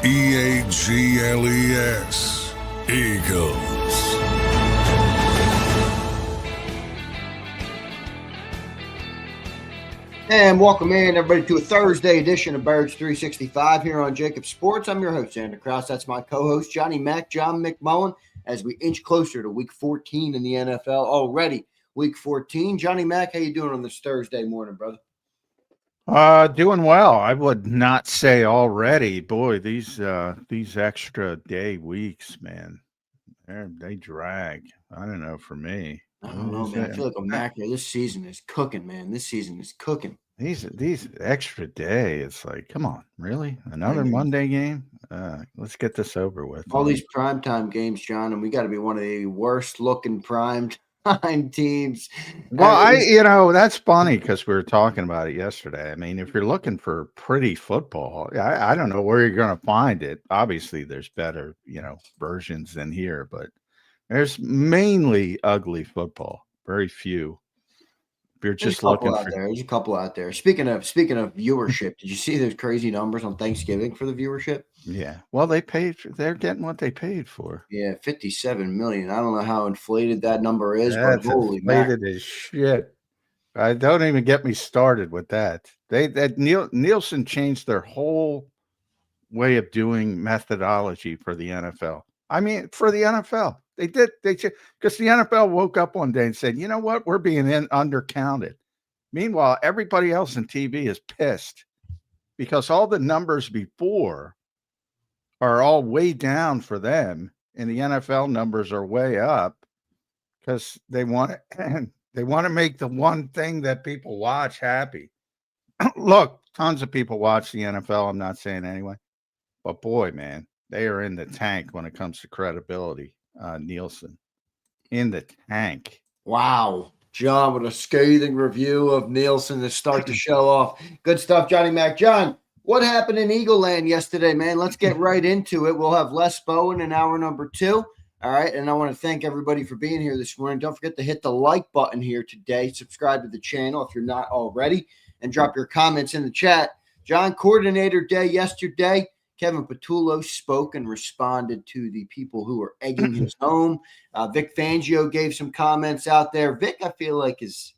Eagles. Eagles. And welcome in, everybody, to a Thursday edition of Birds 365 here on JAKIB Sports. I'm your host, Zander Krause. That's my co-host, Johnny Mac, John McMullen, as we inch closer to Week 14 in the NFL already. Week 14. Johnny Mac, how you doing on this Thursday morning, brother? Doing well. I would not say already. Boy, these extra day weeks, man, they drag. I don't know for me. I don't know, man. I feel like a Mac here. This season is cooking, man. This season is cooking. These extra day, it's like, come on, really? Another Monday game? Let's get this over with. All these primetime games, John, and we got to be one of the worst looking primetime teams. Well, that's funny because we were talking about it yesterday. I mean, if you're looking for pretty football, I don't know where you're going to find it. Obviously, there's better, versions than here, but there's mainly ugly football. Very few. If you're just looking for, there's a couple out there. Speaking of viewership, did you see those crazy numbers on Thanksgiving for the viewership? Yeah. Well, they're getting what they paid for. Yeah, 57 million. I don't know how inflated that number is, but holy inflated as shit. I don't even get me started with that. Nielsen changed their whole way of doing methodology for the NFL. I mean, for the NFL. They did because the NFL woke up one day and said, you know what? We're being undercounted. Meanwhile, everybody else in TV is pissed because all the numbers before are all way down for them, and the NFL numbers are way up because they want to make the one thing that people watch happy. Look, tons of people watch the NFL. I'm not saying anyway, but boy, man, they are in the tank when it comes to credibility. Nielsen in the tank. Wow. John with a scathing review of Nielsen to start the show off. Good stuff, Johnny Mac. John, what happened in Eagle Land yesterday, man? Let's get right into it. We'll have Les Bowen in hour number 2. All right. And I want to thank everybody for being here this morning. Don't forget to hit the like button here today. Subscribe to the channel if you're not already, and drop your comments in the chat. John, coordinator day yesterday. Kevin Patulo spoke and responded to the people who were egging his home. Vic Fangio gave some comments out there. Vic, I feel like has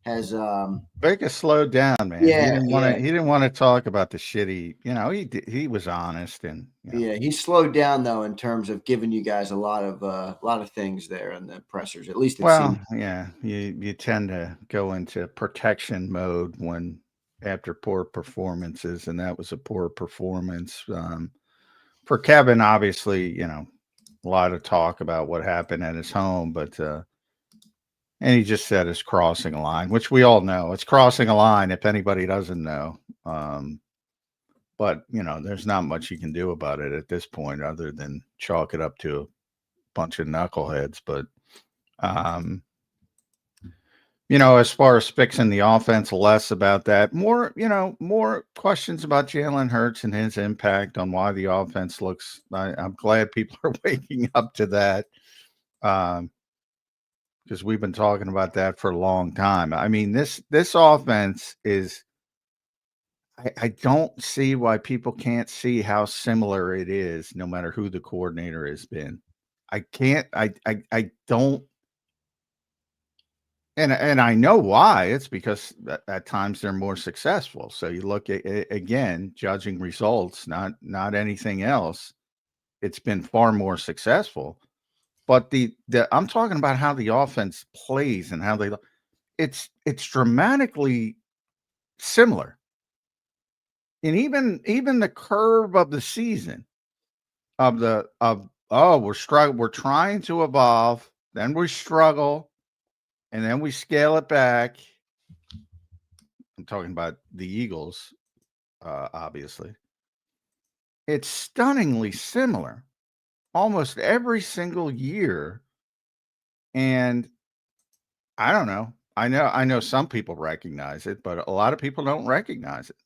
Vic has slowed down, man. Yeah, he didn't want to talk about the shitty. He was honest and yeah, he slowed down though in terms of giving you guys a lot of things there in the pressers. At least it seems. Yeah, you tend to go into protection mode after poor performances, and that was a poor performance for Kevin. Obviously, a lot of talk about what happened at his home, but and he just said it's crossing a line, which we all know. It's crossing a line if anybody doesn't know. But there's not much you can do about it at this point other than chalk it up to a bunch of knuckleheads. But as far as fixing the offense, less about that. More questions about Jalen Hurts and his impact on why the offense looks. I'm glad people are waking up to that because we've been talking about that for a long time. I mean, this offense is. I don't see why people can't see how similar it is, no matter who the coordinator has been. I can't. I don't. And I know why. It's because at times they're more successful. So you look at, again, judging results, not anything else. It's been far more successful. But I'm talking about how the offense plays and how it's dramatically similar. And even the curve of the season we're trying to evolve, then we struggle. And then we scale it back. I'm talking about the Eagles, obviously. It's stunningly similar almost every single year. And I don't know. I know some people recognize it, but a lot of people don't recognize it.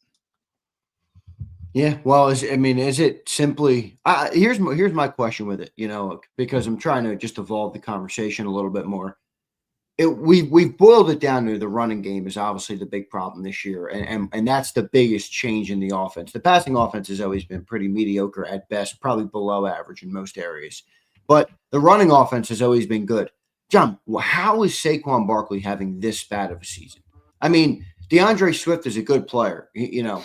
Yeah, well, is it simply here's my question with it, because I'm trying to just evolve the conversation a little bit more. we've boiled it down to the running game is obviously the big problem this year, and that's the biggest change in the offense. The passing offense has always been pretty mediocre at best, probably below average in most areas, but the running offense has always been good. John, how is Saquon Barkley having this bad of a season? I mean, DeAndre Swift is a good player. I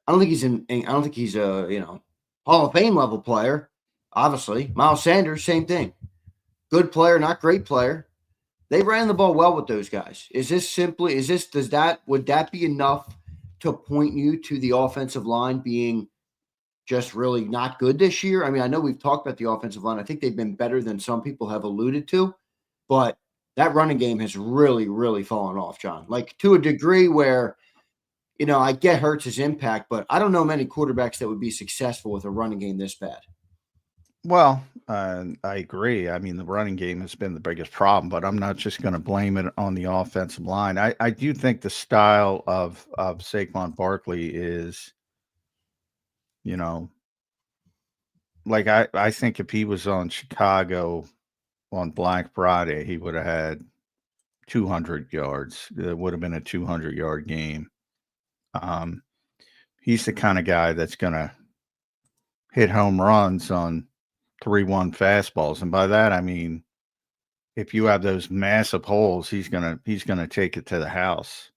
don't think he's a Hall of Fame level player. Obviously, Miles Sanders, same thing. Good player, not great player. They ran the ball well with those guys. Would that be enough to point you to the offensive line being just really not good this year? I mean, I know we've talked about the offensive line. I think they've been better than some people have alluded to, but that running game has really, really fallen off, John. Like to a degree where, I get Hurts' impact, but I don't know many quarterbacks that would be successful with a running game this bad. Well, I agree. I mean, the running game has been the biggest problem, but I'm not just going to blame it on the offensive line. I do think the style of Saquon Barkley is, like I think if he was on Chicago on Black Friday, he would have had 200 yards. It would have been a 200-yard game. He's the kind of guy that's going to hit home runs on 3-1 fastballs, and by that I mean if you have those massive holes, he's gonna take it to the house.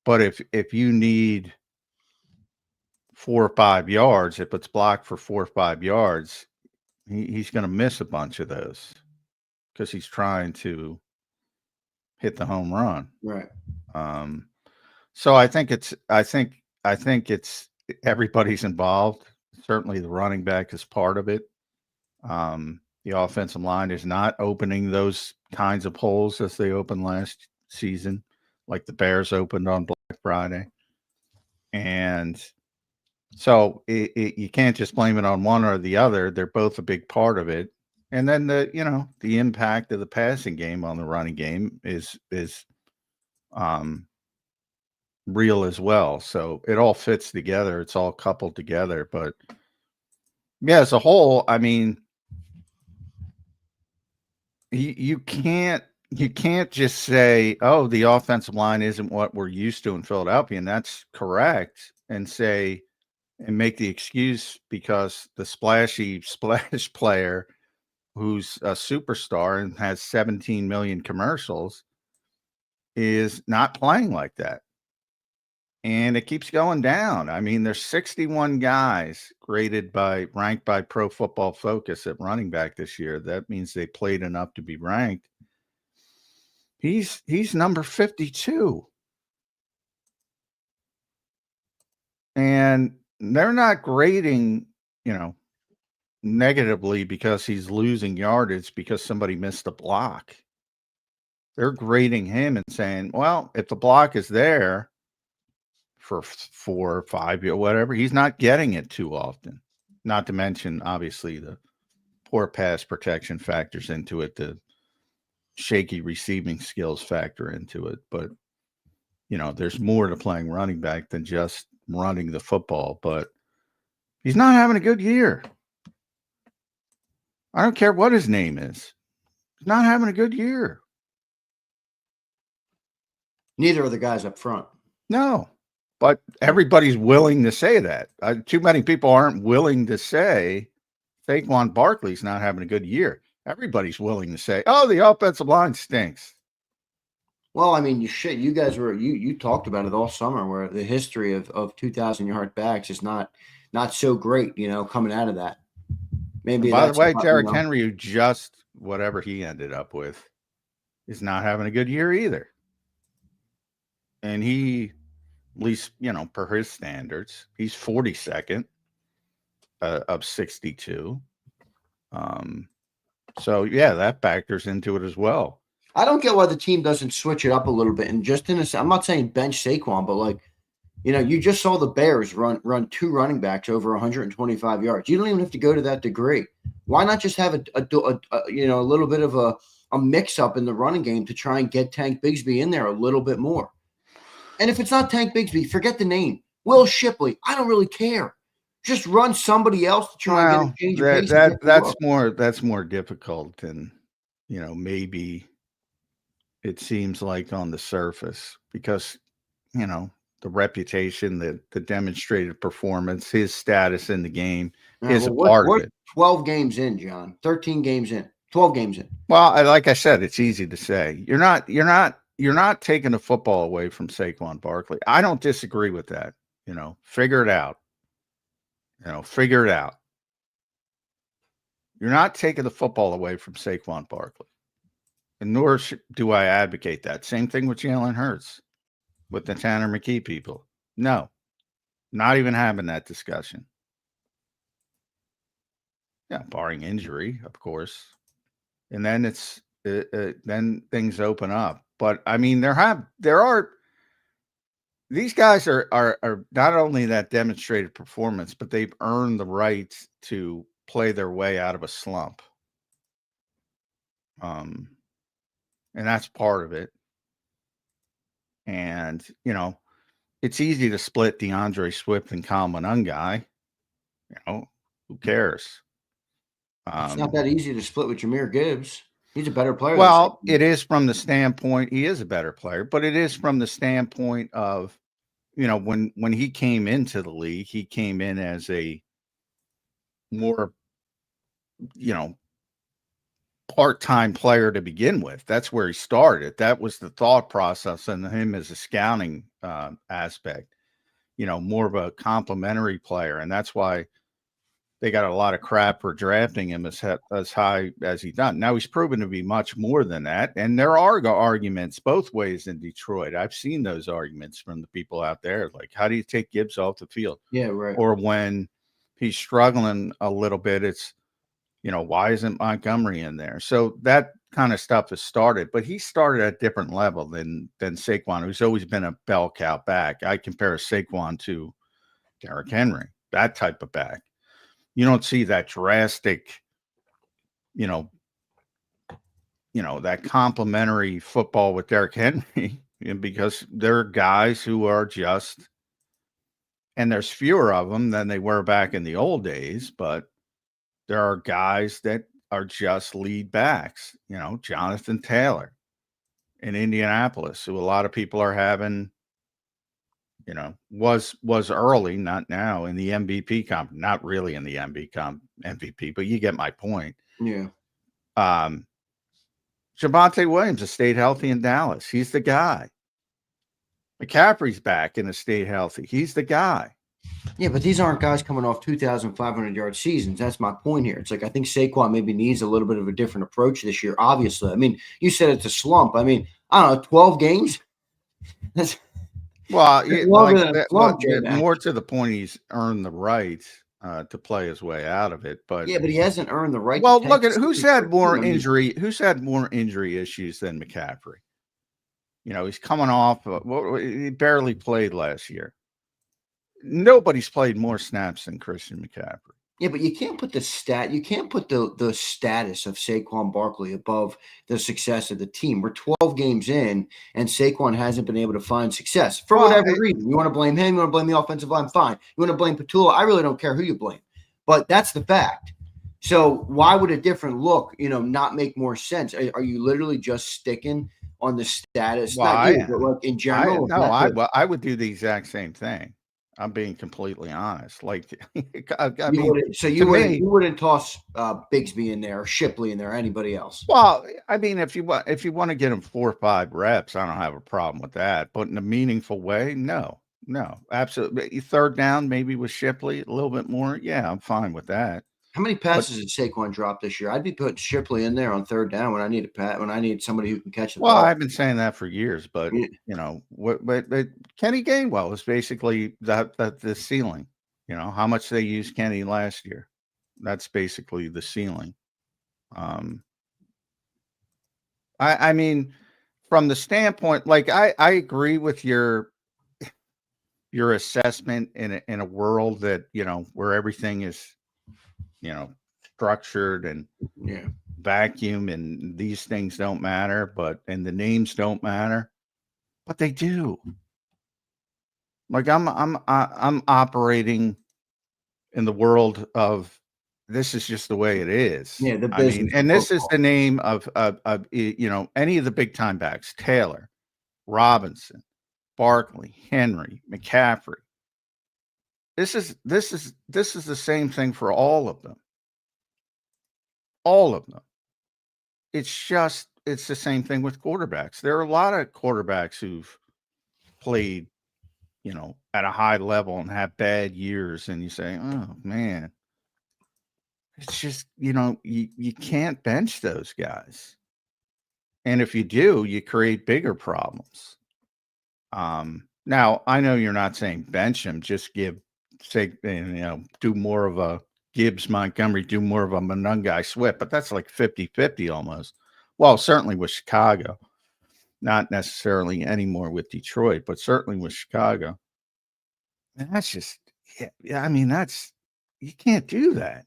But if you need 4 or 5 yards, if it's blocked for 4 or 5 yards, he's gonna miss a bunch of those because he's trying to hit the home run. Right. So I think it's everybody's involved. Certainly the running back is part of it. The offensive line is not opening those kinds of holes as they opened last season, like the Bears opened on Black Friday. And so you can't just blame it on one or the other. They're both a big part of it. And then the impact of the passing game on the running game is real as well. So it all fits together. It's all coupled together. But yeah, as a whole, I mean, you can't just say, oh, the offensive line isn't what we're used to in Philadelphia, and that's correct, and make the excuse because the splashy splash player who's a superstar and has 17 million commercials is not playing like that. And it keeps going down. I mean, there's 61 guys ranked by Pro Football Focus at running back this year. That means they played enough to be ranked. He's number 52. And they're not grading, negatively because he's losing yardage because somebody missed a block. They're grading him and saying, well, if the block is there for 4 or 5 years, whatever, he's not getting it too often. Not to mention, obviously, the poor pass protection factors into it. The shaky receiving skills factor into it. But, there's more to playing running back than just running the football. But he's not having a good year. I don't care what his name is. He's not having a good year. Neither are the guys up front. No. But everybody's willing to say that. Too many people aren't willing to say Saquon Barkley's not having a good year. Everybody's willing to say, oh, the offensive line stinks. Well, I mean, you guys you talked about it all summer where the history of 2,000-yard backs is not so great, coming out of that. Maybe by the way, Derrick Henry, who just whatever he ended up with, is not having a good year either. And he, at least, per his standards, he's 42nd of 62. So, yeah, that factors into it as well. I don't get why the team doesn't switch it up a little bit. And just I'm not saying bench Saquon, but you just saw the Bears run 2 running backs over 125 yards. You don't even have to go to that degree. Why not just have a little bit of a mix up in the running game to try and get Tank Bigsby in there a little bit more? And if it's not Tank Bigsby, forget the name. Will Shipley. I don't really care. Just run somebody else to try and get a change of pace. That's more difficult than, maybe it seems like on the surface, because, you know, the reputation, the demonstrated performance, his status in the game is a part of it. 12 games in, John. 13 games in. 12 games in. Well, like I said, it's easy to say. You're not taking the football away from Saquon Barkley. I don't disagree with that. You know, figure it out. Figure it out. You're not taking the football away from Saquon Barkley. And nor do I advocate that. Same thing with Jalen Hurts, with the Tanner McKee people. No, not even having that discussion. Yeah, barring injury, of course. And then then things open up. But I mean, these guys are not only that demonstrated performance, but they've earned the right to play their way out of a slump. And that's part of it. And, you know, it's easy to split DeAndre Swift and Kyle Monangai. You know, who cares? It's not that easy to split with Jahmyr Gibbs. He's a better player. Well, it is from the standpoint, he is a better player, but it is from the standpoint of, you know, when he came into the league, he came in as a more, you know, part-time player to begin with. That's where he started. That was the thought process in him as a scouting aspect, you know, more of a complimentary player. And that's why they got a lot of crap for drafting him as high as he done. Now he's proven to be much more than that. And there are arguments both ways in Detroit. I've seen those arguments from the people out there. Like, how do you take Gibbs off the field? Yeah, right. Or when he's struggling a little bit, it's, you know, why isn't Montgomery in there? So that kind of stuff has started, but he started at a different level than Saquon, who's always been a bell cow back. I compare Saquon to Derrick Henry, that type of back. You don't see that drastic, you know, that complimentary football with Derrick Henry, because there are guys who are just, and there's fewer of them than they were back in the old days, but there are guys that are just lead backs, you know, Jonathan Taylor in Indianapolis, who a lot of people are having, you know, was early, not now, in the MVP comp, not really in the MVP, but you get my point. Yeah. Javonte Williams has stayed healthy in Dallas. He's the guy. McCaffrey's back and has stayed healthy. He's the guy. Yeah, but these aren't guys coming off 2,500-yard seasons. That's my point here. It's like I think Saquon maybe needs a little bit of a different approach this year, obviously. I mean, you said it's a slump. I mean, I don't know, 12 games? That's well, slump, more to the point, he's earned the right to play his way out of it. But yeah, but he hasn't earned the right. Well, look at who's had more injury issues than McCaffrey. You know, he's coming off. He barely played last year. Nobody's played more snaps than Christian McCaffrey. Yeah, but you can't put the status of Saquon Barkley above the success of the team. We're 12 games in, and Saquon hasn't been able to find success for whatever reason. You want to blame him? You want to blame the offensive line? Fine. You want to blame Patulo? I really don't care who you blame, but that's the fact. So why would a different look, you know, not make more sense? Are you literally just sticking on the status? Well, not you, but like in general. I would do the exact same thing. I'm being completely honest. Like, you wouldn't toss Bigsby in there, or Shipley in there, or anybody else. Well, I mean, if you want to get him 4 or 5 reps, I don't have a problem with that. But in a meaningful way, no, absolutely. Third down, maybe with Shipley a little bit more. Yeah, I'm fine with that. How many passes did Saquon drop this year? I'd be putting Shipley in there on third down when I need somebody who can catch the ball. Well, I've been saying that for years, but you know, but Kenny Gainwell is basically the ceiling. You know how much they used Kenny last year. That's basically the ceiling. I mean, from the standpoint, like I agree with your assessment in a world that, you know, where everything is, you know, structured and vacuum, and these things don't matter, and the names don't matter, but they do. Like I'm operating in the world of this is just the way it is. Yeah, the I mean, business of and this is football. the name of any of the big time backs: Taylor, Robinson, Barkley, Henry, McCaffrey. This is the same thing for all of them. All of them. It's the same thing with quarterbacks. There are a lot of quarterbacks who've played, at a high level and have bad years, and you say, "Oh man, it's just you can't bench those guys." And if you do, you create bigger problems. Now I know you're not saying bench him, just do more of a Gibbs Montgomery, do more of a Monungai Swift, but that's like 50-50 almost. Well, certainly with Chicago, not necessarily anymore with Detroit, but certainly with Chicago. And that's just, yeah. I mean, you can't do that.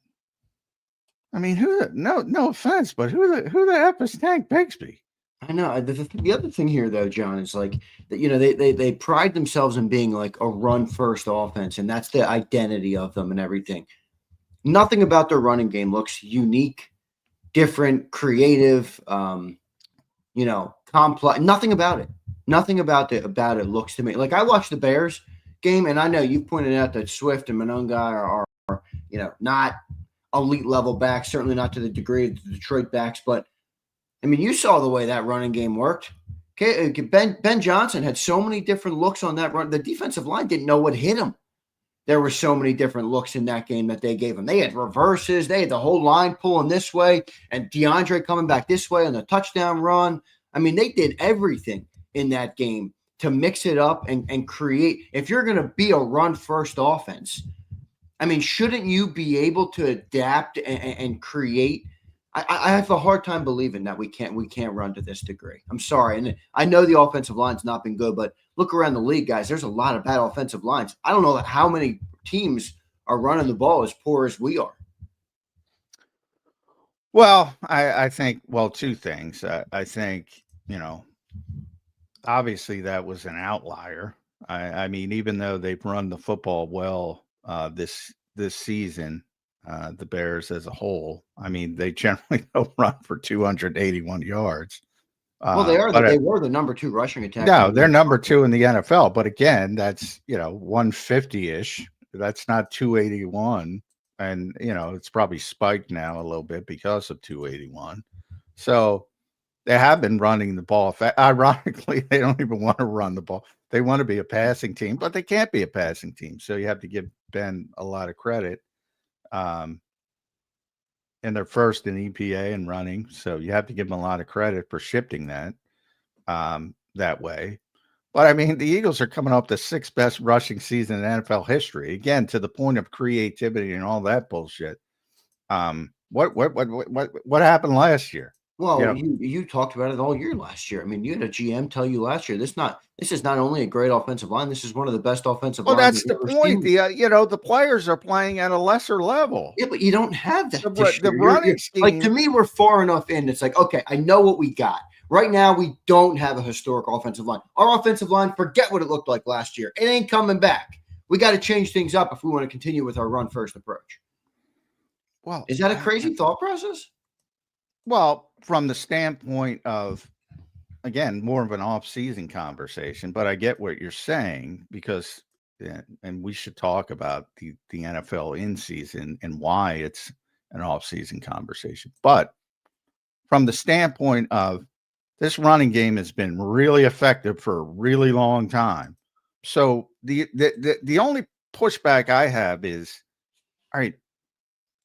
I mean, no offense, but who the F is Tank Bigsby? I know. The other thing here, though, John, is like that. They pride themselves in being like a run first offense, and that's the identity of them and everything. Nothing about their running game looks unique, different, creative. Complex. Nothing about it. Nothing about it looks to me like I watched the Bears game, and I know you pointed out that Swift and Monungai are not elite level backs, certainly not to the degree of the Detroit backs, but I mean, you saw the way that running game worked. Okay, Ben Johnson had so many different looks on that run. The defensive line didn't know what hit him. There were so many different looks in that game that they gave him. They had reverses. They had the whole line pulling this way and DeAndre coming back this way on the touchdown run. I mean, they did everything in that game to mix it up and create. If you're going to be a run-first offense, I mean, shouldn't you be able to adapt and create? I have a hard time believing that we can't run to this degree. I'm sorry. And I know the offensive line's not been good, but look around the league, guys. There's a lot of bad offensive lines. I don't know how many teams are running the ball as poor as we are. Well, I think, two things. I think, obviously that was an outlier. I mean, even though they've run the football well this season, the Bears as a whole, I mean, they generally don't run for 281 yards. Well, they were the number 2 rushing attack. No, they're number 2 in the NFL. But again, that's 150-ish. That's not 281. And it's probably spiked now a little bit because of 281. So they have been running the ball. Ironically, they don't even want to run the ball. They want to be a passing team, but they can't be a passing team. So you have to give Ben a lot of credit. And they're first in EPA and running. So you have to give them a lot of credit for shifting that way. But I mean, the Eagles are coming off the 6th best rushing season in NFL history. Again, to the point of creativity and all that bullshit. What happened last year? Well, you talked about it all year last year. I mean, you had a GM tell you last year this is not only a great offensive line, this is one of the best offensive lines. Well, that's the point. The players are playing at a lesser level. Yeah, but you don't have that. The running scheme, like, to me, we're far enough in. It's like, okay, I know what we got. Right now, we don't have a historic offensive line. Our offensive line, forget what it looked like last year. It ain't coming back. We got to change things up if we want to continue with our run-first approach. Well, is that a crazy thought process? Well, from the standpoint of, again, more of an off-season conversation, but I get what you're saying because, and we should talk about the NFL in season and why it's an off-season conversation. But from the standpoint of this running game has been really effective for a really long time. So the only pushback I have is, all right,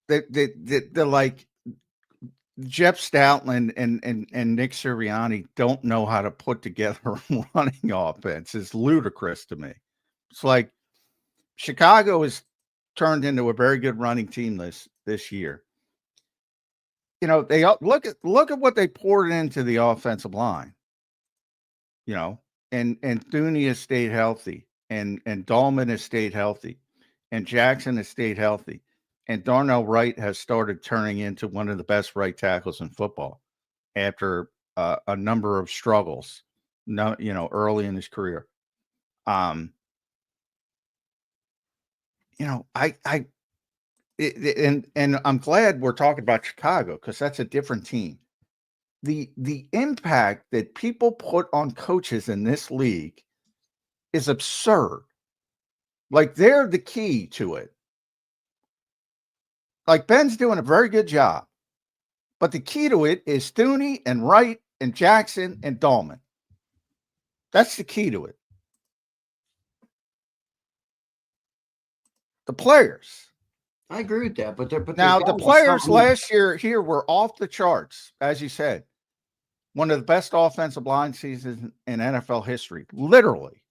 the like Jeff Stoutland and Nick Sirianni don't know how to put together a running offense. Is ludicrous to me. It's like Chicago has turned into a very good running team this year. They look at what they poured into the offensive line. And Thuney has stayed healthy, and Dahlman has stayed healthy, and Jackson has stayed healthy. And Darnell Wright has started turning into one of the best right tackles in football after a number of struggles, early in his career. and I'm glad we're talking about Chicago because that's a different team. The impact that people put on coaches in this league is absurd. Like they're the key to it. Like Ben's doing a very good job, but the key to it is Thuney and Wright and Jackson and Dahlman. That's the key to it. The players. I agree with that, but Now the players last year here were off the charts, as you said. One of the best offensive line seasons in NFL history, literally.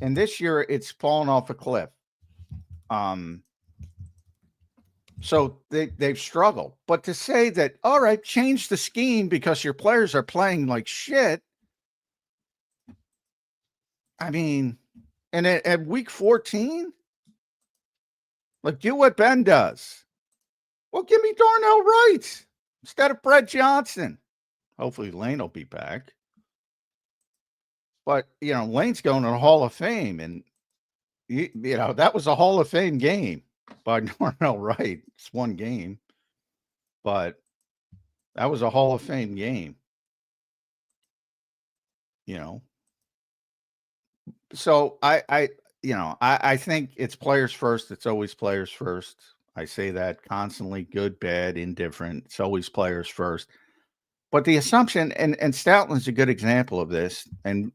And this year it's fallen off a cliff. So they've struggled. But to say that, all right, change the scheme because your players are playing like shit. I mean, and at week 14, like do what Ben does. Well, give me Darnell Wright instead of Brett Johnson. Hopefully Lane will be back. But, Lane's going to the Hall of Fame. And, that was a Hall of Fame game by Darnell Wright. It's one game. But that was a Hall of Fame game. So I think it's players first. It's always players first. I say that constantly, good, bad, indifferent. It's always players first. But the assumption, and Stoutland's a good example of this, and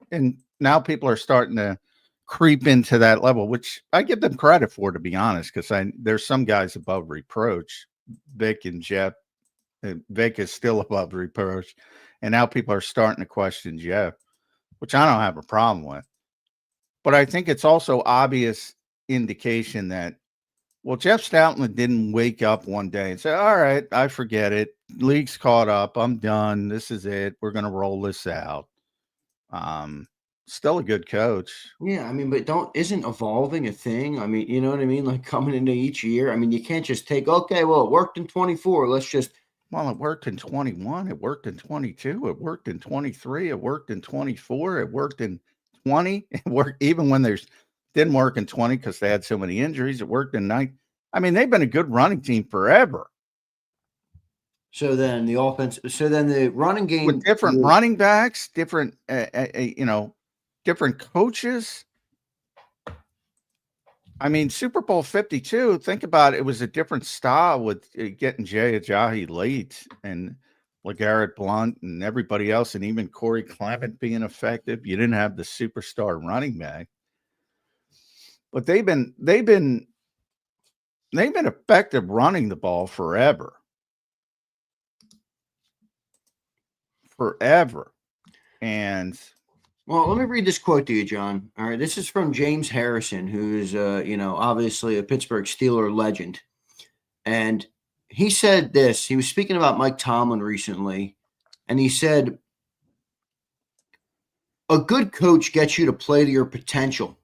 now people are starting to creep into that level, which I give them credit for, to be honest, because there's some guys above reproach. Vic and Jeff. Vic is still above reproach, and now people are starting to question Jeff, which I don't have a problem with. But I think it's also obvious indication that, well, Jeff Stoutland didn't wake up one day and say, all right, I forget it. League's caught up. I'm done. This is it. We're going to roll this out. Still a good coach. Yeah, I mean, but isn't evolving a thing? I mean, you know what I mean? Like coming into each year. I mean, you can't just take, okay, well, it worked in 24. Let's just. Well, it worked in 21. It worked in 22. It worked in 23. It worked in 24. It worked in 20. It worked even when didn't work in 20 because they had so many injuries. It worked in 9. I mean, they've been a good running team forever. So then the offense, the running game with different running backs, different, different coaches. I mean, Super Bowl 52, think about it. It was a different style with getting Jay Ajayi late and LeGarrette Blount and everybody else, and even Corey Clement being effective. You didn't have the superstar running back, but they've been effective running the ball forever. And well, let me read this quote to you, John. All right, this is from James Harrison, who's obviously a Pittsburgh Steeler legend, and he said this. He was speaking about Mike Tomlin recently, and he said, a good coach gets you to play to your potential.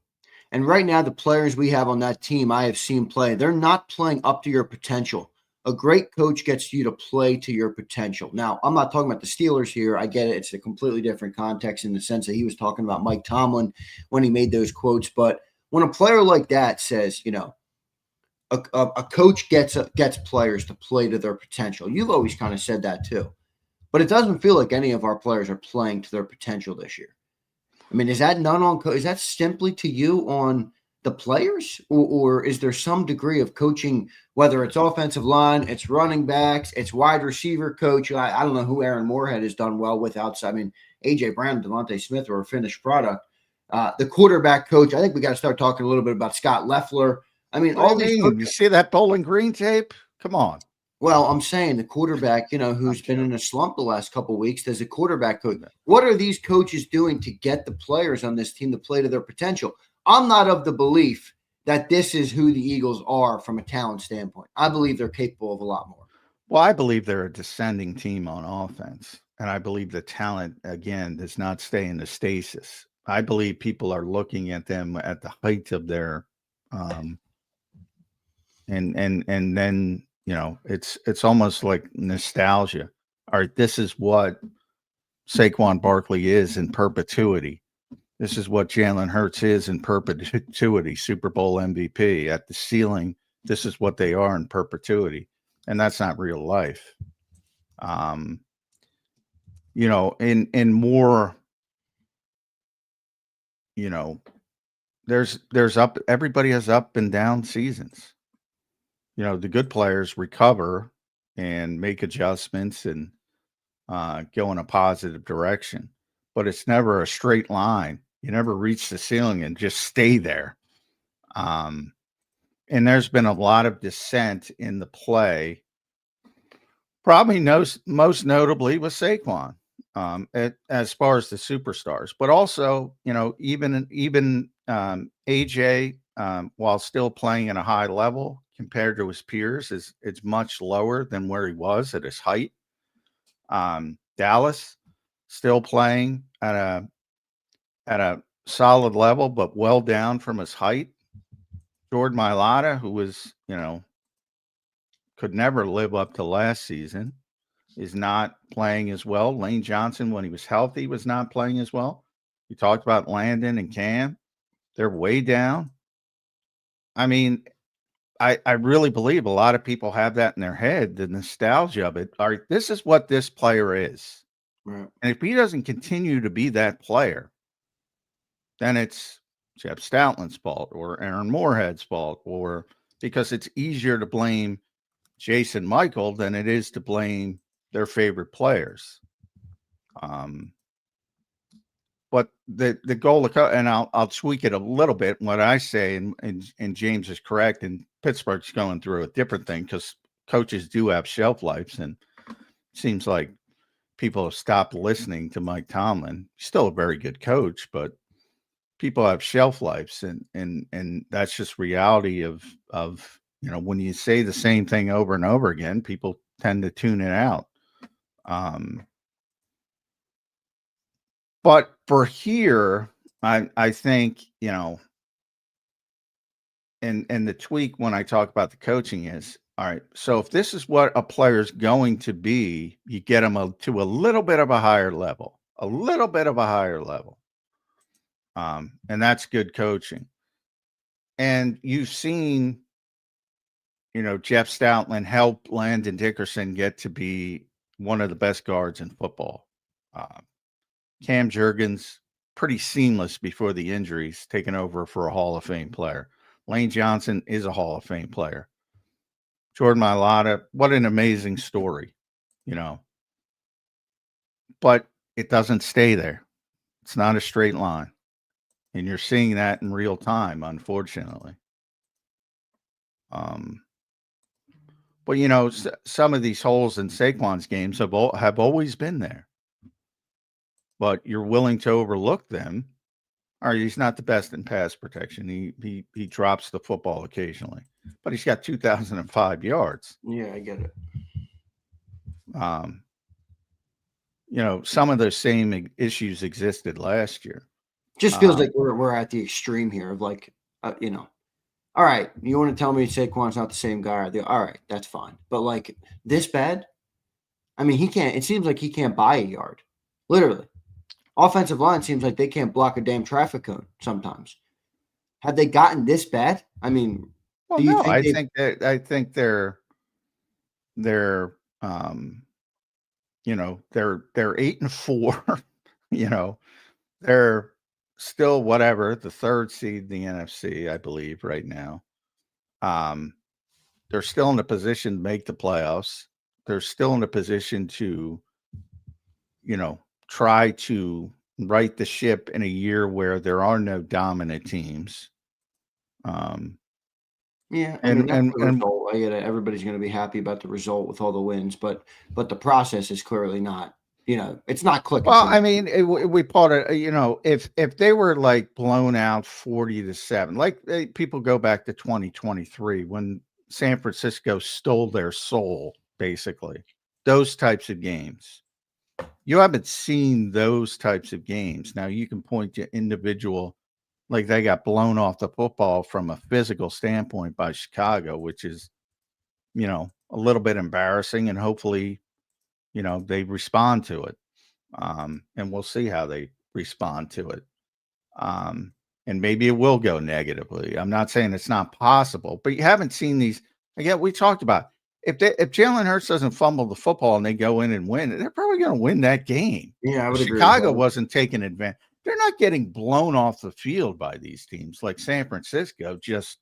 And right now, the players we have on that team I have seen play, they're not playing up to your potential. A great coach gets you to play to your potential. Now, I'm not talking about the Steelers here. I get it. It's a completely different context in the sense that he was talking about Mike Tomlin when he made those quotes. But when a player like that says, a coach gets players to play to their potential, you've always kind of said that too. But it doesn't feel like any of our players are playing to their potential this year. I mean, is that is that simply to you on the players, or is there some degree of coaching, whether it's offensive line, it's running backs, it's wide receiver coach? I don't know who Aaron Moorhead has done well with outside. I mean, A.J. Brown and Devontae Smith are a finished product. The quarterback coach, I think we got to start talking a little bit about Scott Loeffler. I mean, all these. You see that Bowling Green tape? Come on. Well, I'm saying the quarterback, who's been in a slump the last couple of weeks, there's a quarterback coach. What are these coaches doing to get the players on this team to play to their potential? I'm not of the belief that this is who the Eagles are from a talent standpoint. I believe they're capable of a lot more. Well, I believe they're a descending team on offense. And I believe the talent, again, does not stay in the stasis. I believe people are looking at them at the height of their and then, it's almost like nostalgia. All right, this is what Saquon Barkley is in perpetuity. This is what Jalen Hurts is in perpetuity, Super Bowl MVP at the ceiling this is what they are in perpetuity, and that's not real life. You know, in more, you know, there's everybody has up and down seasons. You know, the good players recover and make adjustments and go in a positive direction, but it's never a straight line. You never reach the ceiling and just stay there. And there's been a lot of dissent in the play. Probably most notably with Saquon, as far as the superstars, but also, you know, even AJ, while still playing at a high level compared to his peers, it's much lower than where he was at his height. Dallas still playing at a solid level, but well down from his height. Jordan Mailata, who was, you know, could never live up to last season, is not playing as well. Lane Johnson, when he was healthy, was not playing as well. You talked about Landon and Cam. They're way down. I mean, I really believe a lot of people have that in their head, the nostalgia of it. All right, this is what this player is. Right. And if he doesn't continue to be that player, then it's Jeff Stoutland's fault or Aaron Moorhead's fault, or because it's easier to blame Jason Michael than it is to blame their favorite players. But the goal of, and I'll tweak it a little bit. What I say, and James is correct, and Pittsburgh's going through a different thing because coaches do have shelf lives, and it seems like people have stopped listening to Mike Tomlin. He's still a very good coach, but people have shelf lives, and that's just reality of you know, when you say the same thing over and over again, people tend to tune it out. But for here, I think, you know, and the tweak when I talk about the coaching is, all right, so if this is what a player's going to be, you get them to a little bit of a higher level, and that's good coaching. And you've seen, you know, Jeff Stoutland help Landon Dickerson get to be one of the best guards in football. Cam Jurgens, pretty seamless before the injuries, taking over for a Hall of Fame player. Lane Johnson is a Hall of Fame player. Jordan Mailata, what an amazing story, you know. But it doesn't stay there. It's not a straight line. And you're seeing that in real time, unfortunately. But, you know, some of these holes in Saquon's games have always been there. But you're willing to overlook them. All right, he's not the best in pass protection. He drops the football occasionally, but he's got 2,005 yards. Yeah, I get it. You know, some of those same issues existed last year. Just feels like we're at the extreme here of like, you know, all right, you want to tell me Saquon's not the same guy? All right, that's fine. But like this bad? I mean, he can't. It seems like he can't buy a yard, literally. Offensive line seems like they can't block a damn traffic cone sometimes. Have they gotten this bad? I mean, well, do you no, think I think they're you know, they're 8-4. You know, they're still whatever, the third seed in the NFC, I believe, right now. They're still in a position to make the playoffs. They're still in a position to, you know, try to right the ship in a year where there are no dominant teams. Yeah, I mean, that's the result. I get it. Everybody's going to be happy about the result with all the wins, but the process is clearly not. You know, it's not clicking. Well, I mean, we called it. You know, if they were like blown out 40-7, like people go back to 2023 when San Francisco stole their soul, basically. Those types of games. You haven't seen those types of games. Now you can point to individual, like they got blown off the football from a physical standpoint by Chicago, which is, you know, a little bit embarrassing, and hopefully, you know, they respond to it. And we'll see how they respond to it. and maybe it will go negatively. I'm not saying it's not possible, but you haven't seen these. Again, we talked about if Jalen Hurts doesn't fumble the football and they go in and win, they're probably going to win that game. Yeah, I would agree. Chicago wasn't taking advantage. They're not getting blown off the field by these teams like San Francisco just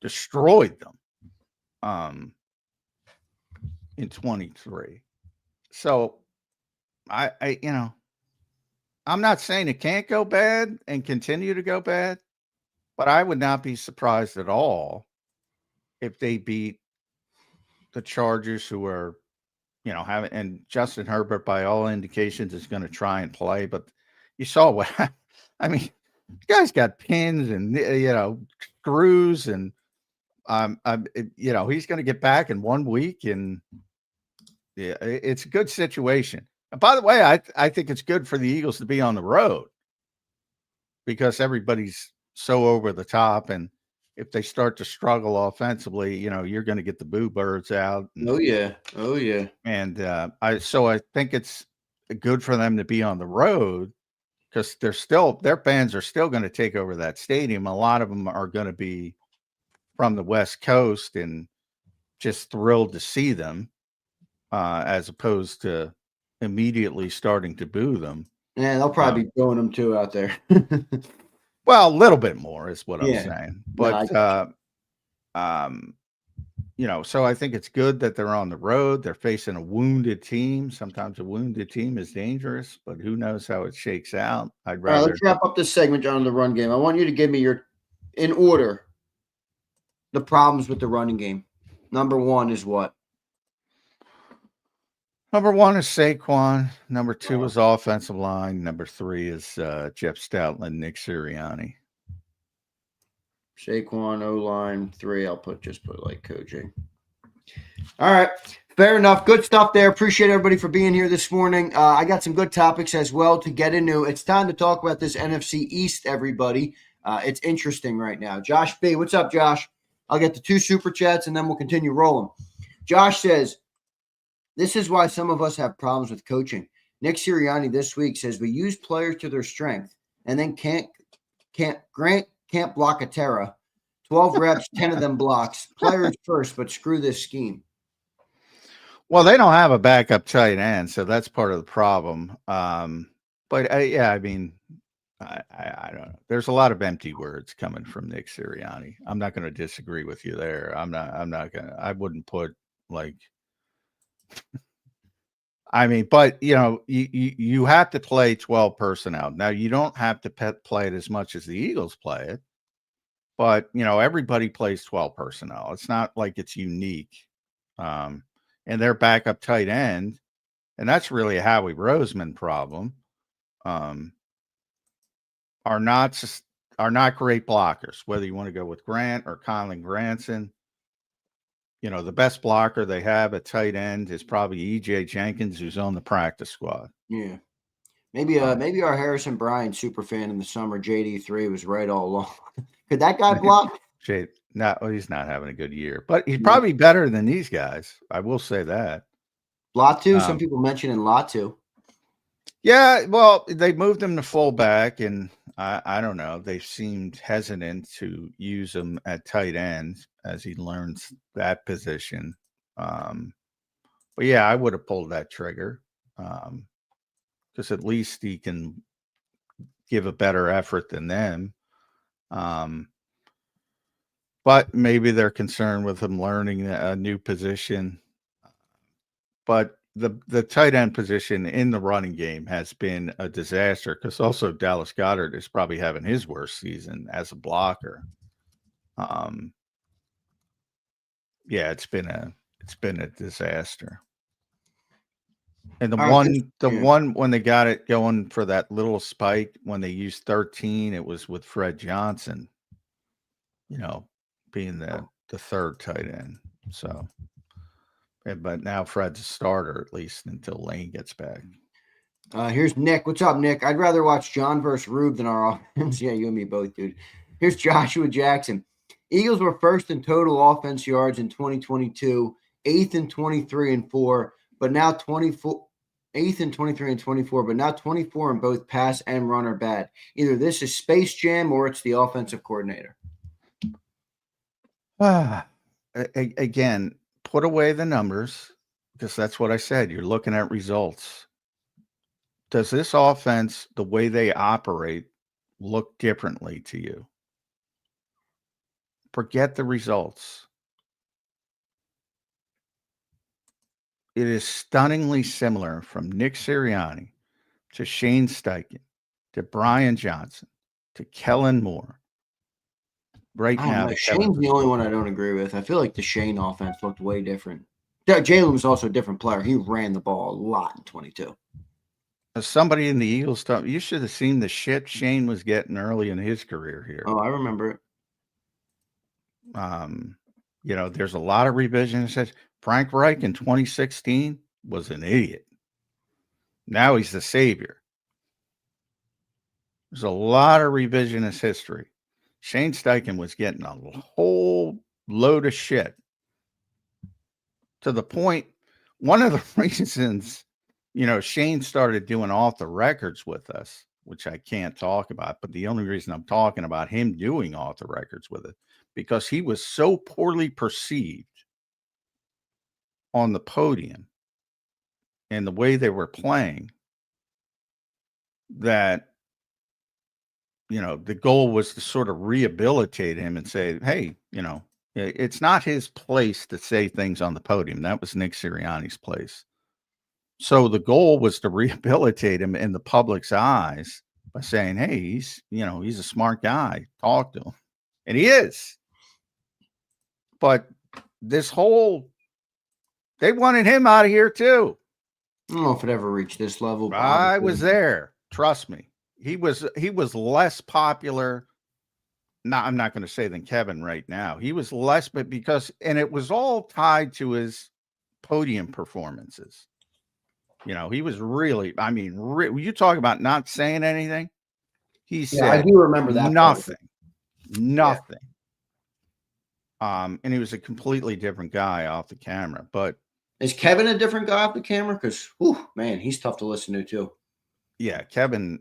destroyed them in 23. So I I'm not saying it can't go bad and continue to go bad, but I would not be surprised at all if they beat the Chargers, who are, having, and Justin Herbert, by all indications, is going to try and play. But you saw what I mean. The guy's got pins and screws, and he's going to get back in 1 week, and yeah, it's a good situation. And by the way, I think it's good for the Eagles to be on the road because everybody's so over the top, and if they start to struggle offensively, you're going to get the boo birds out. And, oh yeah. And I think it's good for them to be on the road because their fans are still going to take over that stadium. A lot of them are going to be from the West Coast and just thrilled to see them, as opposed to immediately starting to boo them. Yeah, they'll probably be booing them too out there. Well, a little bit more is what I'm saying. But, so I think it's good that they're on the road. They're facing a wounded team. Sometimes a wounded team is dangerous, but who knows how it shakes out. I'd rather. All right, let's wrap up this segment, John, on the run game. I want you to give me in order, the problems with the running game. Number one is what? Number one is Saquon. Number two is offensive line. Number three is Jeff Stoutland, Nick Sirianni. Saquon, O-line, 3. I'll just put like coaching. All right. Fair enough. Good stuff there. Appreciate everybody for being here this morning. I got some good topics as well to get into. It's time to talk about this NFC East, everybody. It's interesting right now. Josh B. What's up, Josh? I'll get to 2 super chats and then we'll continue rolling. Josh says, this is why some of us have problems with coaching. Nick Sirianni this week says we use players to their strength and then can't block a terra. 12 reps, 10 of them blocks. Players first, but screw this scheme. Well, they don't have a backup tight end, so that's part of the problem. But I mean, I don't know. There's a lot of empty words coming from Nick Sirianni. I'm not going to disagree with you there. I wouldn't put like. I mean, but you have to play 12 personnel. Now you don't have to play it as much as the Eagles play it, but everybody plays 12 personnel. It's not like it's unique. And their backup tight end, and that's really a Howie Roseman problem. Are not great blockers. Whether you want to go with Grant or Colin Granson. The best blocker they have at tight end is probably E.J. Jenkins, who's on the practice squad. Yeah. Maybe our Harrison Bryant super fan in the summer, JD3, was right all along. Could that guy block? No, he's not having a good year, but he's probably better than these guys. I will say that. Latu, some people mentioning Latu. Yeah, well, they moved him to fullback, and I don't know. They seemed hesitant to use him at tight end as he learns that position. But yeah, I would have pulled that trigger because at least he can give a better effort than them. But maybe they're concerned with him learning a new position. But the tight end position in the running game has been a disaster because also Dallas Goedert is probably having his worst season as a blocker. Yeah, it's been a disaster. And the one when they got it going for that little spike when they used 13, it was with Fred Johnson, being the third tight end. So. But now Fred's a starter, at least until Lane gets back. Here's Nick. What's up, Nick? I'd rather watch John versus Rube than our offense. Yeah, you and me both, dude. Here's Joshua Jackson. Eagles were first in total offense yards in 2022, 8th in 23 and 4, but now 24 8th in 23 and 24, but now 24 in both pass and run are bad. Either this is Space Jam or it's the offensive coordinator. Again, put away the numbers because that's what I said. You're looking at results. Does this offense, the way they operate, look differently to you? Forget the results. It is stunningly similar from Nick Sirianni to Shane Steichen to Brian Johnson to Kellen Moore. Right now, Shane's the only one I don't agree with. I feel like the Shane offense looked way different. Jalen was also a different player. He ran the ball a lot in 22. As somebody in the Eagles stuff, you should have seen the shit Shane was getting early in his career here. Oh, I remember it. There's a lot of revision that says Frank Reich in 2016 was an idiot. Now he's the savior. There's a lot of revisionist history. Shane Steichen was getting a whole load of shit to the point. One of the reasons, Shane started doing off the records with us, which I can't talk about, but the only reason I'm talking about him doing off the records with it, because he was so poorly perceived on the podium and the way they were playing that, the goal was to sort of rehabilitate him and say, hey, it's not his place to say things on the podium. That was Nick Sirianni's place. So the goal was to rehabilitate him in the public's eyes by saying, hey, he's a smart guy. Talk to him. And he is. But they wanted him out of here too. I don't know if it ever reached this level. I was there. Trust me. He was less popular. No, I'm not going to say than Kevin right now. He was less, but and it was all tied to his podium performances. He was really, you talk about not saying anything. He said, I do remember that. Nothing. And he was a completely different guy off the camera. But is Kevin a different guy off the camera? Because, man, he's tough to listen to too. Yeah, Kevin's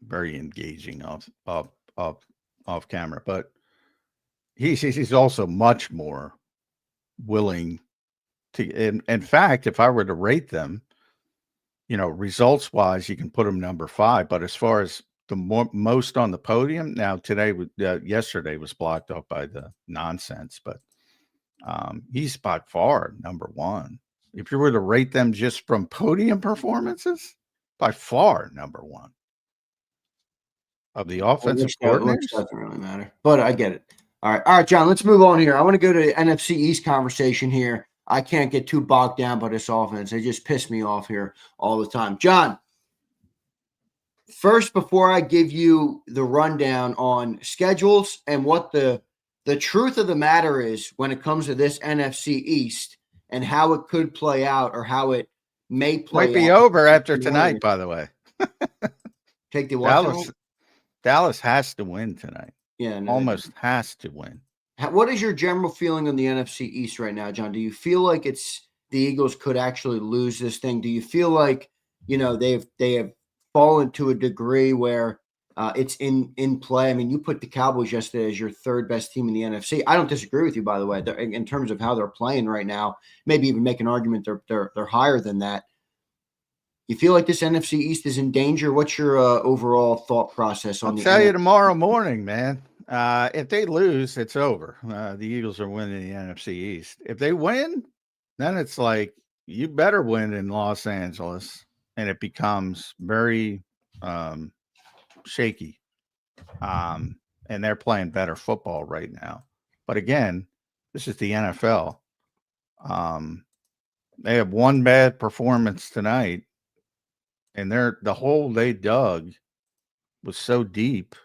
very engaging off camera, but he's also much more willing to. In fact, if I were to rate them, results wise, you can put him number 5. But as far as the most on the podium, now yesterday was blocked up by the nonsense, but he's by far number 1. If you were to rate them just from podium performances, by far number 1 of the offensive coordinators. Doesn't really matter, but I get it. All right, John. Let's move on here. I want to go to the NFC East conversation here. I can't get too bogged down by this offense. They just piss me off here all the time. John, first, before I give you the rundown on schedules and what the truth of the matter is when it comes to this NFC East and how it could play out or how it may play out. Might be over after tonight, by the way. Take the what? Dallas has to win tonight. Yeah, almost has to win. What is your general feeling on the NFC East right now, John? Do you feel like the Eagles could actually lose this thing? Do you feel like they have fallen to a degree where it's in play? I mean, you put the Cowboys yesterday as your 3rd best team in the NFC. I don't disagree with you, by the way, in terms of how they're playing right now. Maybe even make an argument they're higher than that. You feel like this NFC East is in danger? What's your overall thought process on I'll tell you tomorrow morning, man. If they lose, it's over. The Eagles are winning the NFC East. If they win, then it's like you better win in Los Angeles, and it becomes very shaky. And they're playing better football right now. But again, this is the NFL. They have one bad performance tonight, and the hole they dug was so deep,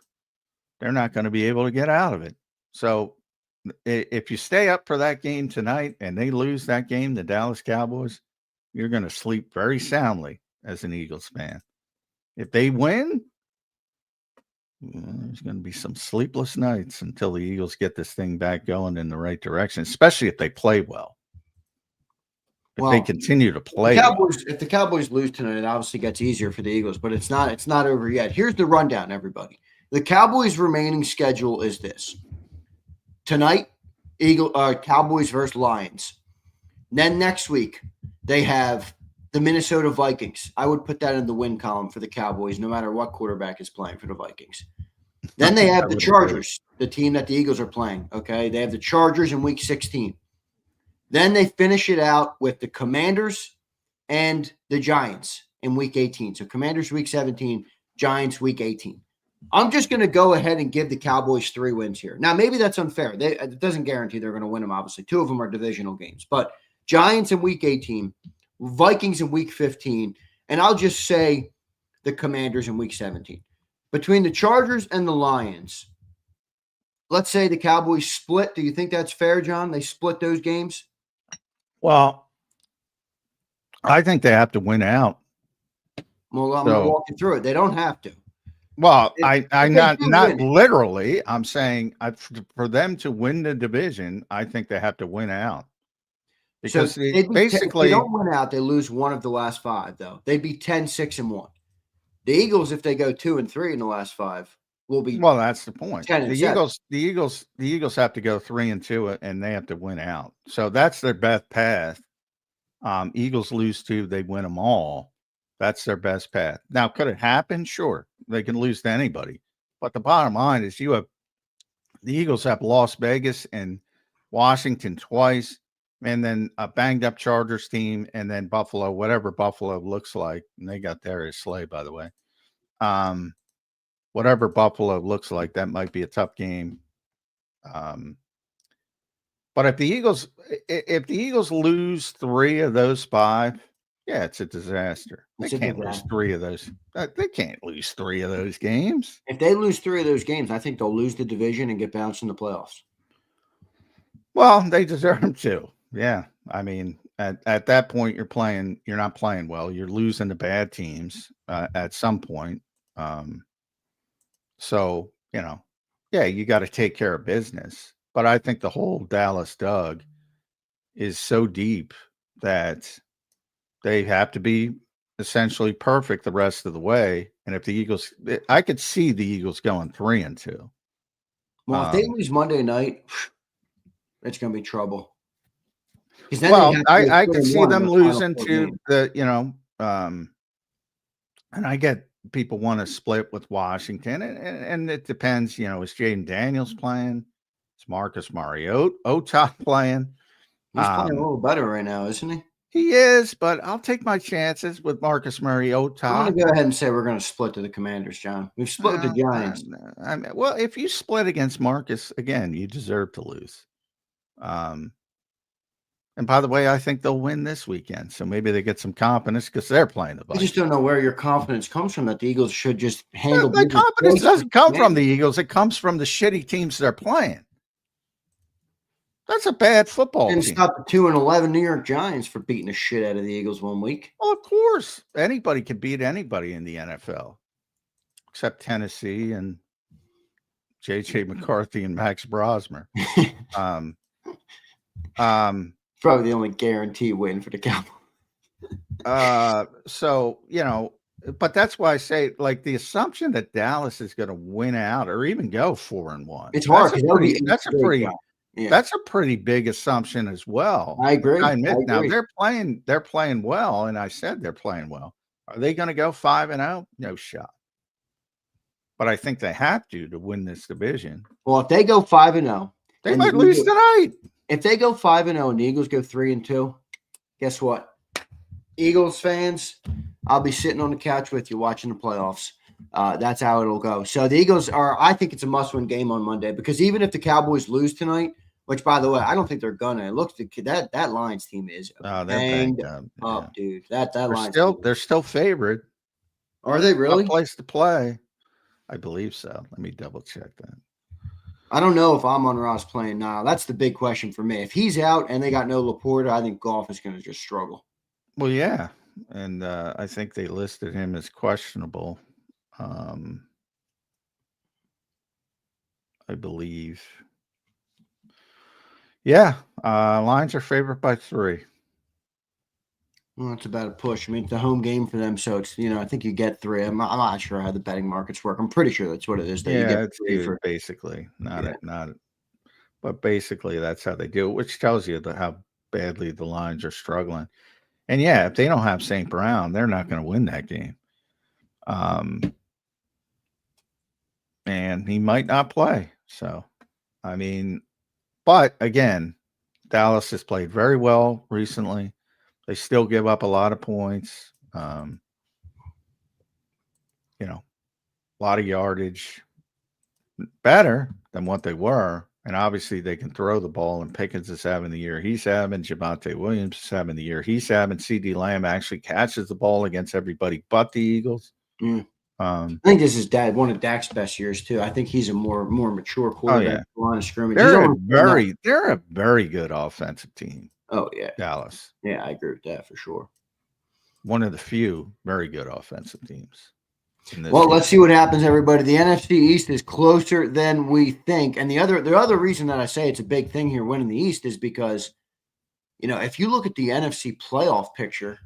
they're not going to be able to get out of it. So if you stay up for that game tonight and they lose that game, the Dallas Cowboys, you're going to sleep very soundly as an Eagles fan. If they win, there's going to be some sleepless nights until the Eagles get this thing back going in the right direction, especially if they play well. if they continue to play. If the Cowboys lose tonight, it obviously gets easier for the Eagles, but it's not over yet. Here's the rundown, everybody. The Cowboys' remaining schedule is this: tonight, Cowboys versus Lions. Then next week, they have the Minnesota Vikings. I would put that in the win column for the Cowboys, no matter what quarterback is playing for the Vikings. Then they have the Chargers, the team that the Eagles are playing. Okay, they have the Chargers in Week 16. Then they finish it out with the Commanders and the Giants in Week 18. So Commanders Week 17, Giants Week 18. I'm just going to go ahead and give the Cowboys 3 wins here. Now, maybe that's unfair. It doesn't guarantee they're going to win them, obviously. 2 of them are divisional games. But Giants in Week 18, Vikings in Week 15, and I'll just say the Commanders in Week 17. Between the Chargers and the Lions, let's say the Cowboys split. Do you think that's fair, John? They split those games? Well, I think they have to win out. Well, I'm going to walk you through it. They don't have to. Well, I'm not literally. I'm saying for them to win the division, I think they have to win out. Because so basically, if they don't win out, they lose one of the last 5, though. They'd be 10-6-1. The Eagles, if they go 2-3 in the last 5, will be. Well, that's the point. The 10-7. Eagles have to go 3-2, and they have to win out. So that's their best path. Eagles lose 2, they win them all. That's their best path. Now, could it happen? Sure, they can lose to anybody. But the bottom line is, the Eagles have Las Vegas and Washington twice, and then a banged up Chargers team, and then Buffalo, whatever Buffalo looks like. And they got Darius Slay, by the way. Whatever Buffalo looks like, that might be a tough game. But if the Eagles lose 3 of those 5, yeah, it's a disaster. They can't lose 3 of those. They can't lose 3 of those games. If they lose 3 of those games, I think they'll lose the division and get bounced in the playoffs. Well, they deserve to. Yeah, I mean, at that point, you're not playing well. You're losing to bad teams at some point. So yeah, you got to take care of business. But I think the whole Dallas Doug is so deep that they have to be essentially perfect the rest of the way. And if the Eagles, I could see the Eagles going 3-2. Well, if they lose Monday night, it's going to be trouble. Well, I could see them losing to the, and I get people want to split with Washington, and it depends, is Jaden Daniels playing? Is Marcus Mariota playing? He's playing a little better right now, isn't he? He is, but I'll take my chances with Marcus Mariota. I'm going to go ahead and say we're going to split to the Commanders, John. We've split with the Giants. Well, if you split against Marcus, again, you deserve to lose. And by the way, I think they'll win this weekend. So maybe they get some confidence because they're playing the Vikings. I just don't know where your confidence comes from that the Eagles should just handle. The confidence doesn't come from the Eagles. It comes from the shitty teams they're playing. That's a bad football team. And stop the 2-11 New York Giants for beating the shit out of the Eagles one week. Well, of course. Anybody can beat anybody in the NFL. Except Tennessee and J.J. McCarthy and Max Brosmer. Probably the only guarantee win for the Cowboys. But that's why I say, like, the assumption that Dallas is going to win out or even go 4-1. It's hard. That's a pretty big assumption as well. I agree. Now they're playing well, and I said they're playing well. Are they going to go 5-0? No shot. But I think they have to win this division. Well, if they go 5-0, they might lose tonight. If they go 5-0 and the Eagles go 3-2, guess what? Eagles fans, I'll be sitting on the couch with you watching the playoffs. That's how it'll go. So the Eagles I think it's a must-win game on Monday because even if the Cowboys lose tonight, which, by the way, I don't think they're gonna. It looks that Lions team is banged up, dude. They're still favored. Are they really? A place to play. I believe so. Let me double check that. I don't know if Amon-Ra's playing now. That's the big question for me. If he's out and they got no Laporta, I think Goff is going to just struggle. Well, yeah. And I think they listed him as questionable. I believe. Yeah. Lions are favored by 3. Well, it's about a push. I mean, it's a home game for them, so it's I think you get 3. I'm not sure how the betting markets work. I'm pretty sure that's what it is. That you get Yeah, it's 3 good, for basically. yeah. But basically that's how they do it, which tells you how badly the Lions are struggling. And yeah, if they don't have St. Brown, they're not going to win that game. And he might not play. So, I mean, but again, Dallas has played very well recently. They still give up a lot of points. A lot of yardage, better than what they were. And obviously, they can throw the ball. And Pickens is having the year he's having. Javonte Williams is having the year he's having. CeeDee Lamb actually catches the ball against everybody but the Eagles. Mm. I think this is one of Dak's best years too. I think he's a more mature quarterback. Line of scrimmage. They're a very good offensive team. Oh yeah, Dallas. Yeah, I agree with that for sure. One of the few very good offensive teams. Well, let's see what happens, everybody. The NFC East is closer than we think, and the other reason that I say it's a big thing here winning the East is because, if you look at the NFC playoff picture,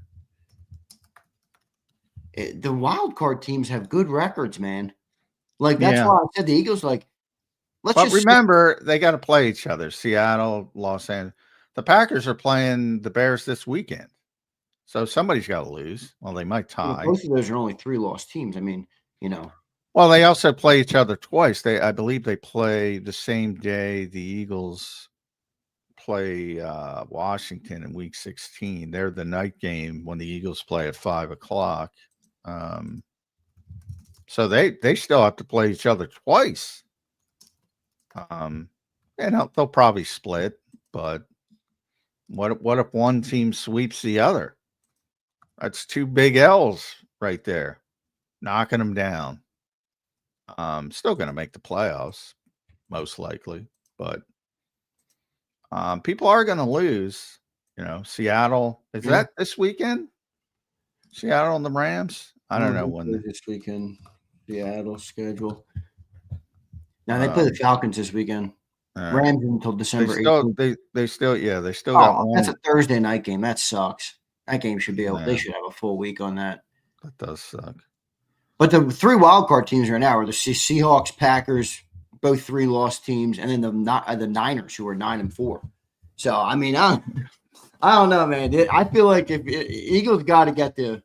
the wild card teams have good records, man. Like that's why I said the Eagles. Like, but remember they got to play each other. Seattle, Los Angeles. The Packers are playing the Bears this weekend. So somebody's got to lose. Well, they might tie. Both of those are only 3 lost teams. I mean, Well, they also play each other twice. I believe they play the same day. The Eagles play Washington in Week 16. They're the night game when the Eagles play at 5:00. So they still have to play each other twice. And they'll probably split. But what if one team sweeps the other? That's 2 big L's right there, knocking them down. Still going to make the playoffs, most likely, but people are going to lose. Seattle is that this weekend? Seattle and the Rams. I don't know when this weekend. Seattle schedule. Now they play the Falcons this weekend. Rams until December 18th. They still got one. That's a Thursday night game. That sucks. That game should be able. They should have a full week on that. That does suck. But the 3 wild card teams right now are the Seahawks, Packers, both 3 lost teams, and then the Niners, who are 9-4. So I mean, I don't know, man. I feel like if Eagles got to get to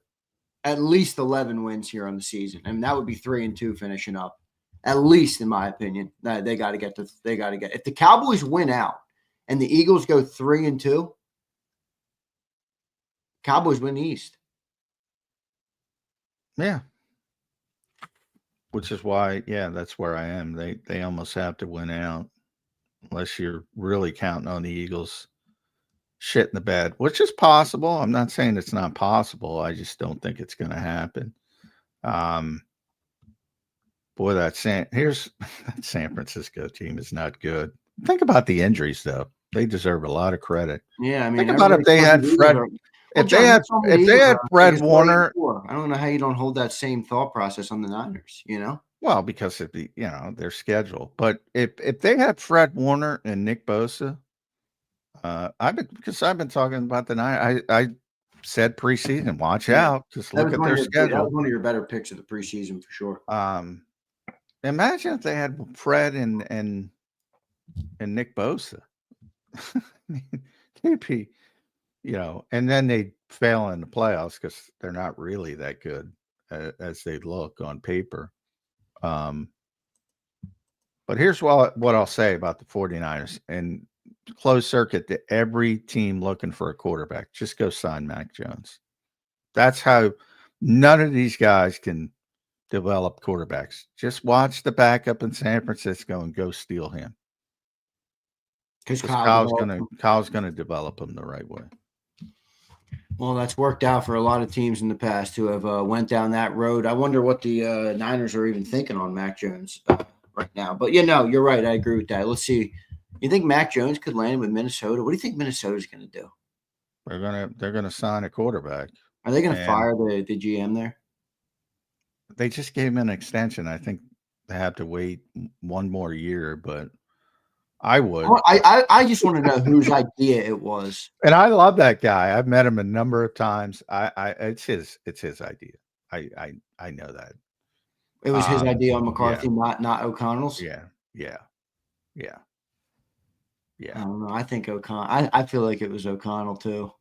at least 11 wins here on the season, I mean that would be 3-2 finishing up. At least, in my opinion, they got to get. If the Cowboys win out and the Eagles go 3-2. Cowboys win the East. Yeah. Which is why, that's where I am. They almost have to win out unless you're really counting on the Eagles shit in the bed, which is possible. I'm not saying it's not possible. I just don't think it's going to happen. Boy, that San Francisco team is not good. Think about the injuries, though. They deserve a lot of credit. Yeah, I mean, think about if they had Fred. If they had Fred Warner, I don't know how you don't hold that same thought process on the Niners. Well, because of their schedule. But if they had Fred Warner and Nick Bosa, I've been talking about the Niners. I said preseason, watch out. Just look at their schedule. That was one of your better picks of the preseason for sure. Imagine if they had Fred and Nick Bosa. They'd be. And then they fail in the playoffs because they're not really that good as they look on paper. But here's what I'll say about the 49ers and closed circuit to every team looking for a quarterback. Just go sign Mac Jones. That's how none of these guys can develop quarterbacks. Just watch the backup in San Francisco and go steal him. Because Kyle's going to develop him the right way. Well, that's worked out for a lot of teams in the past who have went down that road. I wonder what the Niners are even thinking on Mac Jones right now. But, you're right. I agree with that. Let's see. You think Mac Jones could land with Minnesota? What do you think Minnesota's going to do? They're gonna sign a quarterback. Are they going to fire the GM there? They just gave him an extension. I think they have to wait one more year, but I would. I just want to know whose idea it was. And I love that guy. I've met him a number of times. It's his idea. I know that. It was his idea on McCarthy, yeah. not O'Connell's. Yeah. I don't know. I think I feel like it was O'Connell too.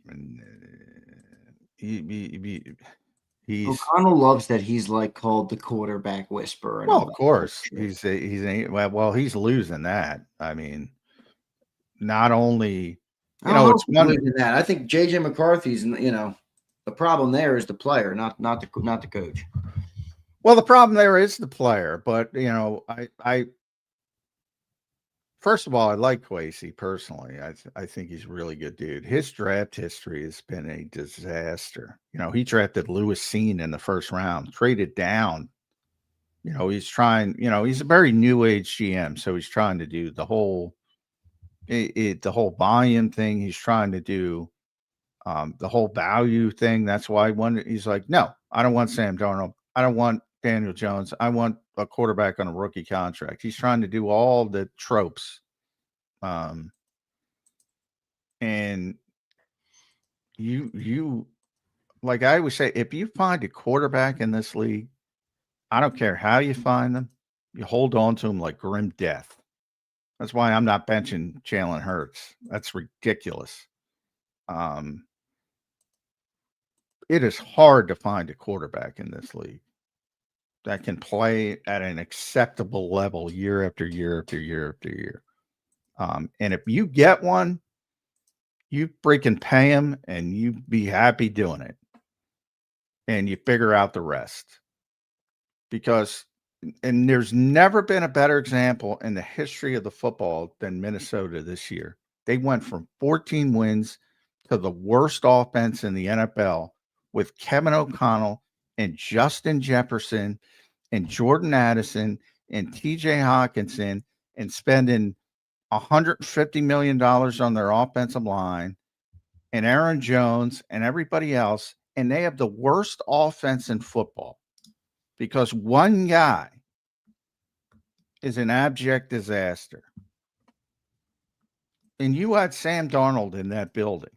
And O'Connell loves that he's like called the quarterback whisperer. Well, of course, he's losing that. I mean, not only it's one that. I think JJ McCarthy's the problem there is the player, not the coach. Well, the problem there is the player, but I first of all, I like Kwesi personally. I think he's a really good dude. His draft history has been a disaster. He drafted Lewis Seen in the first round, traded down. He's trying. He's a very new age GM, so he's trying to do the whole volume thing. He's trying to do the whole value thing. That's why he's like, no, I don't want Sam Darnold. I don't want Daniel Jones. I want a quarterback on a rookie contract. He's trying to do all the tropes. And you like I always say, if you find a quarterback in this league, I don't care how you find them, you hold on to them like grim death. That's why I'm not benching Jalen Hurts. That's ridiculous. It is hard to find a quarterback in this league that can play at an acceptable level year after year after year after year. And if you get one, you freaking pay him and you be happy doing it. And you figure out the rest. Because, and there's never been a better example in the history of the football than Minnesota this year. They went from 14 wins to the worst offense in the NFL with Kevin O'Connell and Justin Jefferson and Jordan Addison and TJ Hawkinson and spending $150 million on their offensive line and Aaron Jones and everybody else. And they have the worst offense in football because one guy is an abject disaster. And you had Sam Darnold in that building.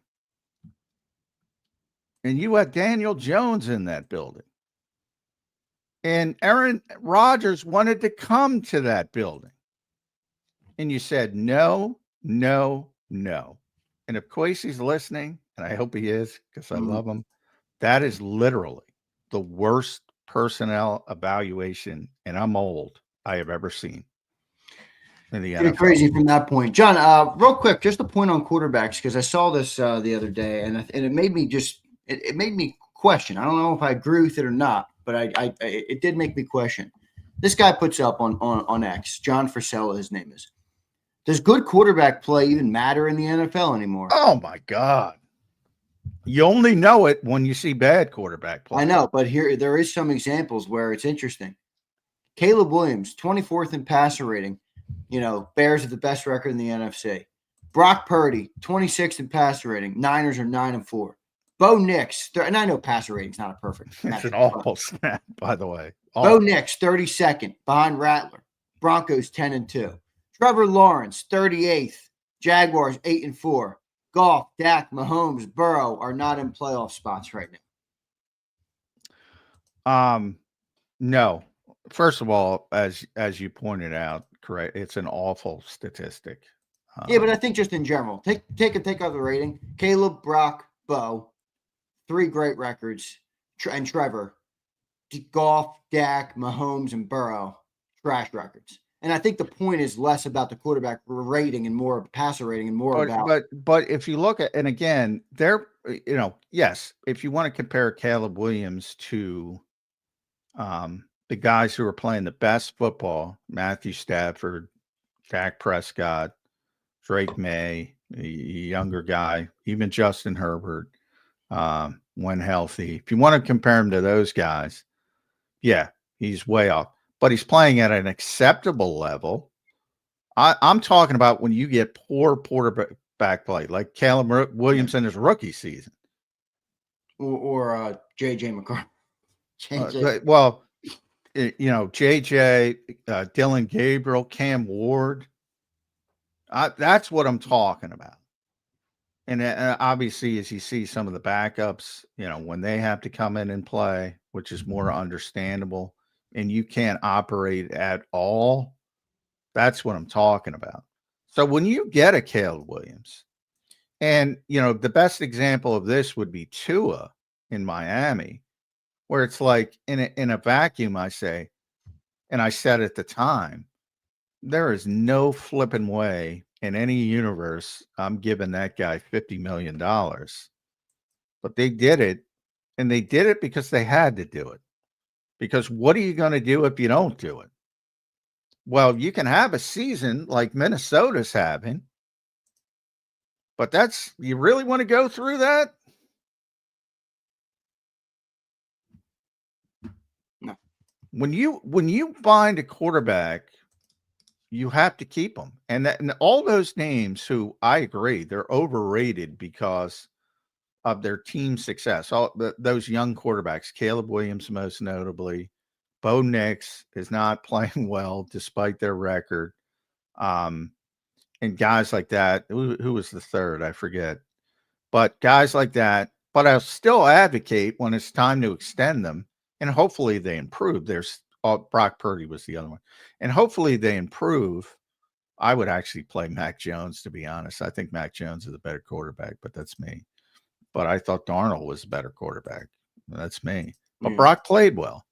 And you had Daniel Jones in that building. And Aaron Rodgers wanted to come to that building. And you said, no, no, no. And if Kwesi's listening, and I hope he is because I love him, that is literally the worst personnel evaluation, and I'm old, I have ever seen in the NFL. Crazy from that point. John, real quick, just a point on quarterbacks, because I saw this the other day, and it made me it made me question. I don't know if I agree with it or not, but it did make me question. This guy puts up on X, John Frisella, his name is. Does good quarterback play even matter in the NFL anymore? Oh, my God. You only know it when you see bad quarterback play. I know, but there is some examples where it's interesting. Caleb Williams, 24th in passer rating. Bears have the best record in the NFC. Brock Purdy, 26th in passer rating. Niners are 9-4. Bo Nix, and I know passer rating is not a perfect. It's an awful snap, by the way. Bo Nix, 32nd, behind Rattler. Broncos 10-2. Trevor Lawrence, 38th. Jaguars 8-4. Goff, Dak, Mahomes, Burrow are not in playoff spots right now. No. First of all, as you pointed out, correct, it's an awful statistic. Yeah, but I think just in general, take out the rating. Caleb, Brock, Bo, 3 great records, and Trevor, Goff, Dak, Mahomes, and Burrow, trash records. And I think the point is less about the quarterback rating and more of passer rating and more about. But if you look at, and again, yes, if you want to compare Caleb Williams to the guys who are playing the best football, Matthew Stafford, Dak Prescott, Drake May, a younger guy, even Justin Herbert, when healthy. If you want to compare him to those guys, yeah, he's way off. But he's playing at an acceptable level. I'm talking about when you get poor quarterback play, like Caleb Williams in his rookie season. Or J.J. McCarthy. JJ, Dylan Gabriel, Cam Ward. That's what I'm talking about. And obviously, as you see some of the backups, when they have to come in and play, which is more understandable, and you can't operate at all, that's what I'm talking about. So when you get a Caleb Williams, and the best example of this would be Tua in Miami, where it's like in a vacuum, I say, and I said at the time, there is no flipping way in any universe I'm giving that guy $50 million. But they did it, and they did it because they had to do it. Because what are you going to do if you don't do it? Well, you can have a season like Minnesota's having, but you really want to go through that? No. When you find a quarterback, you have to keep them. And all those names who I agree, they're overrated because of their team success. Those young quarterbacks, Caleb Williams most notably, Bo Nix is not playing well despite their record. And guys like that, who was the third? I forget. But guys like that, but I'll still advocate when it's time to extend them, and hopefully they improve. Brock Purdy was the other one. And hopefully they improve. I would actually play Mac Jones, to be honest. I think Mac Jones is a better quarterback, but that's me. But I thought Darnold was a better quarterback. That's me. But Brock played well.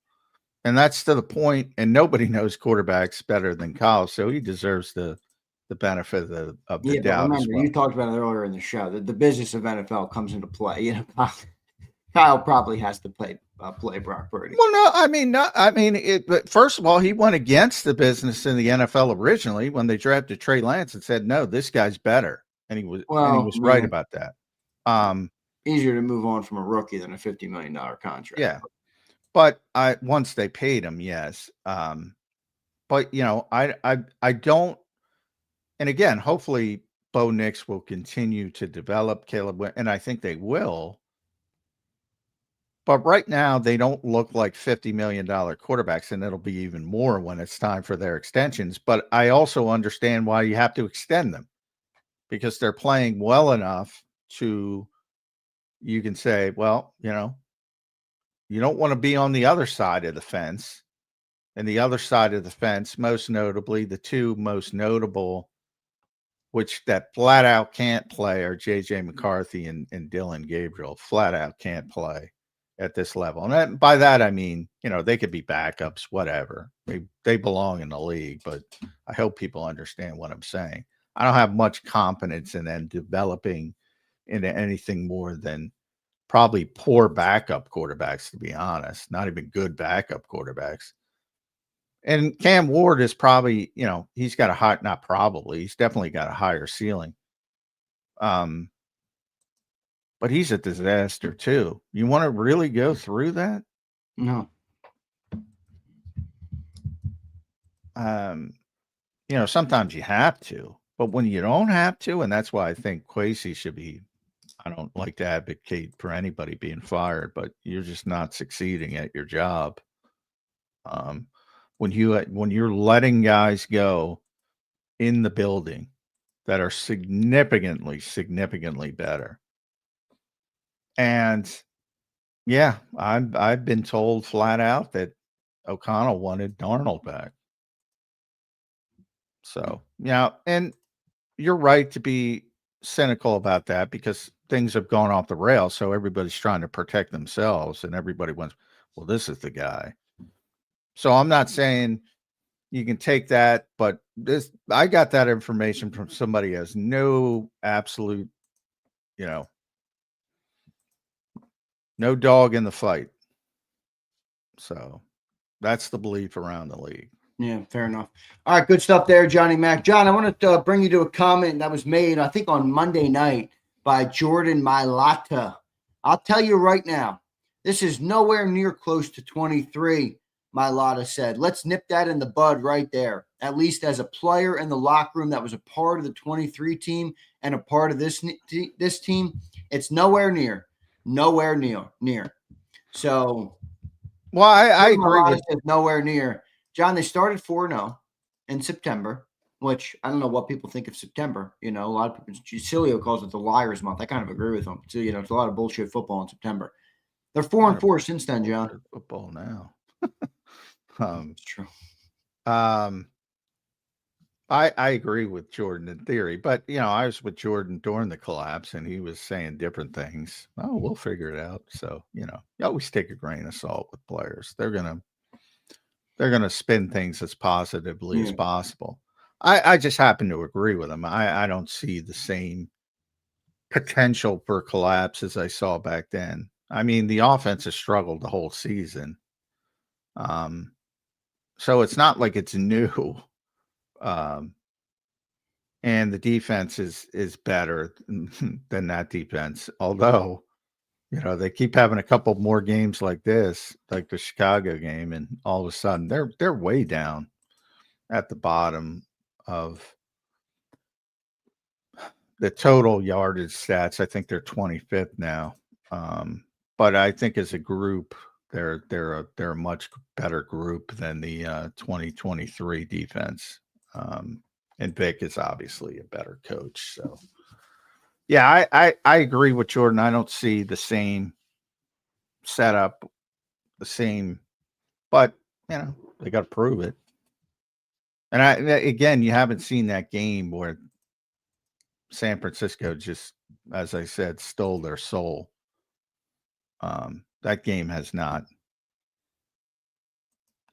And that's to the point, and nobody knows quarterbacks better than Kyle, so he deserves the benefit of the doubt. Remember, you talked about it earlier in the show that the business of NFL comes into play. Kyle probably has to play Brock Purdy. Well, no, but first of all, he went against the business in the NFL originally when they drafted Trey Lance and said, "No, this guy's better," and he was right about that. Easier to move on from a rookie than a $50 million contract. Yeah, but once they paid him, yes. But I don't. And again, hopefully, Bo Nix will continue to develop Caleb, and I think they will. But right now, they don't look like $50 million quarterbacks, and it'll be even more when it's time for their extensions. But I also understand why you have to extend them, because they're playing well enough to, you can say, well, you don't want to be on the other side of the fence. And the other side of the fence, most notably, the two most notable, which that flat out can't play, are J.J. McCarthy and Dylan Gabriel. Flat out can't play at this level. And by that, I mean, they could be backups, whatever. They belong in the league, but I hope people understand what I'm saying. I don't have much confidence in them developing into anything more than probably poor backup quarterbacks, to be honest. Not even good backup quarterbacks. And Cam Ward is probably, he's got he's definitely got a higher ceiling. But he's a disaster too. You want to really go through that? No. Sometimes you have to, but when you don't have to, and that's why I think Kwesi should be, I don't like to advocate for anybody being fired, but you're just not succeeding at your job. When you're letting guys go in the building that are significantly better. And yeah, I've been told flat out that O'Connell wanted Darnold back. So, and you're right to be cynical about that because things have gone off the rails. So everybody's trying to protect themselves and everybody wants, well, this is the guy. So I'm not saying you can take that, but I got that information from somebody who has no absolute, no dog in the fight. So that's the belief around the league. Yeah, fair enough. All right, good stuff there, Johnny Mac. John, I want to bring you to a comment that was made, I think, on Monday night by Jordan Mailata. I'll tell you right now, this is nowhere near close to 23, Mailata said. Let's nip that in the bud right there. At least as a player in the locker room that was a part of the 23 team and a part of this team, it's nowhere near. So, well, I agree with nowhere near. John, they started 4-0 in September. which I don't know what people think of September. A lot of people, Cilio calls it the liar's month. I kind of agree with him. So, it's a lot of bullshit football in September. They're 4-4 since then, John. Football now. It's true. I agree with Jordan in theory, but I was with Jordan during the collapse, and he was saying different things. Oh, we'll figure it out. So you always take a grain of salt with players. They're gonna spin things as positively as possible. I just happen to agree with him. I don't see the same potential for collapse as I saw back then. I mean, the offense has struggled the whole season. So it's not like it's new. And the defense is better than that defense. Although, they keep having a couple more games like this, like the Chicago game, and all of a sudden they're way down at the bottom of the total yardage stats. I think they're 25th now. But I think as a group, they're a much better group than the 2023 defense. And Vic is obviously a better coach. So, yeah, I agree with Jordan. I don't see the same setup, but they got to prove it. And again, you haven't seen that game where San Francisco just, as I said, stole their soul. That game has not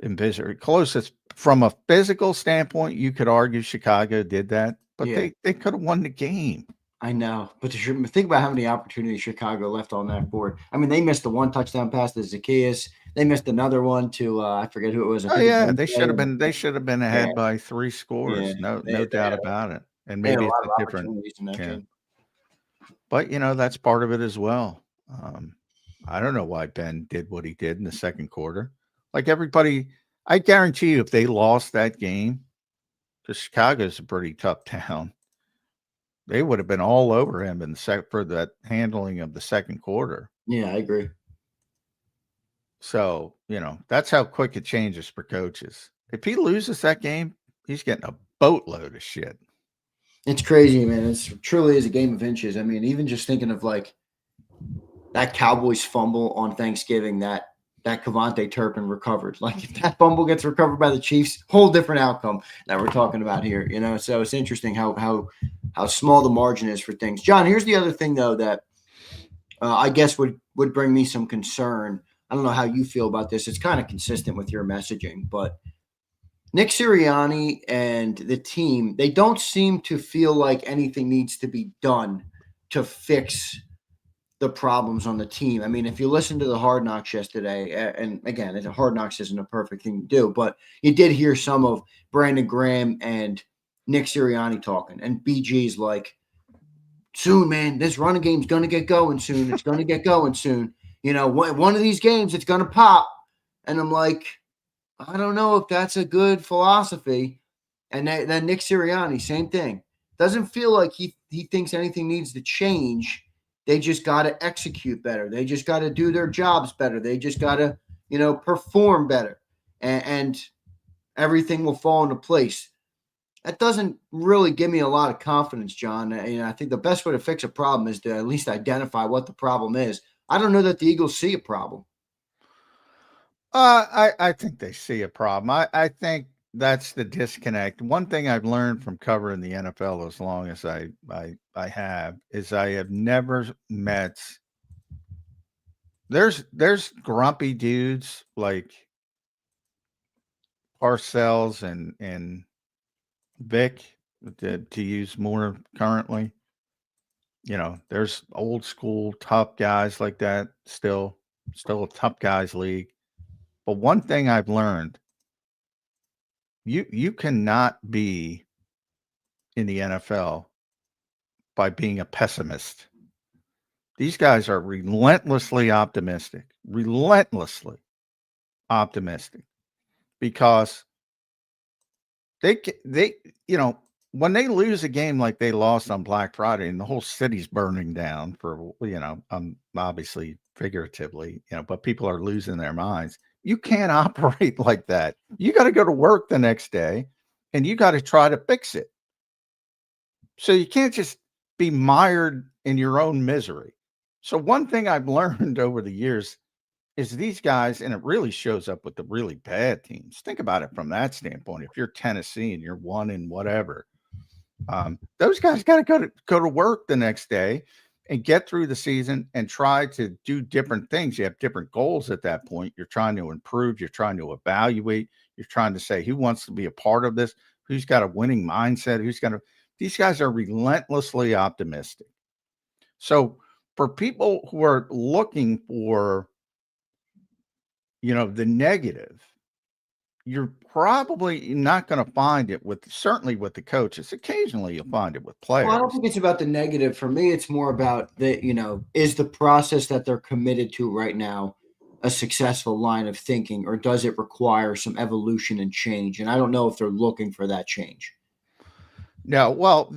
envisioned closest from a physical standpoint. You could argue Chicago did that, but they could have won the game. I know, but think about how many opportunities Chicago left on that board. I mean, they missed the one touchdown pass to Zacchaeus. They missed another one to I forget who it was. They should have been. They should have been ahead by 3 scores. No doubt about it. And maybe it's a different. Game. But that's part of it as well. I don't know why Ben did what he did in the second quarter. Like everybody, I guarantee you, if they lost that game, because Chicago's a pretty tough town, they would have been all over him for that handling of the second quarter. Yeah, I agree. So, that's how quick it changes for coaches. If he loses that game, he's getting a boatload of shit. It's crazy, man. It truly is a game of inches. I mean, even just thinking of like that Cowboys fumble on Thanksgiving that Cavante Turpin recovered. Like if that fumble gets recovered by the Chiefs, whole different outcome that we're talking about here. So it's interesting how small the margin is for things. John, here's the other thing though that I guess would bring me some concern. I don't know how you feel about this. It's kind of consistent with your messaging, but Nick Sirianni and the team, they don't seem to feel like anything needs to be done to fix the problems on the team. I mean, if you listen to the Hard Knocks yesterday, and again, Hard Knocks isn't a perfect thing to do, but you did hear some of Brandon Graham and Nick Sirianni talking, and BG's like, soon, man, this running game's going to get going soon. It's going to get going soon. One of these games, it's going to pop. And I'm like, I don't know if that's a good philosophy. And then Nick Sirianni, same thing. Doesn't feel like he thinks anything needs to change. They just got to execute better. They just got to do their jobs better. They just got to, perform better. And everything will fall into place. That doesn't really give me a lot of confidence, John. I think the best way to fix a problem is to at least identify what the problem is. I don't know that the Eagles see a problem. I think they see a problem. I think that's the disconnect. One thing I've learned from covering the NFL as long as I have is I have never met. There's grumpy dudes like Parcells and Vic to use more currently. There's old school tough guys like that. Still a tough guys league. But one thing I've learned, you cannot be in the NFL by being a pessimist. These guys are relentlessly optimistic, because they when they lose a game like they lost on Black Friday and the whole city's burning down for, obviously figuratively, but people are losing their minds. You can't operate like that. You got to go to work the next day and you got to try to fix it. So you can't just be mired in your own misery. So one thing I've learned over the years is these guys, and it really shows up with the really bad teams. Think about it from that standpoint. If you're Tennessee and you're one in whatever, those guys got to go to work the next day and get through the season and try to do different things. You have different goals at that point. You're trying to improve. You're trying to evaluate. You're trying to say who wants to be a part of this, who's got a winning mindset, these guys are relentlessly optimistic. So for people who are looking for, the negative, you're probably not going to find it certainly with the coaches. Occasionally you'll find it with players. Well, I don't think it's about the negative. For me, it's more about is the process that they're committed to right now a successful line of thinking, or does it require some evolution and change? And I don't know if they're looking for that change. No, well,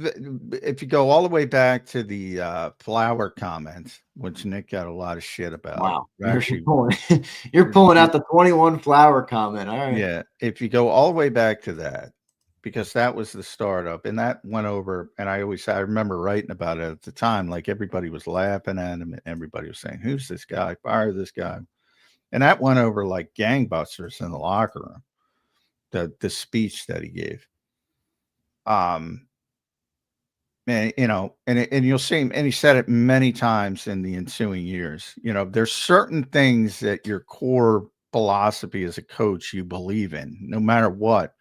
if you go all the way back to the flower comments, which Nick got a lot of shit about. Wow. Actually, you're pulling out the 21 flower comment. All right. Yeah. If you go all the way back to that, because that was the startup, and that went over, and I remember writing about it at the time, like everybody was laughing at him and everybody was saying, who's this guy? Fire this guy. And that went over like gangbusters in the locker room, the speech that he gave. And you'll see him, and he said it many times in the ensuing years. There's certain things that your core philosophy as a coach you believe in, no matter what,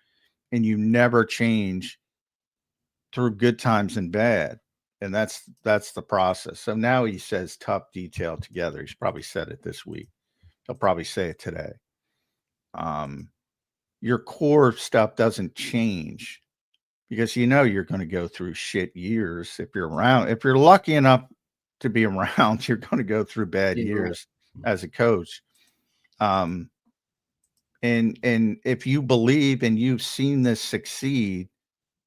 and you never change through good times and bad. And that's the process. So now he says tough detail together. He's probably said it this week. He'll probably say it today. Your core stuff doesn't change, because you're going to go through shit years if you're around. If you're lucky enough to be around, you're going to go through bad years as a coach. And if you believe and you've seen this succeed,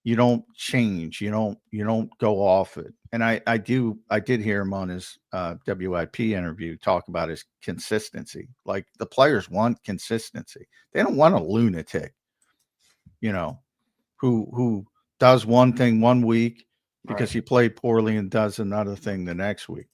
you don't change. You don't go off it. And I did hear him on his WIP interview talk about his consistency. Like, the players want consistency. They don't want a lunatic, who does one thing one week because he played poorly and does another thing the next week.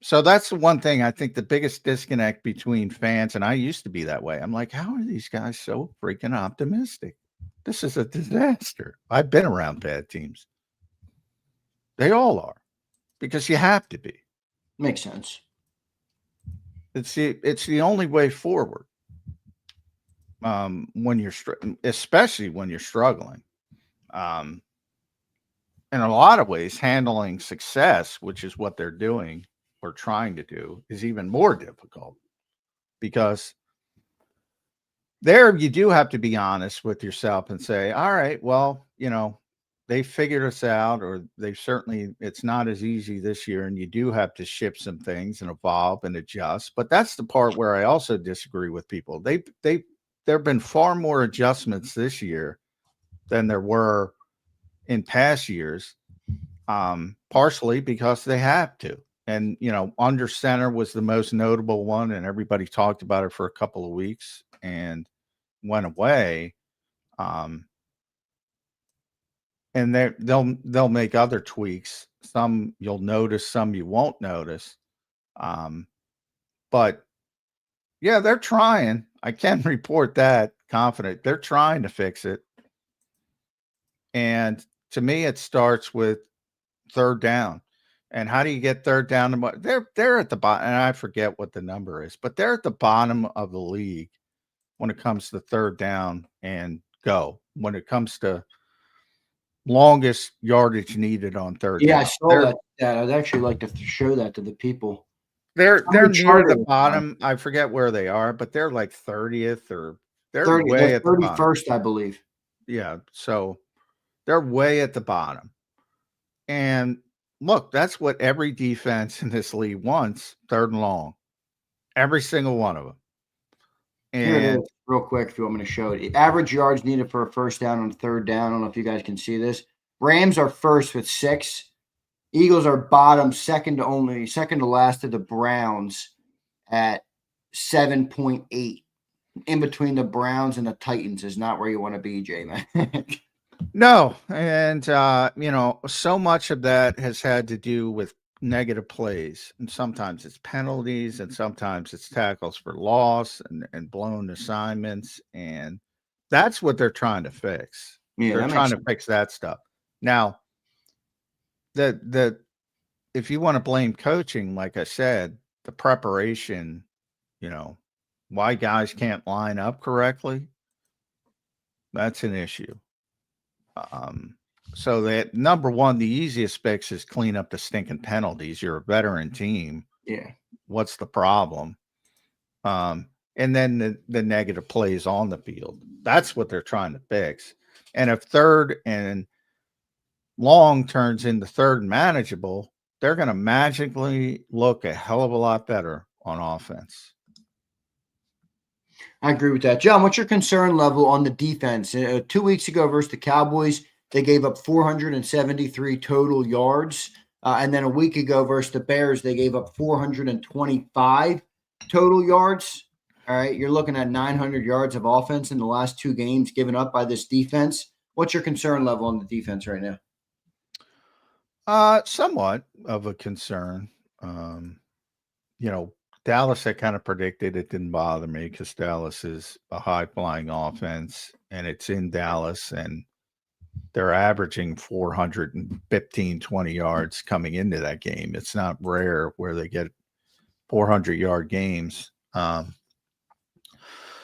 So that's the one thing I think the biggest disconnect between fans, and I used to be that way. I'm like, how are these guys so freaking optimistic? This is a disaster. I've been around bad teams. They all are, because you have to be. Makes sense. It's the only way forward. When especially when you're struggling, in a lot of ways, handling success, which is what they're doing or trying to do, is even more difficult, because there you do have to be honest with yourself and say, all right, well, they figured us out, or it's not as easy this year, and you do have to shift some things and evolve and adjust. But that's the part where I also disagree with people. There have been far more adjustments this year than there were in past years, partially because they have to. And, under center was the most notable one, and everybody talked about it for a couple of weeks and went away. And they'll make other tweaks. Some you'll notice, some you won't notice. But yeah, they're trying. I can report that confident. They're trying to fix it. And to me, it starts with third down. And how do you get third down? They're at the bottom, and I forget what the number is, but they're at the bottom of the league when it comes to third down and go. When it comes to longest yardage needed on third down. I saw that. I'd actually like to show that to the people. They're near the bottom. I forget where they are, but they're like 30th, or they're way at the bottom. 31st, I believe. Yeah, so they're way at the bottom. And look, that's what every defense in this league wants, third and long. Every single one of them. And here it is, real quick, if you want me to show it. Average yards needed for a first down on third down. I don't know if you guys can see this. Rams are first with 6. Eagles are bottom, second to last to the Browns at 7.8. in between the Browns and the Titans is not where you want to be, Jay, man. No, and so much of that has had to do with negative plays, and sometimes it's penalties, and sometimes it's tackles for loss and blown assignments, and that's what they're trying to fix. Yeah, They're that trying makes to fix that stuff. Now, the if you want to blame coaching, like I said, the preparation, why guys can't line up correctly, that's an issue. So that number one, the easiest fix is clean up the stinking penalties. You're a veteran team. Yeah. What's the problem? And then the negative plays on the field. That's what they're trying to fix. And if third and long turns into third and manageable, they're going to magically look a hell of a lot better on offense. I agree with that. John, what's your concern level on the defense? 2 weeks ago versus the Cowboys, they gave up 473 total yards. And then a week ago versus the Bears, they gave up 425 total yards. All right, you're looking at 900 yards of offense in the last 2 games given up by this defense. What's your concern level on the defense right now? Somewhat of a concern. Dallas, I kind of predicted. It didn't bother me because Dallas is a high-flying offense, and it's in Dallas, and they're averaging 415, 20 yards coming into that game. It's not rare where they get 400-yard games.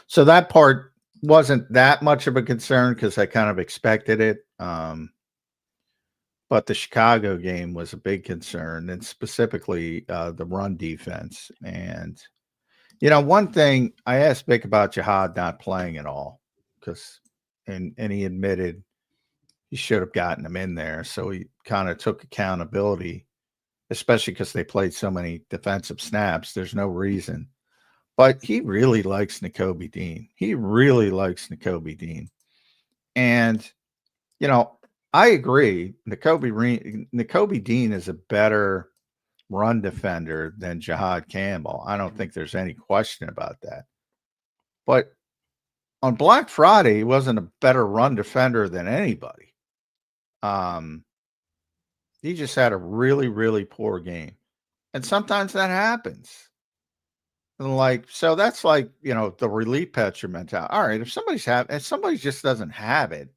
So that part wasn't that much of a concern because I kind of expected it. But the Chicago game was a big concern, and specifically the run defense. And, one thing I asked Vic about Jihad not playing at all and he admitted he should have gotten him in there. So he kind of took accountability, especially because they played so many defensive snaps. There's no reason. But he really likes Nakobe Dean. And, I agree. Nakobe Dean is a better run defender than Jihad Campbell. I don't think there's any question about that. But on Black Friday, he wasn't a better run defender than anybody. He just had a really, really poor game. And sometimes that happens. And so that's the relief pitcher mentality. All right, if somebody just doesn't have it,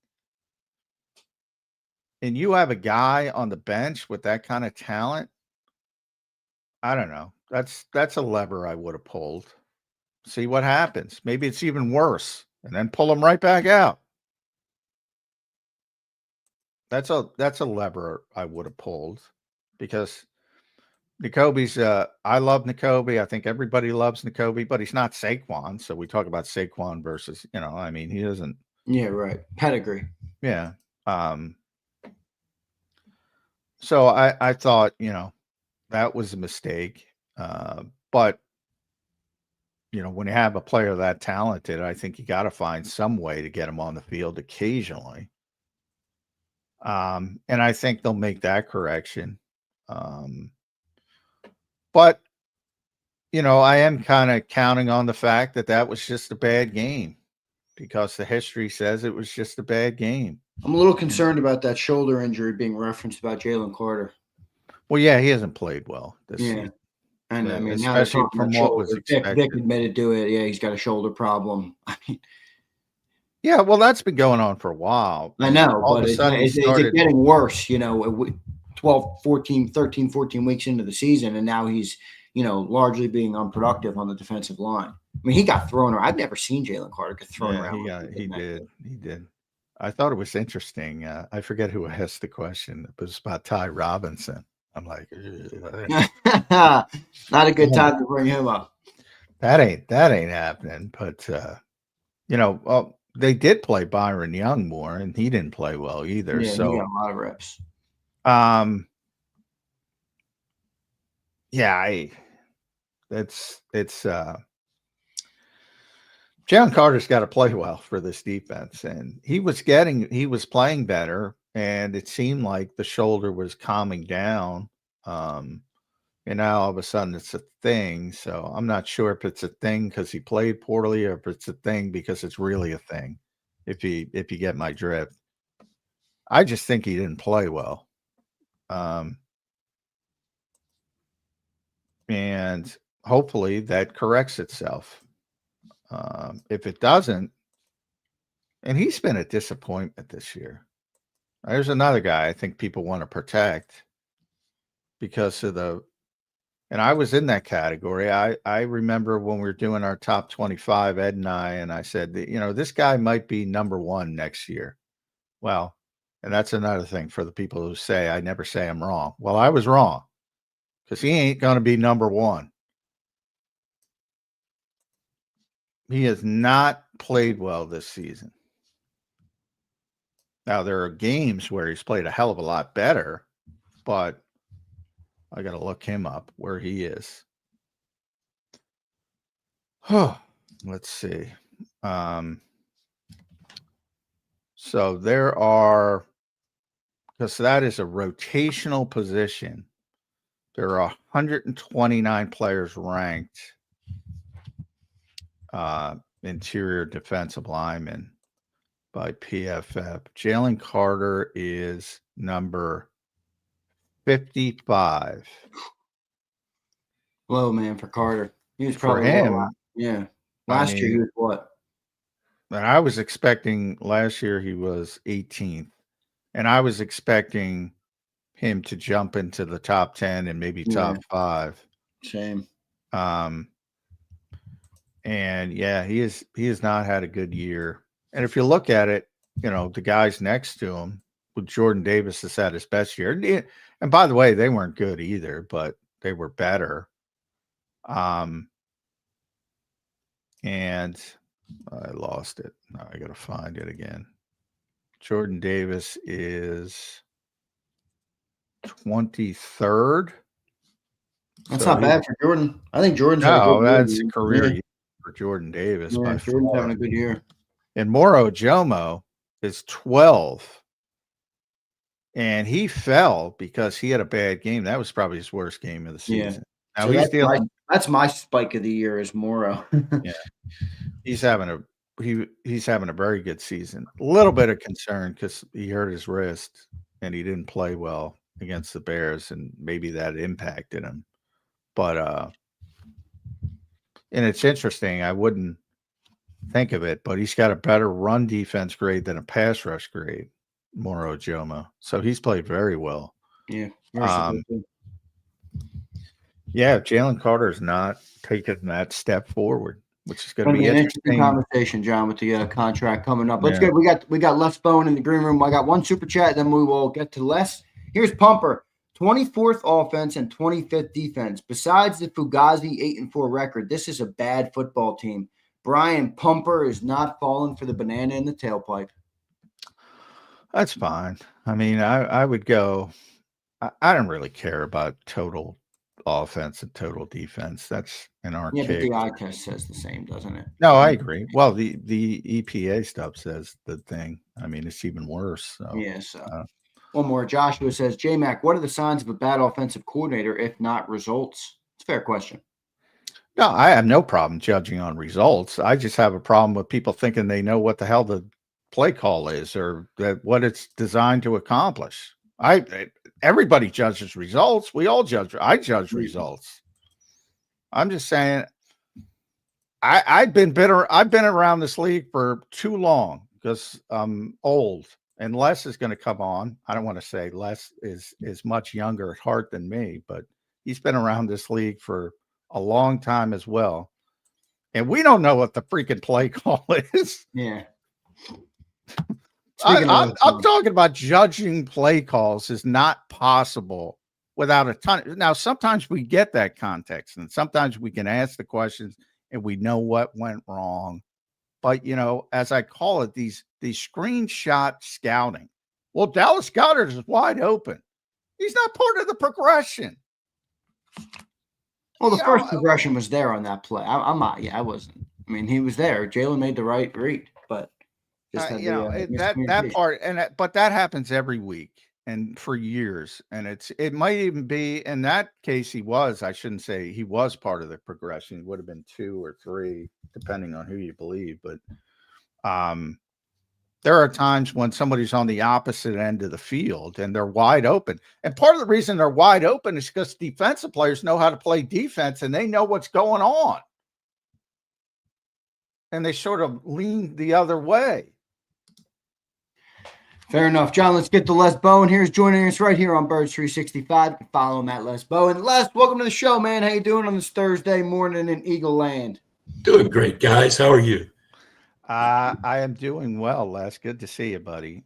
and you have a guy on the bench with that kind of talent, I don't know. That's a lever I would have pulled. See what happens. Maybe it's even worse, and then pull him right back out. That's a lever I would have pulled because Nakobe's. I love Nakobe. I think everybody loves Nakobe, but he's not Saquon. So we talk about Saquon versus, he doesn't. Yeah, right. Pedigree. Yeah. So I thought, that was a mistake. But, when you have a player that talented, I think you got to find some way to get him on the field occasionally. And I think they'll make that correction. But, I am kind of counting on the fact that was just a bad game because the history says it was just a bad game. I'm a little concerned about that shoulder injury being referenced about Jaylen Carter. Well, yeah, he hasn't played well this season. And Yeah, I mean, especially now from what was expected. Vic admitted to it. Yeah, he's got a shoulder problem. I mean, yeah, well, that's been going on for a while. I know, all but of a sudden is it getting worse, 13, 14 weeks into the season, and now he's, largely being unproductive on the defensive line. I mean, he got thrown around. I've never seen Jaylen Carter get thrown around. He did. I thought it was interesting. I forget who asked the question. It was about Ty Robinson. I'm like, not a good time to bring him up. That ain't happening. But they did play Byron Young more, and he didn't play well either. Yeah, so he got a lot of reps. Jaylen Carter's got to play well for this defense, and he was playing better, and it seemed like the shoulder was calming down. And now all of a sudden it's a thing. So I'm not sure if it's a thing because he played poorly or if it's a thing because it's really a thing. If you get my drift. I just think he didn't play well. And hopefully that corrects itself. If it doesn't, and he's been a disappointment this year. There's another guy I think people want to protect because of and I was in that category. I remember when we were doing our top 25, Ed and I said, this guy might be number one next year. Well, and that's another thing for the people who say, I never say I'm wrong. Well, I was wrong because he ain't going to be number one. He has not played well this season. Now, there are games where he's played a hell of a lot better, but I got to look him up where he is. Let's see. So there are, because that is a rotational position, there are 129 players ranked interior defensive linemen by PFF. Jaylen Carter is number 55. Low, man, for Carter. He was For probably him. Yeah. Last year he was what? And I was expecting last year he was 18th. And I was expecting him to jump into the top 10 and maybe top 5. Same. And yeah, he has not had a good year. And if you look at it, the guys next to him, with Jordan Davis has had his best year. And by the way, they weren't good either, but they were better. And I lost it. Now I got to find it again. Jordan Davis is 23rd. That's not bad for Jordan. I think Jordan's that's a career year for Jordan Davis. Yeah, Jordan's having a good year. And Moro Jomo is 12. And he fell because he had a bad game. That was probably his worst game of the season. Yeah. Now so that's my spike of the year is Moro. Yeah. He's having a very good season. A little bit of concern because he hurt his wrist and he didn't play well against the Bears, and maybe that impacted him. But and it's interesting. I wouldn't think of it, but he's got a better run defense grade than a pass rush grade, Moro Jomo. So he's played very well. Yeah. Yeah, Jaylen Carter is not taking that step forward, which is going to be an interesting conversation, John, with the contract coming up. Let's get we got Les Bowen in the green room. I got one super chat, then we will get to Les. Here's Pumper, 24th offense and 25th defense. Besides the Fugazi 8-4 record, this is a bad football team. Brian Pumper is not falling for the banana in the tailpipe. That's fine. I mean, I would go. I don't really care about total offense and total defense. That's an archaic. Yeah, but the eye test says the same, doesn't it? No, I agree. Well, the EPA stuff says the thing. I mean, it's even worse. So. Yes. One more. Joshua says, J-Mac, what are the signs of a bad offensive coordinator, if not results? It's a fair question. No, I have no problem judging on results. I just have a problem with people thinking they know what the hell the play call is or what it's designed to accomplish. Everybody judges results. We all judge. I judge results. I'm just saying. I've been around this league for too long because I'm old. And Les is going to come on. I don't want to say Les is much younger at heart than me, but he's been around this league for a long time as well. And we don't know what the freaking play call is. Yeah. I'm talking about judging play calls is not possible without a ton. Now, sometimes we get that context and sometimes we can ask the questions and we know what went wrong. But, as I call it, these screenshot scouting. Well, Dallas Goedert is wide open. He's not part of the progression. Well, the first progression was there on that play. I'm not. Yeah, I wasn't. I mean, he was there. Jalen made the right read, but that part, but that happens every week. and for years. And it might even be, in that case, I shouldn't say he was part of the progression. He would have been 2 or 3, depending on who you believe. But there are times when somebody's on the opposite end of the field and they're wide open. And part of the reason they're wide open is because defensive players know how to play defense and they know what's going on. And they sort of lean the other way. Fair enough. John, let's get to Les Bowen. Here's joining us right here on Birds 365. You can follow him at Les Bowen. Les, welcome to the show, man. How you doing on this Thursday morning in Eagle Land? Doing great, guys. How are you? I am doing well, Les. Good to see you, buddy.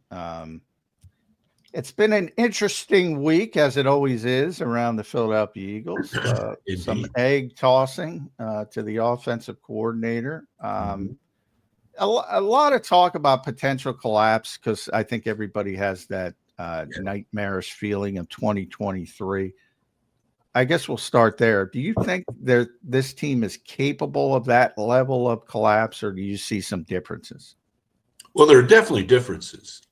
It's been an interesting week, as it always is, around the Philadelphia Eagles. Some egg tossing to the offensive coordinator. A lot of talk about potential collapse because I think everybody has that nightmarish feeling of 2023. I guess we'll start there. Do you think this team is capable of that level of collapse, or do you see some differences? Well, there are definitely differences.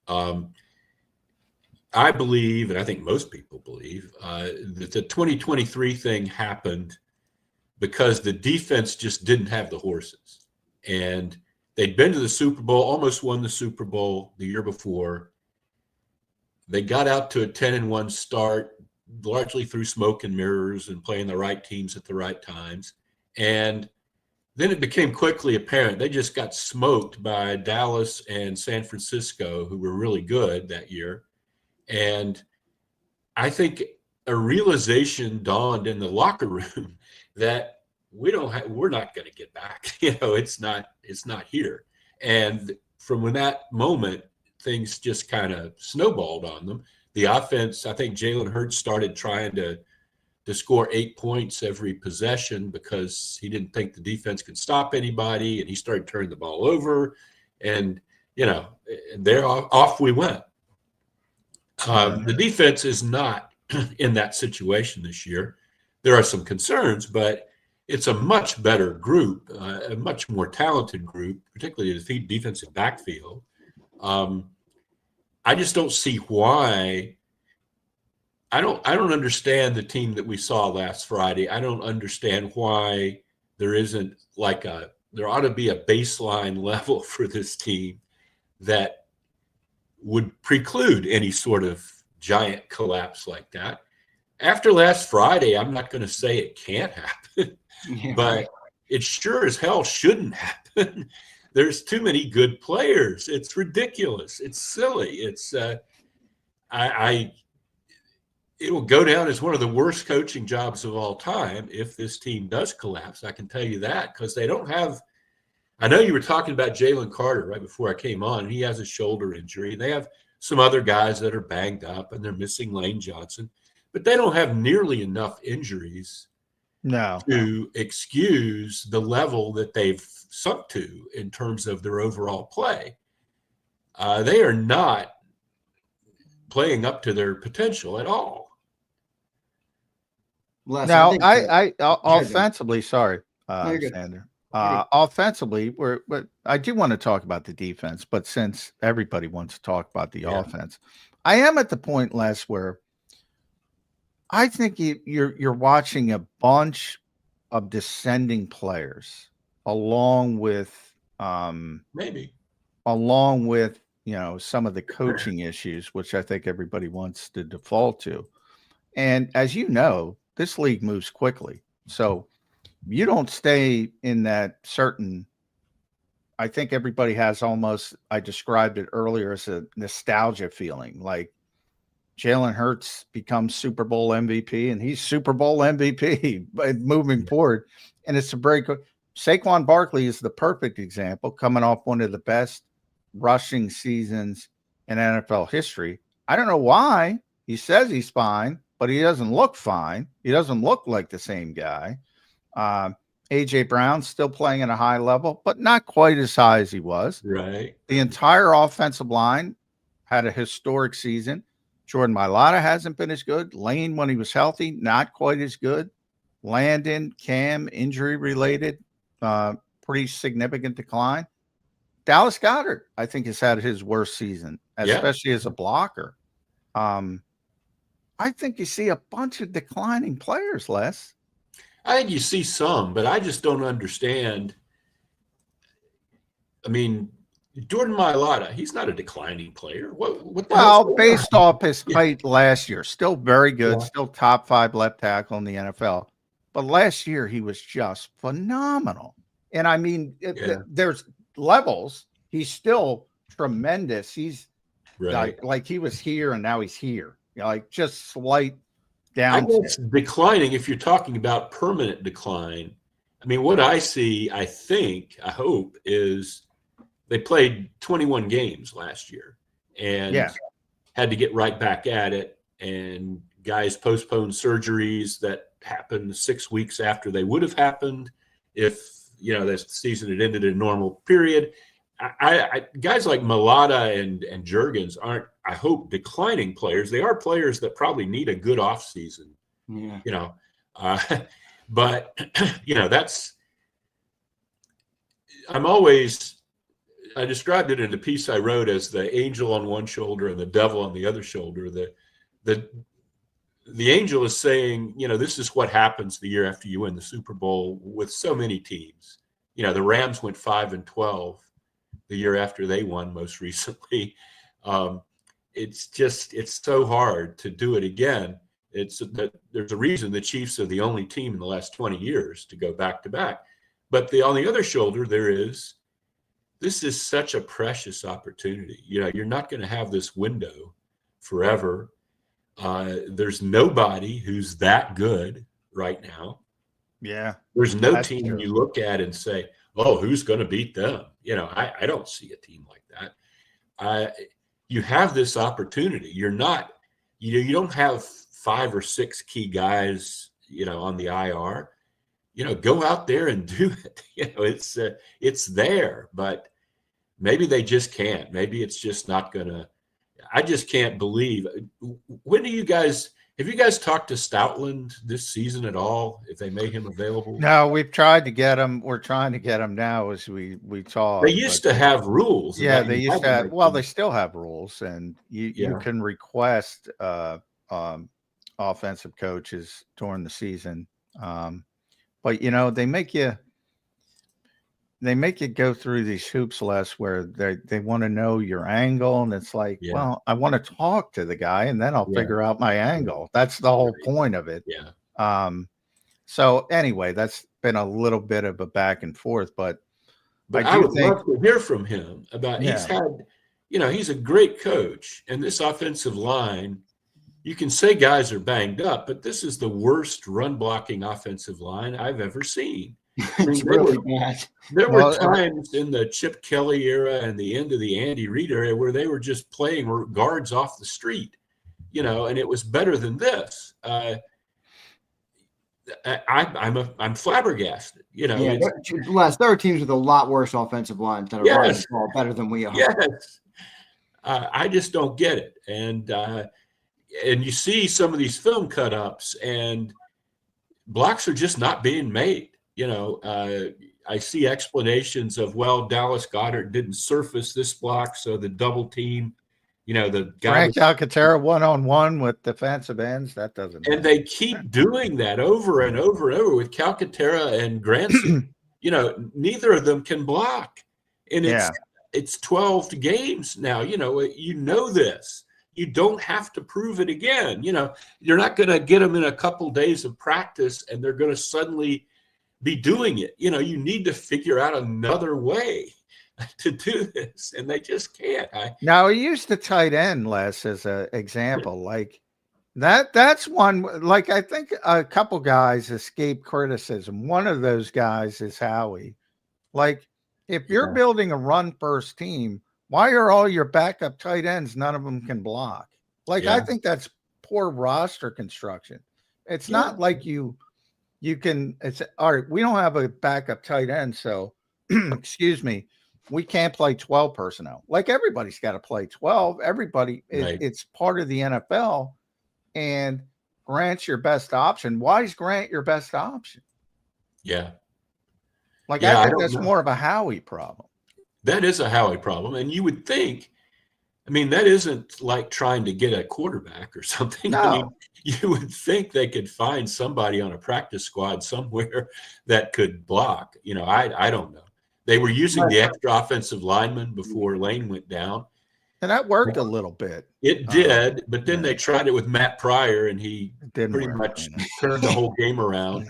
I believe, and I think most people believe, that the 2023 thing happened because the defense just didn't have the horses. And they'd been to the Super Bowl, almost won the Super Bowl the year before. They got out to a 10-1 start, largely through smoke and mirrors and playing the right teams at the right times. And then it became quickly apparent they just got smoked by Dallas and San Francisco, who were really good that year. And I think a realization dawned in the locker room that we're not going to get back. It's not here. And from that moment, things just kind of snowballed on them. The offense, I think Jalen Hurts started trying to score 8 points every possession because he didn't think the defense could stop anybody, and he started turning the ball over. And, there off we went. The defense is not in that situation this year. There are some concerns, but it's a much better group, a much more talented group, particularly the defensive backfield. I just don't see why. I don't understand the team that we saw last Friday. I don't understand why there isn't there ought to be a baseline level for this team that would preclude any sort of giant collapse like that. After last Friday, I'm not going to say it can't happen, but it sure as hell shouldn't happen. There's too many good players. It's ridiculous. It's silly. It's it will go down as one of the worst coaching jobs of all time if this team does collapse. I can tell you that because they don't have. I know you were talking about Jaylen Carter right before I came on. He has a shoulder injury. They have some other guys that are banged up, and they're missing Lane Johnson, but they don't have nearly enough injuries to excuse the level that they've sunk to in terms of their overall play. They are not playing up to their potential at all. Les, Now, I offensively, sorry, Zander. Offensively, I do want to talk about the defense, but since everybody wants to talk about the offense, I am at the point, Les, where I think you're watching a bunch of descending players, along with some of the coaching issues, which I think everybody wants to default to. And as you know, this league moves quickly, so you don't stay in that certain. I think everybody has almost. I described it earlier as a nostalgia feeling, like Jalen Hurts becomes Super Bowl MVP, and he's Super Bowl MVP moving forward. And it's a break. Saquon Barkley is the perfect example, coming off one of the best rushing seasons in NFL history. I don't know why. He says he's fine, but he doesn't look fine. He doesn't look like the same guy. A.J. Brown's still playing at a high level, but not quite as high as he was. Right. The entire offensive line had a historic season. Jordan Mailata hasn't been as good. Lane, when he was healthy, not quite as good. Landon, Cam, injury-related, pretty significant decline. Dallas Goedert, I think, has had his worst season, especially as a blocker. I think you see a bunch of declining players, Les. I think you see some, but I just don't understand. I mean, Jordan Mailata, he's not a declining player. What the hell's going based on? off his height last year, still very good, still top 5 left tackle in the NFL. But last year he was just phenomenal. And I mean, there's levels. He's still tremendous. He's like he was here and now he's here. Like just slight down. I guess declining, if you're talking about permanent decline, I mean, what I see, I hope, is they played 21 games last year and had to get right back at it. And guys postponed surgeries that happened 6 weeks after they would have happened if, the season had ended in a normal period. Guys like Mailata and Juergens aren't, I hope, declining players. They are players that probably need a good offseason. Yeah. But that's. I described it in the piece I wrote as the angel on one shoulder and the devil on the other shoulder. The angel is saying, this is what happens the year after you win the Super Bowl with so many teams. The Rams went 5-12 the year after they won most recently. It's so hard to do it again. It's that there's a reason the Chiefs are the only team in the last 20 years to go back to back. But on the other shoulder, this is such a precious opportunity. You're not going to have this window forever. There's nobody who's that good right now. Yeah. There's no team true. You look at and say, oh, who's going to beat them? I don't see a team like that. You have this opportunity. You're not, you don't have 5 or 6 key guys, on the IR. Go out there and do it. It's there, but maybe they just can't. Maybe it's just not going to. I just can't believe. Have you guys talked to Stoutland this season at all? If they made him available? No, we've tried to get him. We're trying to get him now as we talk. They used to have rules. Yeah, they used to have. Well, they still have rules, and you can request offensive coaches during the season. But they make you go through these hoops, Les, where they want to know your angle, and it's like, well, I want to talk to the guy, and then I'll figure out my angle. That's the whole point of it. Yeah. So anyway, that's been a little bit of a back and forth, but I would love to hear from him about. He's had, he's a great coach, and this offensive line. You can say guys are banged up, but this is the worst run blocking offensive line I've ever seen. It's really bad. There were times in the Chip Kelly era and the end of the Andy Reid era where they were just playing guards off the street, and it was better than this. I'm flabbergasted. Les, there are teams with a lot worse offensive lines that are running the ball better than we are. Yes, I just don't get it, and you see some of these film cut-ups, and blocks are just not being made. I see explanations of, Dallas Goedert didn't surface this block, so the double team, the guy. Frank Alcantara one-on-one with defensive ends, that doesn't. And they keep doing that over and over and over with Calcaterra and Granson. Neither of them can block, and it's 12 games now. This. You don't have to prove it again. You're not going to get them in a couple days of practice and they're going to suddenly be doing it. You need to figure out another way to do this, and they just can't. Now, he used the tight end, Les, as an example. Like that's one. Like I think a couple guys escape criticism. One of those guys is Howie. Like if you're building a run-first team, why are all your backup tight ends, none of them can block? I think that's poor roster construction. It's not like you can, it's all right. We don't have a backup tight end. So excuse me, we can't play 12 personnel. Like everybody's got to play 12. Everybody, it's part of the NFL, and Grant's your best option. Why is Grant your best option? Yeah. I think that's more of a Howie problem. That is a Howie problem. And you would think I mean, that isn't like trying to get a quarterback or something. No. I mean, you would think they could find somebody on a practice squad somewhere that could block. I don't know. They were using the extra offensive lineman before Lane went down. And that worked a little bit. It did, but then they tried it with Matt Pryor, and he pretty much turned the whole game around.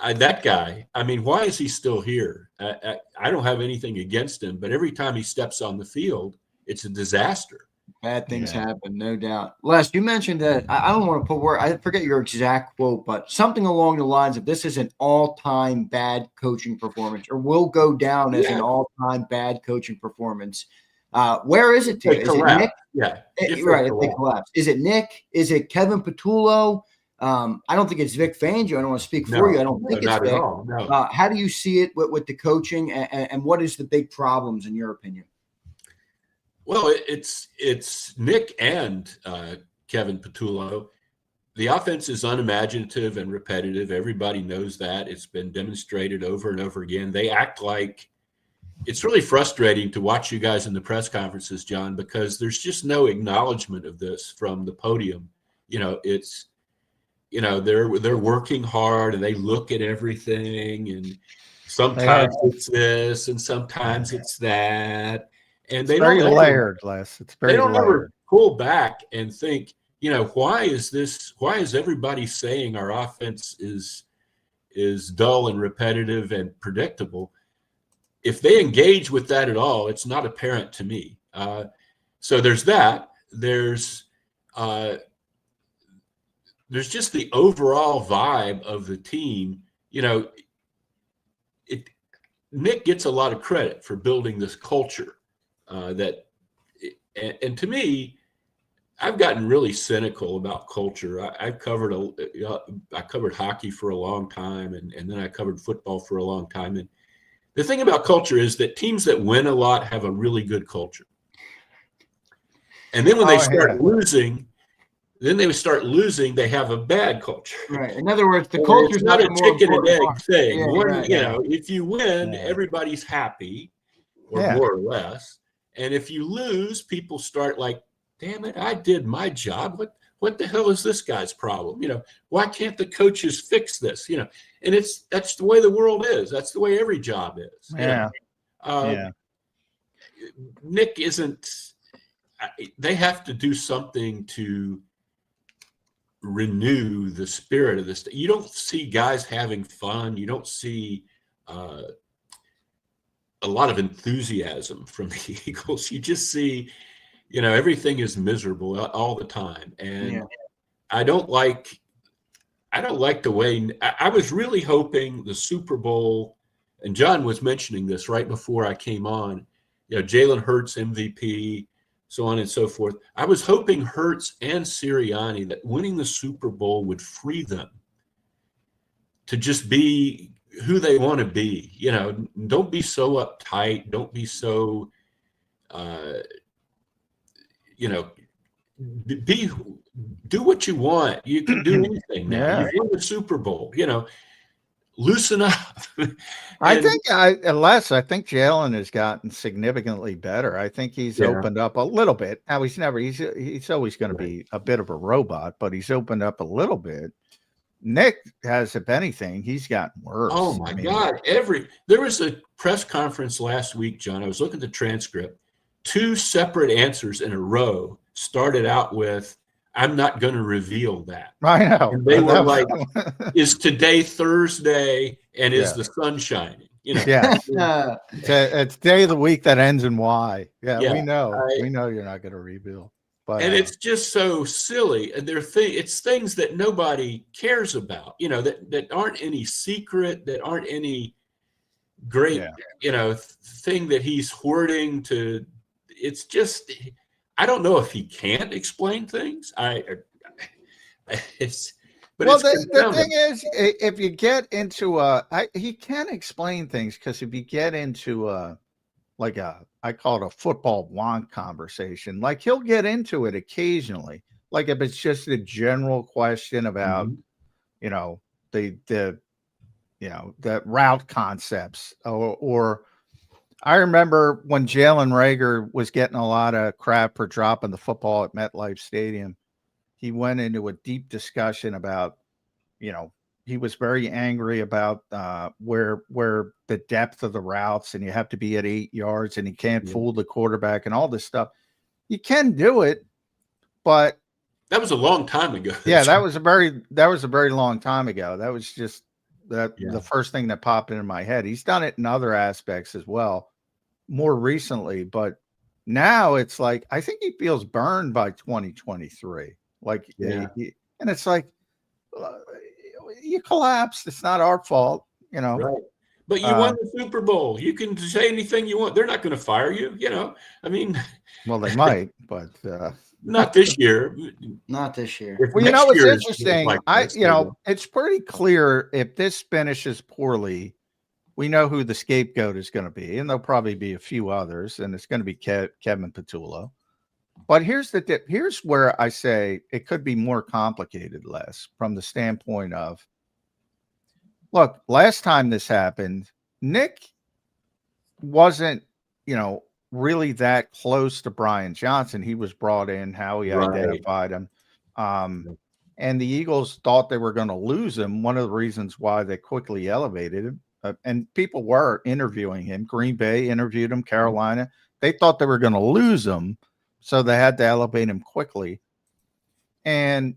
That guy, I mean, why is he still here? I don't have anything against him, but every time he steps on the field, it's a disaster. Bad things happen, no doubt. Les, you mentioned that I don't want to put word. I forget your exact quote, but something along the lines of this is an all-time bad coaching performance, or will go down as an all-time bad coaching performance. Where is it to? Is it Nick? Yeah, right. If they collapse, is it Nick? Is it Kevin Patulo? I don't think it's Vic Fangio. I don't want to speak for you. I don't think it's Vic. At all. No. How do you see it with the coaching, and what is the big problems in your opinion? Well, it's Nick and Kevin Patulo. The offense is unimaginative and repetitive. Everybody knows that. It's been demonstrated over and over again. They act like it's really frustrating to watch you guys in the press conferences, John, because there's just no acknowledgement of this from the podium. It's they're working hard and they look at everything, and sometimes it's this and sometimes it's that. And they very layered, Les. It's very they don't layered. ever pull back and think, why is everybody saying our offense is dull and repetitive and predictable? If they engage with that at all, it's not apparent to me. So there's that. There's just the overall vibe of the team. Nick gets a lot of credit for building this culture. And to me, I've gotten really cynical about culture. I covered hockey for a long time, and then I covered football for a long time. And the thing about culture is that teams that win a lot have a really good culture. And then when they start losing, they have a bad culture. Right. In other words, the culture is not a chicken and egg thing. If you win, everybody's happy, or more or less. And if you lose, people start like, damn it, I did my job. What the hell is this guy's problem? Why can't the coaches fix this? And that's the way the world is. That's the way every job is. Nick isn't, they have to do something to renew the spirit of this. You don't see guys having fun. You don't see a lot of enthusiasm from the Eagles. You just see, everything is miserable all the time. And I don't like the way I was really hoping the Super Bowl, and John was mentioning this right before I came on, Jalen Hurts MVP, so on and so forth. I was hoping Hurts and Sirianni, that winning the Super Bowl would free them to just be who they want to be. Don't be so uptight. Don't be so, do what you want. You can do anything now. You won the Super Bowl, loosen up. I think Jalen has gotten significantly better. I think he's opened up a little bit. Now he's always going to be a bit of a robot, but he's opened up a little bit. Nick has, if anything, he's gotten worse. Oh my God. There was a press conference last week, John. I was looking at the transcript. 2 separate answers in a row started out with, I'm not going to reveal that. I know. And they were like, is today Thursday and is the sun shining? It's day of the week that ends in Y. We know. We know you're not going to reveal. But, and it's just so silly. And it's things that nobody cares about, that aren't any secret, that aren't any great, thing that he's hoarding to. It's just, I don't know if he can't explain things. The thing is, if you get into he can explain things, because if you get into I call it a football wonk conversation, like he'll get into it occasionally, like if it's just a general question about, the route concepts, or I remember when Jalen Reagor was getting a lot of crap for dropping the football at MetLife Stadium. He went into a deep discussion about, he was very angry about where the depth of the routes, and you have to be at 8 yards, and you can't fool the quarterback and all this stuff. You can do it, but that was a long time ago. Yeah, that was a very long time ago. That was just the first thing that popped into my head. He's done it in other aspects as well, more recently, but now it's like I think he feels burned by 2023. Like, and it's like you collapsed. It's not our fault, Right. But you won the Super Bowl. You can say anything you want. They're not going to fire you. I mean, well, they might, but not this year. Not this year. Well, it's interesting. It's pretty clear if this finishes poorly, we know who the scapegoat is going to be, and there'll probably be a few others, and it's going to be Kevin Patulo. But here's where I say it could be more complicated, Les, from the standpoint of, look, last time this happened, Nick wasn't, really that close to Brian Johnson. He was brought in, how he identified him. And the Eagles thought they were going to lose him. One of the reasons why they quickly elevated him, and people were interviewing him. Green Bay interviewed him, Carolina. They thought they were going to lose him, so they had to elevate him quickly. And,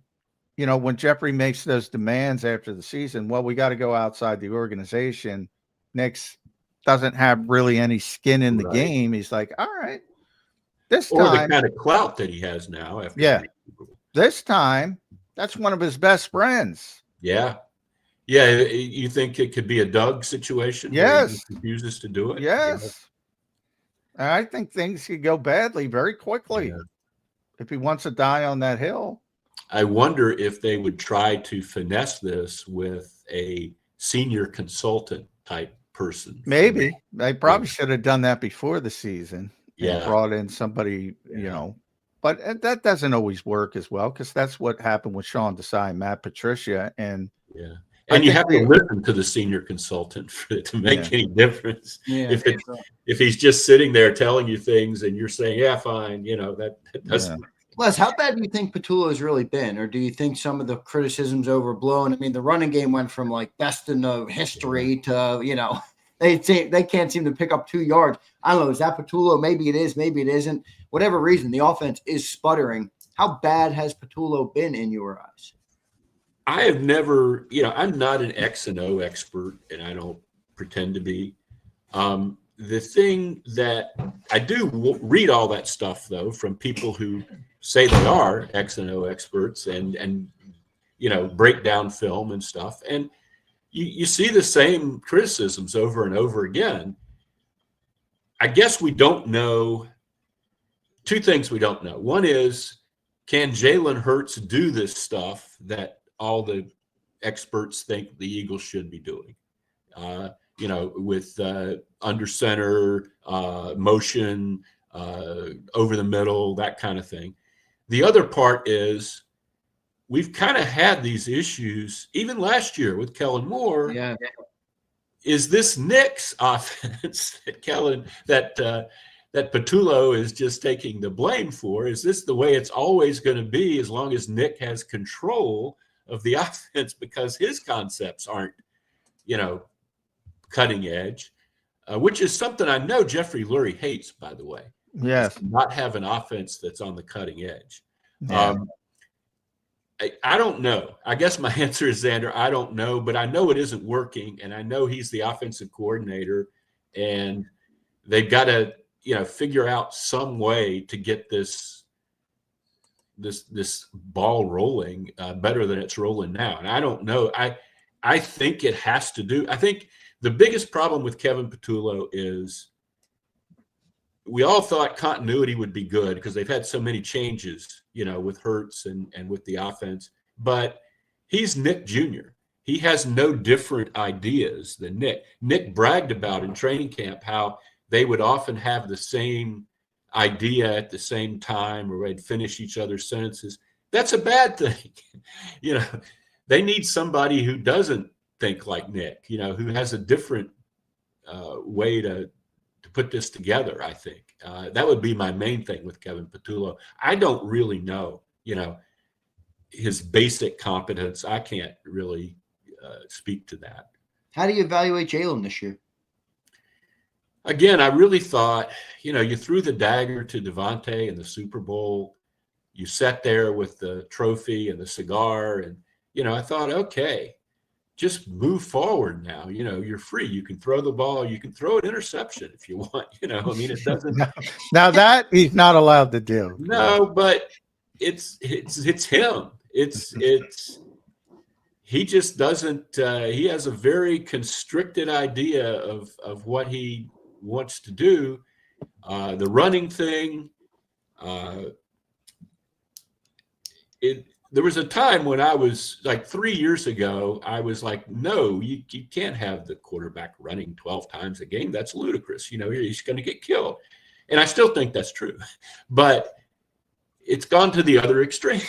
when Jeffrey makes those demands after the season, well, we got to go outside the organization. Nick's doesn't have really any skin in the game. He's like, all right, this time. Or the kind of clout that he has now. This time, that's one of his best friends. Yeah. Yeah. You think it could be a Doug situation? Yes. Where he refuses to do it? Yes. Yeah. I think things could go badly very quickly if he wants to die on that hill. I wonder if they would try to finesse this with a senior consultant type person. Maybe. They probably should have done that before the season. Yeah. Brought in somebody, but that doesn't always work as well, because that's what happened with Sean Desai and Matt Patricia. And you have to listen to the senior consultant for it to make any difference. Yeah, if he's just sitting there telling you things and you're saying, yeah, fine, that doesn't. Les, how bad do you think Patulo has really been? Or do you think some of the criticism's overblown? I mean, the running game went from like best in the history to, they can't seem to pick up 2 yards. I don't know. Is that Patulo? Maybe it is. Maybe it isn't. Whatever reason, the offense is sputtering. How bad has Patulo been in your eyes? I have never, I'm not an X and O expert, and I don't pretend to be. The thing that I do read all that stuff, though, from people who say they are X and O experts and break down film and stuff. And you see the same criticisms over and over again. I guess we don't know. Two things we don't know. One is, can Jalen Hurts do this stuff that all the experts think the Eagles should be doing? With under center, motion, over the middle, that kind of thing. The other part is we've kind of had these issues even last year with Kellen Moore. Yeah. Is this Nick's offense that Patulo is just taking the blame for? Is this the way it's always going to be as long as Nick has control of the offense, because his concepts aren't, cutting edge, which is something I know Jeffrey Lurie hates, by the way. Yes. Not have an offense that's on the cutting edge. Yeah. I don't know. I guess my answer is, Zander, I don't know, but I know it isn't working, and I know he's the offensive coordinator, and they've got to, figure out some way to get this ball rolling better than it's rolling now. And I don't know. I think it has to do. I think the biggest problem with Kevin Patulo is we all thought continuity would be good because they've had so many changes, with Hurts and with the offense. But he's Nick Jr. He has no different ideas than Nick. Nick bragged about in training camp how they would often have the same idea at the same time, or they'd finish each other's sentences. That's a bad thing. They need somebody who doesn't think like Nick, who has a different way to put this together, I think. That would be my main thing with Kevin Patulo. I don't really know, his basic competence. I can't really speak to that. How do you evaluate Jalen this year? Again, I really thought, you threw the dagger to Devontae in the Super Bowl. You sat there with the trophy and the cigar, and, I thought, okay, just move forward now. You're free. You can throw the ball. You can throw an interception if you want. It doesn't. Now that he's not allowed to do. No, but it's him. He just doesn't. He has a very constricted idea of what he wants to do. The running thing. There was a time when I was like 3 years ago, I was like, no, you can't have the quarterback running 12 times a game. That's ludicrous. He's going to get killed. And I still think that's true. But it's gone to the other extreme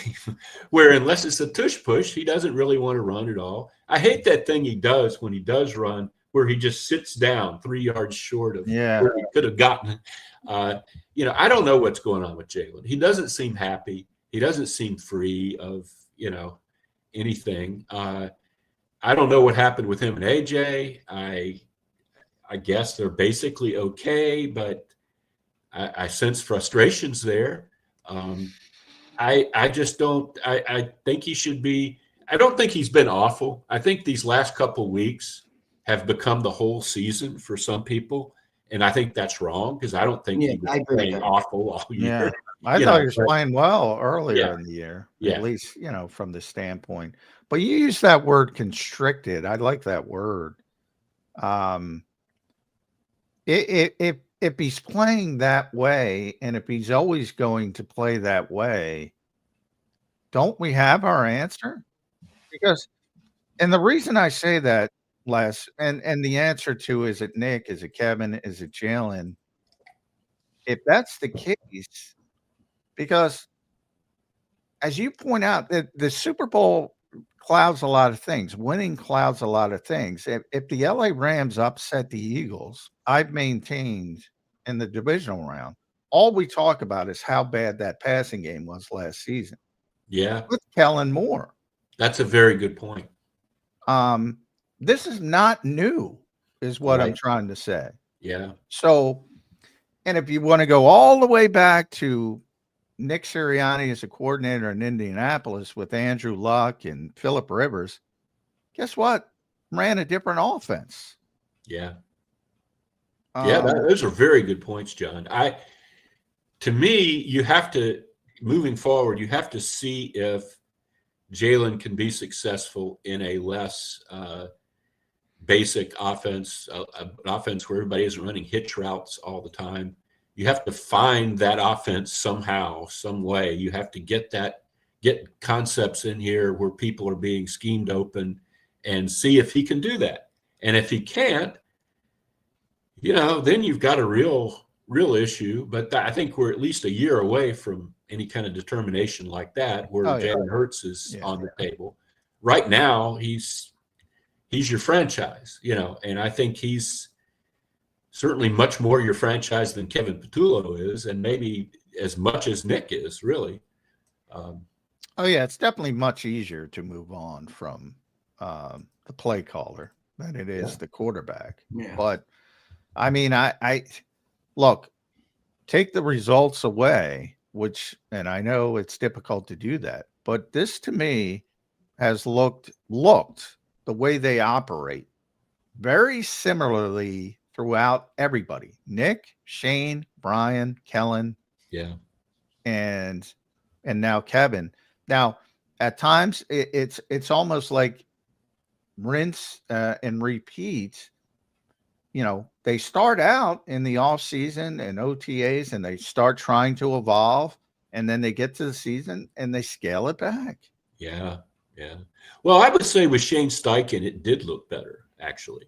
where unless it's a tush push, he doesn't really want to run at all. I hate that thing he does when he does run where he just sits down 3 yards short of where he could have gotten. I don't know what's going on with Jalen. He doesn't seem happy. He doesn't seem free of, anything. I don't know what happened with him and AJ. I guess they're basically okay, but I sense frustrations there. I just don't. I think he should be. I don't think he's been awful. I think these last couple of weeks have become the whole season for some people, and I think that's wrong because I don't think he was playing awful all year. Yeah. I thought he was playing well earlier in the year, at least, from the standpoint. But you use that word constricted. I like that word. If he's playing that way, and if he's always going to play that way, don't we have our answer? And the reason I say that, Les, and the answer to, is it Nick, is it Kevin, is it Jalen? If that's the case, because as you point out, the Super Bowl clouds a lot of things. Winning clouds a lot of things. If the LA Rams upset the Eagles, I've maintained in the divisional round, all we talk about is how bad that passing game was last season. Yeah. With Kellen Moore. That's a very good point. This is not new, is what I'm trying to say. Yeah. So, and if you want to go all the way back to Nick Sirianni as a coordinator in Indianapolis with Andrew Luck and Phillip Rivers, guess what? Ran a different offense. Yeah. Those are very good points, John. To me, you have to, moving forward, you have to see if Jalen can be successful in a less basic offense, an offense where everybody isn't running hitch routes all the time. You have to find that offense somehow, some way. You have to get concepts in here where people are being schemed open and see if he can do that. And if he can't, then you've got a real issue. But I think we're at least a year away from any kind of determination like that where Jalen Hurts is on the table. Right now, he's your franchise, and I think he's certainly much more your franchise than Kevin Patulo is, and maybe as much as Nick is, really. It's definitely much easier to move on from the play caller than it is the quarterback. Yeah. But I mean, I look, take the results away, which, and I know it's difficult to do that, but this to me has looked the way they operate very similarly throughout everybody. Nick, Shane, Brian, Kellen, and now Kevin. Now, at times it's almost like rinse and repeat. They start out in the off season and OTAs, and they start trying to evolve, and then they get to the season and they scale it back. Yeah. Well, I would say with Shane Steichen, it did look better actually.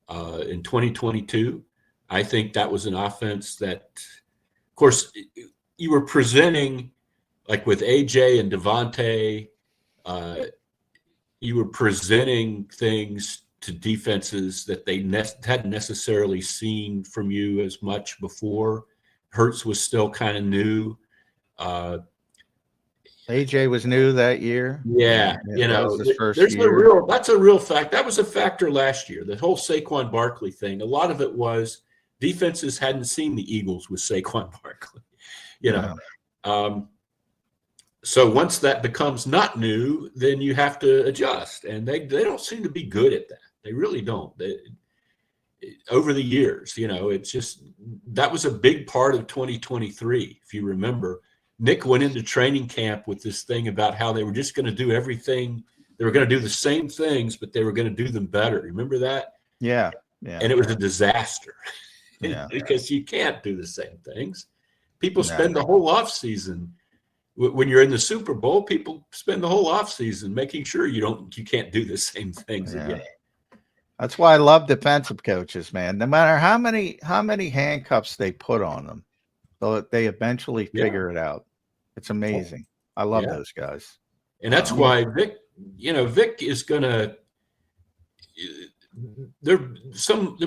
In 2022, I think that was an offense that, of course, you were presenting like with AJ and Devontae, you were presenting things to defenses that they hadn't necessarily seen from you as much before. Hurts was still kind of new. AJ was new that year. Yeah, that was his first there's year. That's a real fact. That was a factor last year. The whole Saquon Barkley thing. A lot of it was defenses hadn't seen the Eagles with Saquon Barkley. So once that becomes not new, then you have to adjust, and they don't seem to be good at that. They really don't. Over the years, it's just that was a big part of 2023. If you remember, Nick went into training camp with this thing about how they were just going to do everything. They were going to do the same things, but they were going to do them better. Remember that? Yeah. And it was a disaster. Yeah. Because you can't do the same things. People spend the whole offseason. When you're in the Super Bowl, people spend the whole offseason making sure you can't do the same things again. That's why I love defensive coaches, man. No matter how many handcuffs they put on them, they eventually figure it out. It's amazing. I love those guys. And that's why Vic is going to there've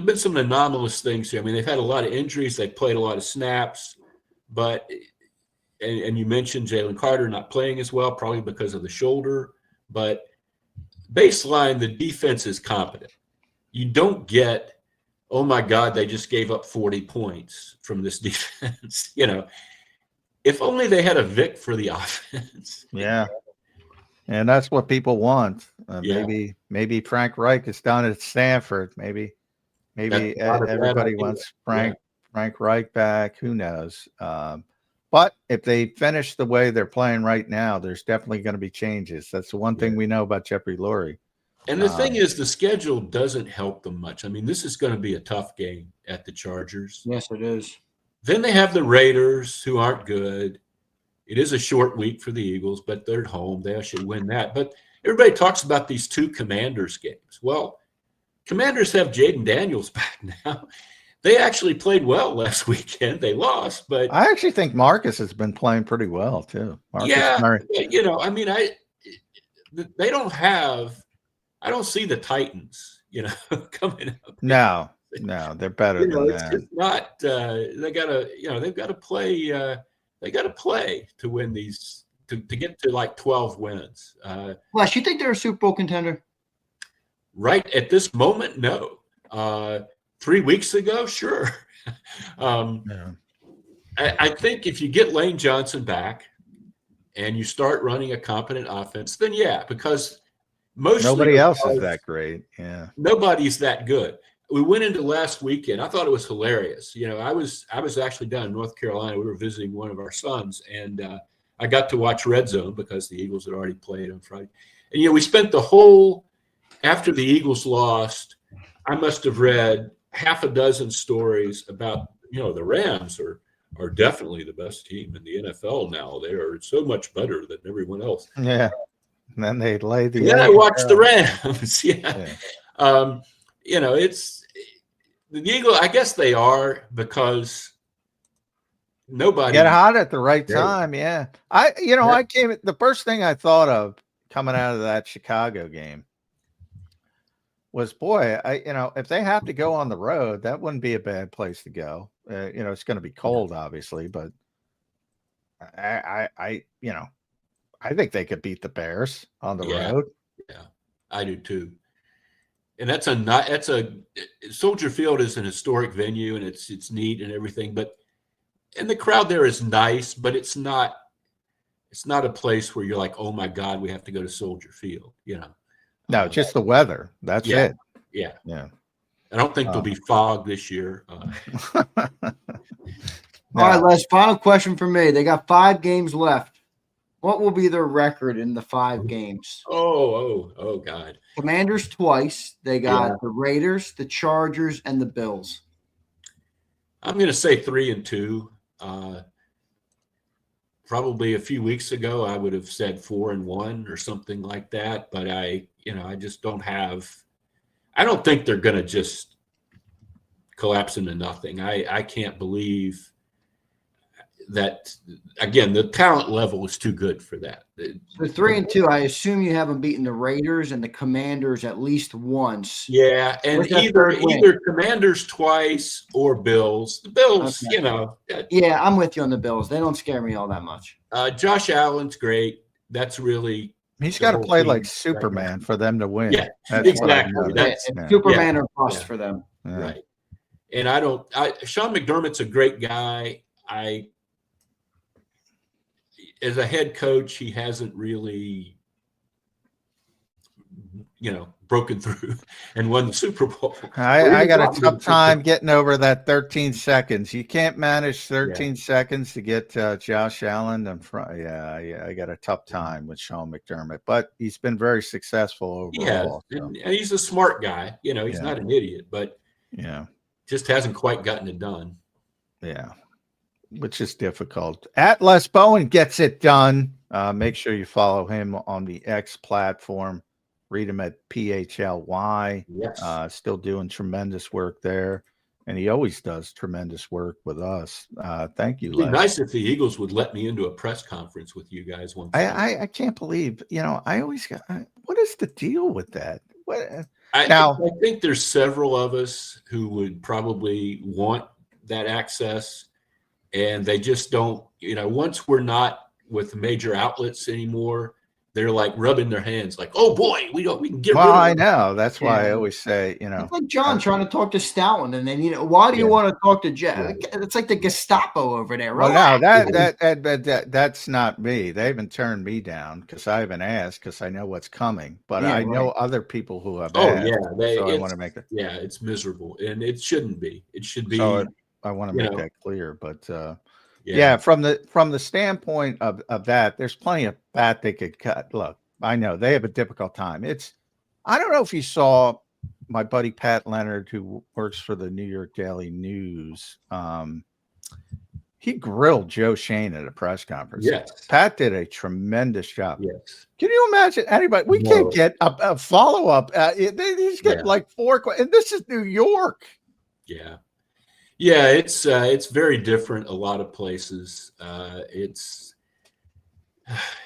been some anomalous things here. I mean, they've had a lot of injuries. They've played a lot of snaps, but and you mentioned Jaylen Carter not playing as well, probably because of the shoulder. But baseline, the defense is competent. You don't get, oh my God, they just gave up 40 points from this defense. If only they had a Vic for the offense. Yeah. And that's what people want. Maybe Frank Reich is down at Stanford. Maybe everybody wants Frank Reich back. Who knows? But if they finish the way they're playing right now, there's definitely going to be changes. That's the one thing we know about Jeffrey Lurie. And the thing is, the schedule doesn't help them much. I mean, this is going to be a tough game at the Chargers. Yes, it is. Then they have the Raiders, who aren't good. It is a short week for the Eagles, but they're at home. They should win that. But everybody talks about these two Commanders games. Well, Commanders have Jaden Daniels back now. They actually played well last weekend. They lost, but I actually think Marcus has been playing pretty well too. They don't have. I don't see the Titans, coming up. No, they're better than that. It's not. They gotta, they've got to play. They got to play to win these, to get to like 12 wins. Les, you think they're a Super Bowl contender? Right at this moment, no. 3 weeks ago, sure. I think if you get Lane Johnson back and you start running a competent offense, then because nobody else is that great. Yeah, nobody's that good. We went into last weekend. I thought it was hilarious. I was actually down in North Carolina. We were visiting one of our sons, and I got to watch Red Zone because the Eagles had already played on Friday. And we spent the whole after the Eagles lost. I must have read half a dozen stories about the Rams are definitely the best team in the NFL now. They are so much better than everyone else. Yeah, and then they laid the. And then I watched the Rams. It's the Eagles. I guess they are because nobody get hot at the right time. Yeah, I came. The first thing I thought of coming out of that Chicago game was, boy, if they have to go on the road, that wouldn't be a bad place to go. It's going to be cold, obviously, but I think they could beat the Bears on the road. Yeah, I do too. And that's Soldier Field is an historic venue, and it's neat and everything, and the crowd there is nice, but it's not a place where you're like, oh my God, we have to go to Soldier Field, No, just the weather. That's it. Yeah. I don't think there'll be fog this year. All right, Les, final question for me. They got 5 games left. What will be their record in the 5 games? Oh, God. Commanders twice. They got the Raiders, the Chargers, and the Bills. I'm going to say 3-2. Probably a few weeks ago, I would have said 4-1 or something like that. But I just don't have. I don't think they're going to just collapse into nothing. I can't believe that again, the talent level is too good for that. So 3-2. I assume you haven't beaten the Raiders and the Commanders at least once. Yeah, and What's that either third win? either Commanders twice or Bills. The Bills, Okay. Yeah, I'm with you on the Bills. They don't scare me all that much. Josh Allen's great. That's really He's the got to whole play team like right Superman now. for them to win. Yeah, That's what I exactly. know. That's Superman or bust for them. Yeah. right. And Sean McDermott's a great guy. As a head coach, he hasn't really, broken through and won the Super Bowl. I got a tough time getting over that 13 seconds. You can't manage 13 seconds to get Josh Allen in front. Yeah, I got a tough time with Sean McDermott, but he's been very successful overall. He has, and he's a smart guy. He's not an idiot, but just hasn't quite gotten it done. Yeah, which is difficult. At Les Bowen gets it done. Make sure you follow him on the X platform. Read him at PHLY. Yes. Still doing tremendous work there. And he always does tremendous work with us. Thank you, Les. It'd be nice if the Eagles would let me into a press conference with you guys once. I can't believe, I always got, what is the deal with that? I think there's several of us who would probably want that access, and they just don't, once we're not with the major outlets anymore, they're like rubbing their hands like, oh boy, we can get rid of it. I know. That's why I always say, It's like John trying to talk to Stoutland, and then, why do you want to talk to Jeff? It's like the Gestapo over there, right? Well, that's not me. They haven't turned me down because I haven't asked because I know what's coming. But I know other people who have asked. So I want to make it. Yeah, it's miserable, and it shouldn't be. It should be. So I want to make that clear, but from the standpoint of that, there's plenty of fat they could cut. Look, I know they have a difficult time. I don't know if you saw my buddy Pat Leonard, who works for the New York Daily News. He grilled Joe Shane at a press conference. Yes. Pat did a tremendous job. Yes. Can you imagine anybody? We can't get a follow-up. He's getting like 4 questions. And this is New York. Yeah. Yeah, it's very different a lot of places.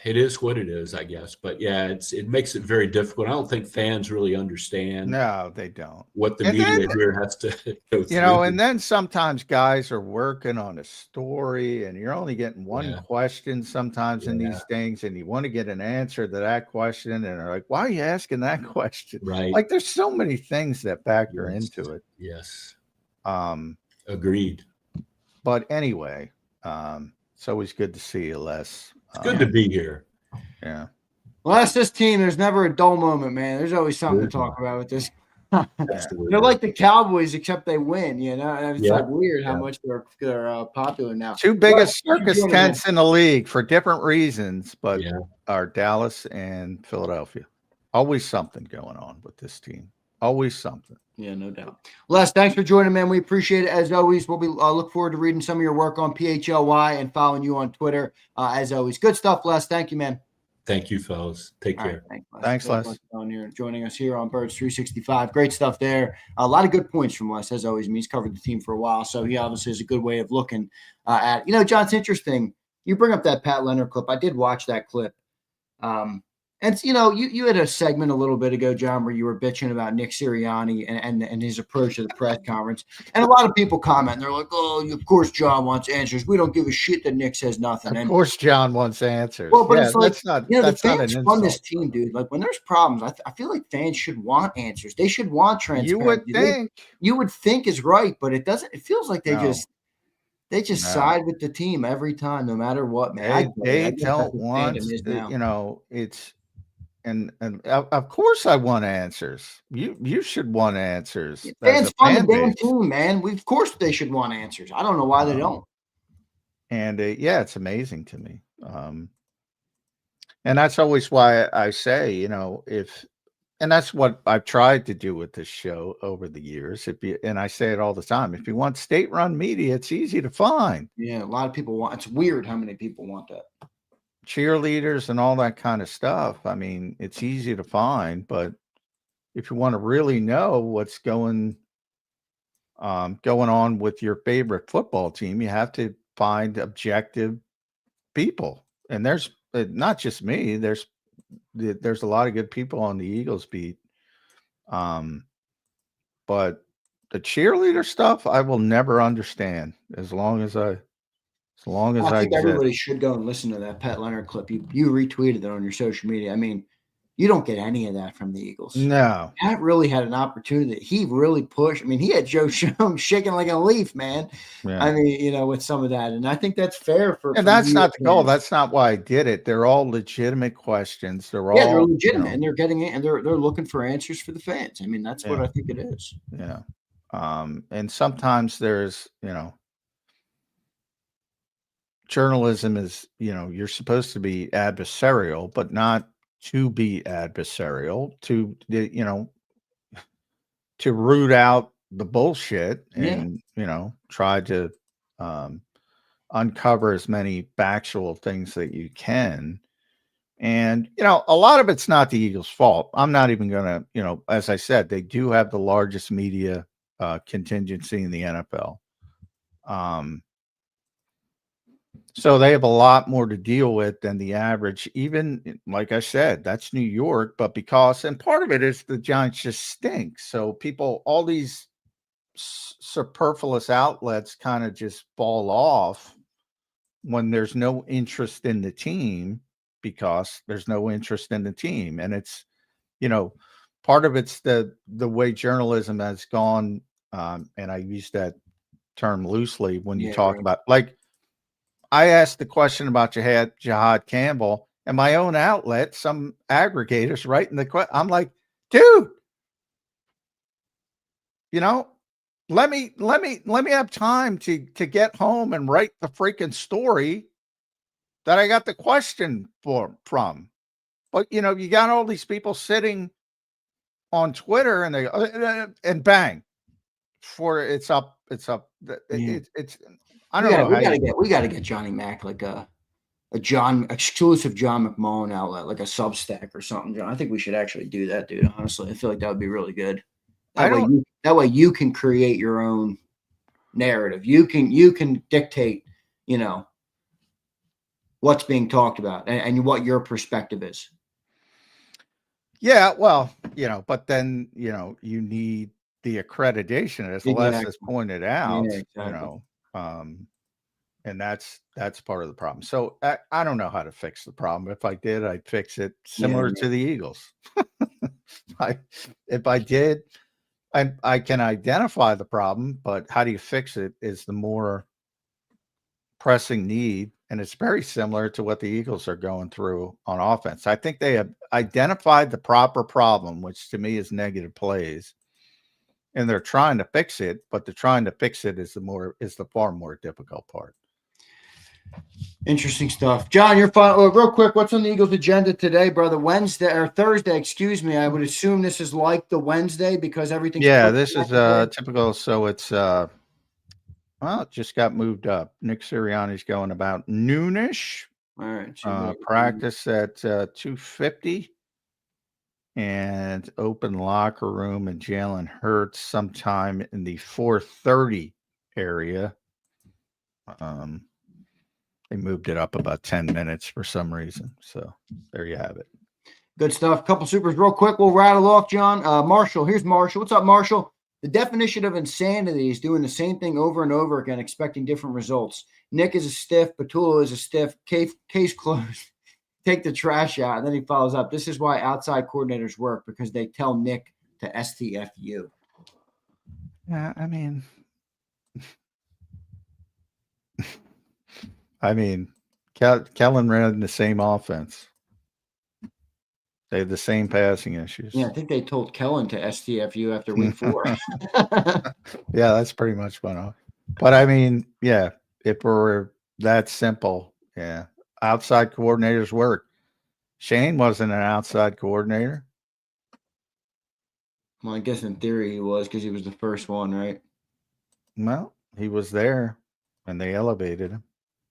It is what it is, I guess. But yeah, it makes it very difficult. I don't think fans really understand. No, they don't. What the media here has to go through. And then sometimes guys are working on a story and you're only getting one question sometimes in these things, and you want to get an answer to that question, and they're like, why are you asking that question? Right. Like there's so many things that factor into it. Yes. Agreed. But anyway, it's always good to see you, Les. It's good to be here. Yeah. Well, that's this team. There's never a dull moment, man. There's always something to talk about with this. They're like the Cowboys, except they win. It's like weird how much they're popular now. Two biggest circus tents in the league for different reasons, but are Dallas and Philadelphia. Always something going on with this team. Always something. Yeah, no doubt. Les, thanks for joining, man. We appreciate it as always. We'll be look forward to reading some of your work on PHLY and following you on Twitter as always. Good stuff, Les. Thank you, man. Thank you, fellas. Take care. Right, thanks, Les. Joining us here on Birds 365. Great stuff there. A lot of good points from Les, as always. I mean, he's covered the team for a while, so he obviously has a good way of looking at. John, it's interesting. You bring up that Pat Leonard clip. I did watch that clip. And you had a segment a little bit ago, John, where you were bitching about Nick Sirianni and his approach to the press conference. And a lot of people comment. They're like, "Oh, of course John wants answers. We don't give a shit that Nick says nothing." Of course, John wants answers. Well, but it's like the fans run this team, dude. Like when there's problems, I feel like fans should want answers. They should want transparency. You would think. You would think is right, but it doesn't. It feels like they just side with the team every time, no matter what. Man, they don't want. It's. And of course I want answers. You should want answers. Fans fund the damn team, man. Of course they should want answers. I don't know why they don't. And it's amazing to me. And that's always why I say, and that's what I've tried to do with this show over the years. And I say it all the time. If you want state-run media, it's easy to find. Yeah, a lot of people want. It's weird how many people want that. Cheerleaders and all that kind of stuff. I mean, it's easy to find, but if you want to really know what's going on with your favorite football team, you have to find objective people. And there's not just me. There's a lot of good people on the Eagles beat. But the cheerleader stuff, I will never understand as long as I think exist. everybody should go and listen to that Pat Leonard clip. You retweeted it on your social media. I mean, you don't get any of that from the Eagles. No. Pat really had an opportunity. He really pushed. I mean, he had Joe Schoen shaking like a leaf, man. Yeah. I mean, with some of that. And I think that's fair and that's not the goal. That's not why I did it. They're all legitimate questions. They're legitimate, and they're getting it, and they're looking for answers for the fans. I mean, that's what I think it is. Yeah. And sometimes there's, journalism is, you're supposed to be adversarial, but not to be adversarial, to root out the bullshit and, try to uncover as many factual things that you can. And, a lot of it's not the Eagles' fault. I'm not even going to, as I said, they do have the largest media contingency in the NFL. So they have a lot more to deal with than the average. Even like I said, that's New York, but and part of it is the Giants just stink. So people, all these superfluous outlets kind of just fall off when there's no interest in the team, because there's no interest in the team. And it's, part of it's the way journalism has gone. And I use that term loosely when you talk about, like, I asked the question about Jihad Campbell, and my own outlet, some aggregators writing the question. I'm like, dude, let me have time to get home and write the freaking story that I got the question from. But you got all these people sitting on Twitter, and they and bang, it's up. It's I don't know. We got to get Johnny Mac like a exclusive John McMullen outlet, like a Substack or something. John, I think we should actually do that, dude. Honestly, I feel like that would be really good. That way you can create your own narrative. You can dictate, what's being talked about and what your perspective is. Yeah, well, but then you need the accreditation, as Les has pointed out. And that's part of the problem. So I don't know how to fix the problem. If I did, I'd fix it similar to the Eagles. If I did, I can identify the problem, but how do you fix it is the more pressing need. And it's very similar to what the Eagles are going through on offense. I think they have identified the proper problem, which to me is negative plays. And they're trying to fix it, but the trying to fix it is the far more difficult part. Interesting stuff. John, you're fine. Real quick, what's on the Eagles' agenda today, brother? Thursday, excuse me. I would assume this is like the Wednesday because everything's this is typical. So it's it just got moved up. Nick Sirianni's going about noonish. All right. Practice at 2:50. And open locker room and Jalen Hurts sometime in the 4:30 area. They moved it up about 10 minutes for some reason. So there you have it. Good stuff. Couple supers real quick. We'll rattle off, John. Marshall. Here's Marshall. What's up, Marshall? The definition of insanity is doing the same thing over and over again, expecting different results. Nick is a stiff. Patulo is a stiff. Case closed. Take the trash out. And then he follows up. This is why outside coordinators work, because they tell Nick to STFU. Yeah, I mean, Kellen ran the same offense. They have the same passing issues. Yeah, I think they told Kellen to STFU after week 4. Yeah, that's pretty much went on. But I mean, yeah, if we're that simple, yeah, outside coordinators work. Shane wasn't an outside coordinator. Well, I guess in theory he was, because he was the first one, right? Well, he was there, and they elevated him.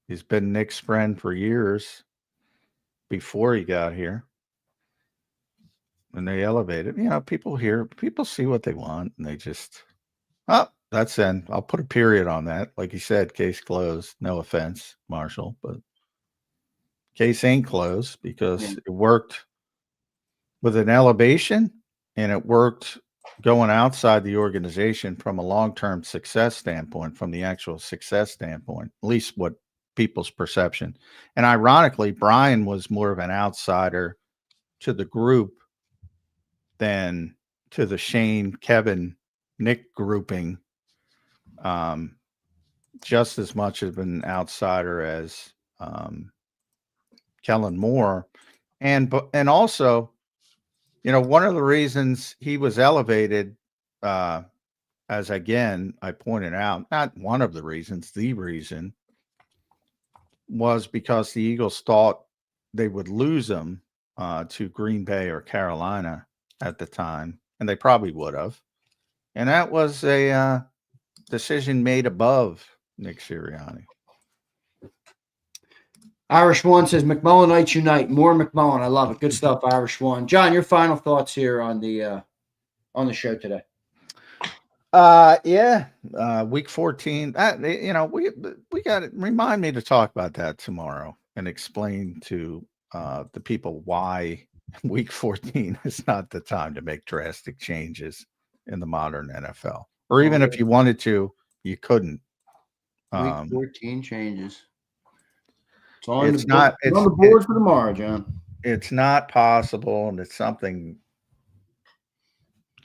He's been Nick's friend for years before he got here. And they elevated. People see what they want, and they just Oh, that's in. I'll put a period on that. Like you said, case closed. No offense, Marshall, but case ain't closed because it worked with an elevation and it worked going outside the organization from a long-term success standpoint, from the actual success standpoint, at least what people's perception. And ironically, Brian was more of an outsider to the group than to the Shane, Kevin, Nick grouping. Just as much of an outsider as Kellen Moore. And also, one of the reasons he was elevated, as again, I pointed out, not one of the reasons, the reason was because the Eagles thought they would lose him to Green Bay or Carolina at the time, and they probably would have. And that was a decision made above Nick Sirianni. Irish One says McMullenites unite. More McMullen. I love it. Good stuff, Irish One. John, your final thoughts here on the show today. Week 14. We got to remind me to talk about that tomorrow and explain to the people why week 14 is not the time to make drastic changes in the modern NFL. Or even if you wanted to, you couldn't. Week 14 changes. It's on the board for tomorrow, John. It's not possible, and it's something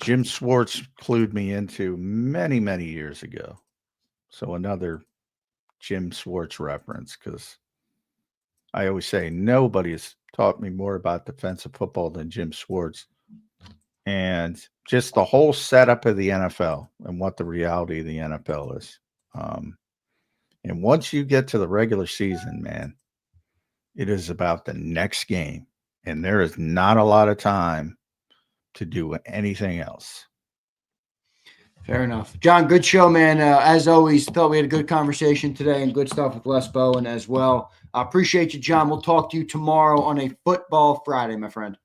Jim Schwartz clued me into many, many years ago. So another Jim Schwartz reference, because I always say nobody has taught me more about defensive football than Jim Schwartz. And just the whole setup of the NFL and what the reality of the NFL is. And once you get to the regular season, man, it is about the next game. And there is not a lot of time to do anything else. Fair enough. John, good show, man. As always, thought we had a good conversation today and good stuff with Les Bowen as well. I appreciate you, John. We'll talk to you tomorrow on a Football Friday, my friend.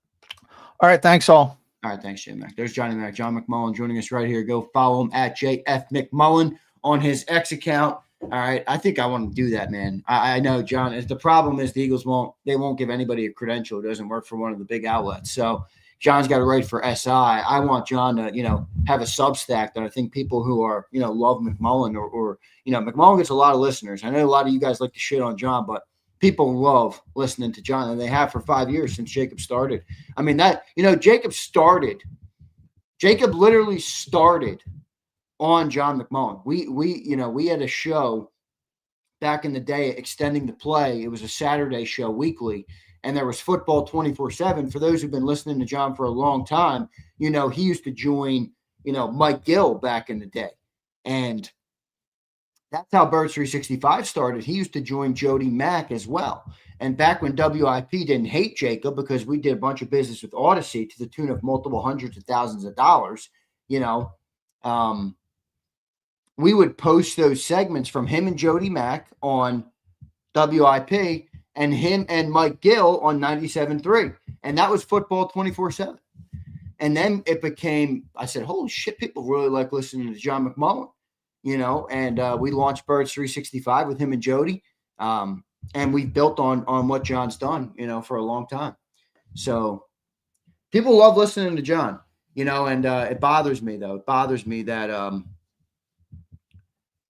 All right. Thanks, all. All right. Thanks, Jay Mac. There's Johnny Mac, John McMullen joining us right here. Go follow him at JF McMullen on his X account. All right. I think I want to do that, man. I know, John. The problem is the Eagles won't give anybody a credential. It doesn't work for one of the big outlets. So John's got to write for SI. I want John to, have a Substack that I think people who are, love McMullen or McMullen gets a lot of listeners. I know a lot of you guys like to shit on John, but people love listening to John, and they have for 5 years since Jacob started. I mean, Jacob literally started on John McMullen. We had a show back in the day, Extending the Play. It was a Saturday show weekly, and there was football 24/7. For those who've been listening to John for a long time, he used to join, Mike Gill back in the day. And that's how Birds 365 started. He used to join Jody Mack as well. And back when WIP didn't hate Jacob because we did a bunch of business with Odyssey to the tune of multiple hundreds of thousands of dollars, we would post those segments from him and Jody Mack on WIP and him and Mike Gill on 97.3. And that was football 24/7. And then it became, I said, holy shit, people really like listening to John McMullen, and we launched Birds 365 with him and Jody. And we built on what John's done, for a long time. So people love listening to John, and it bothers me, though. It bothers me that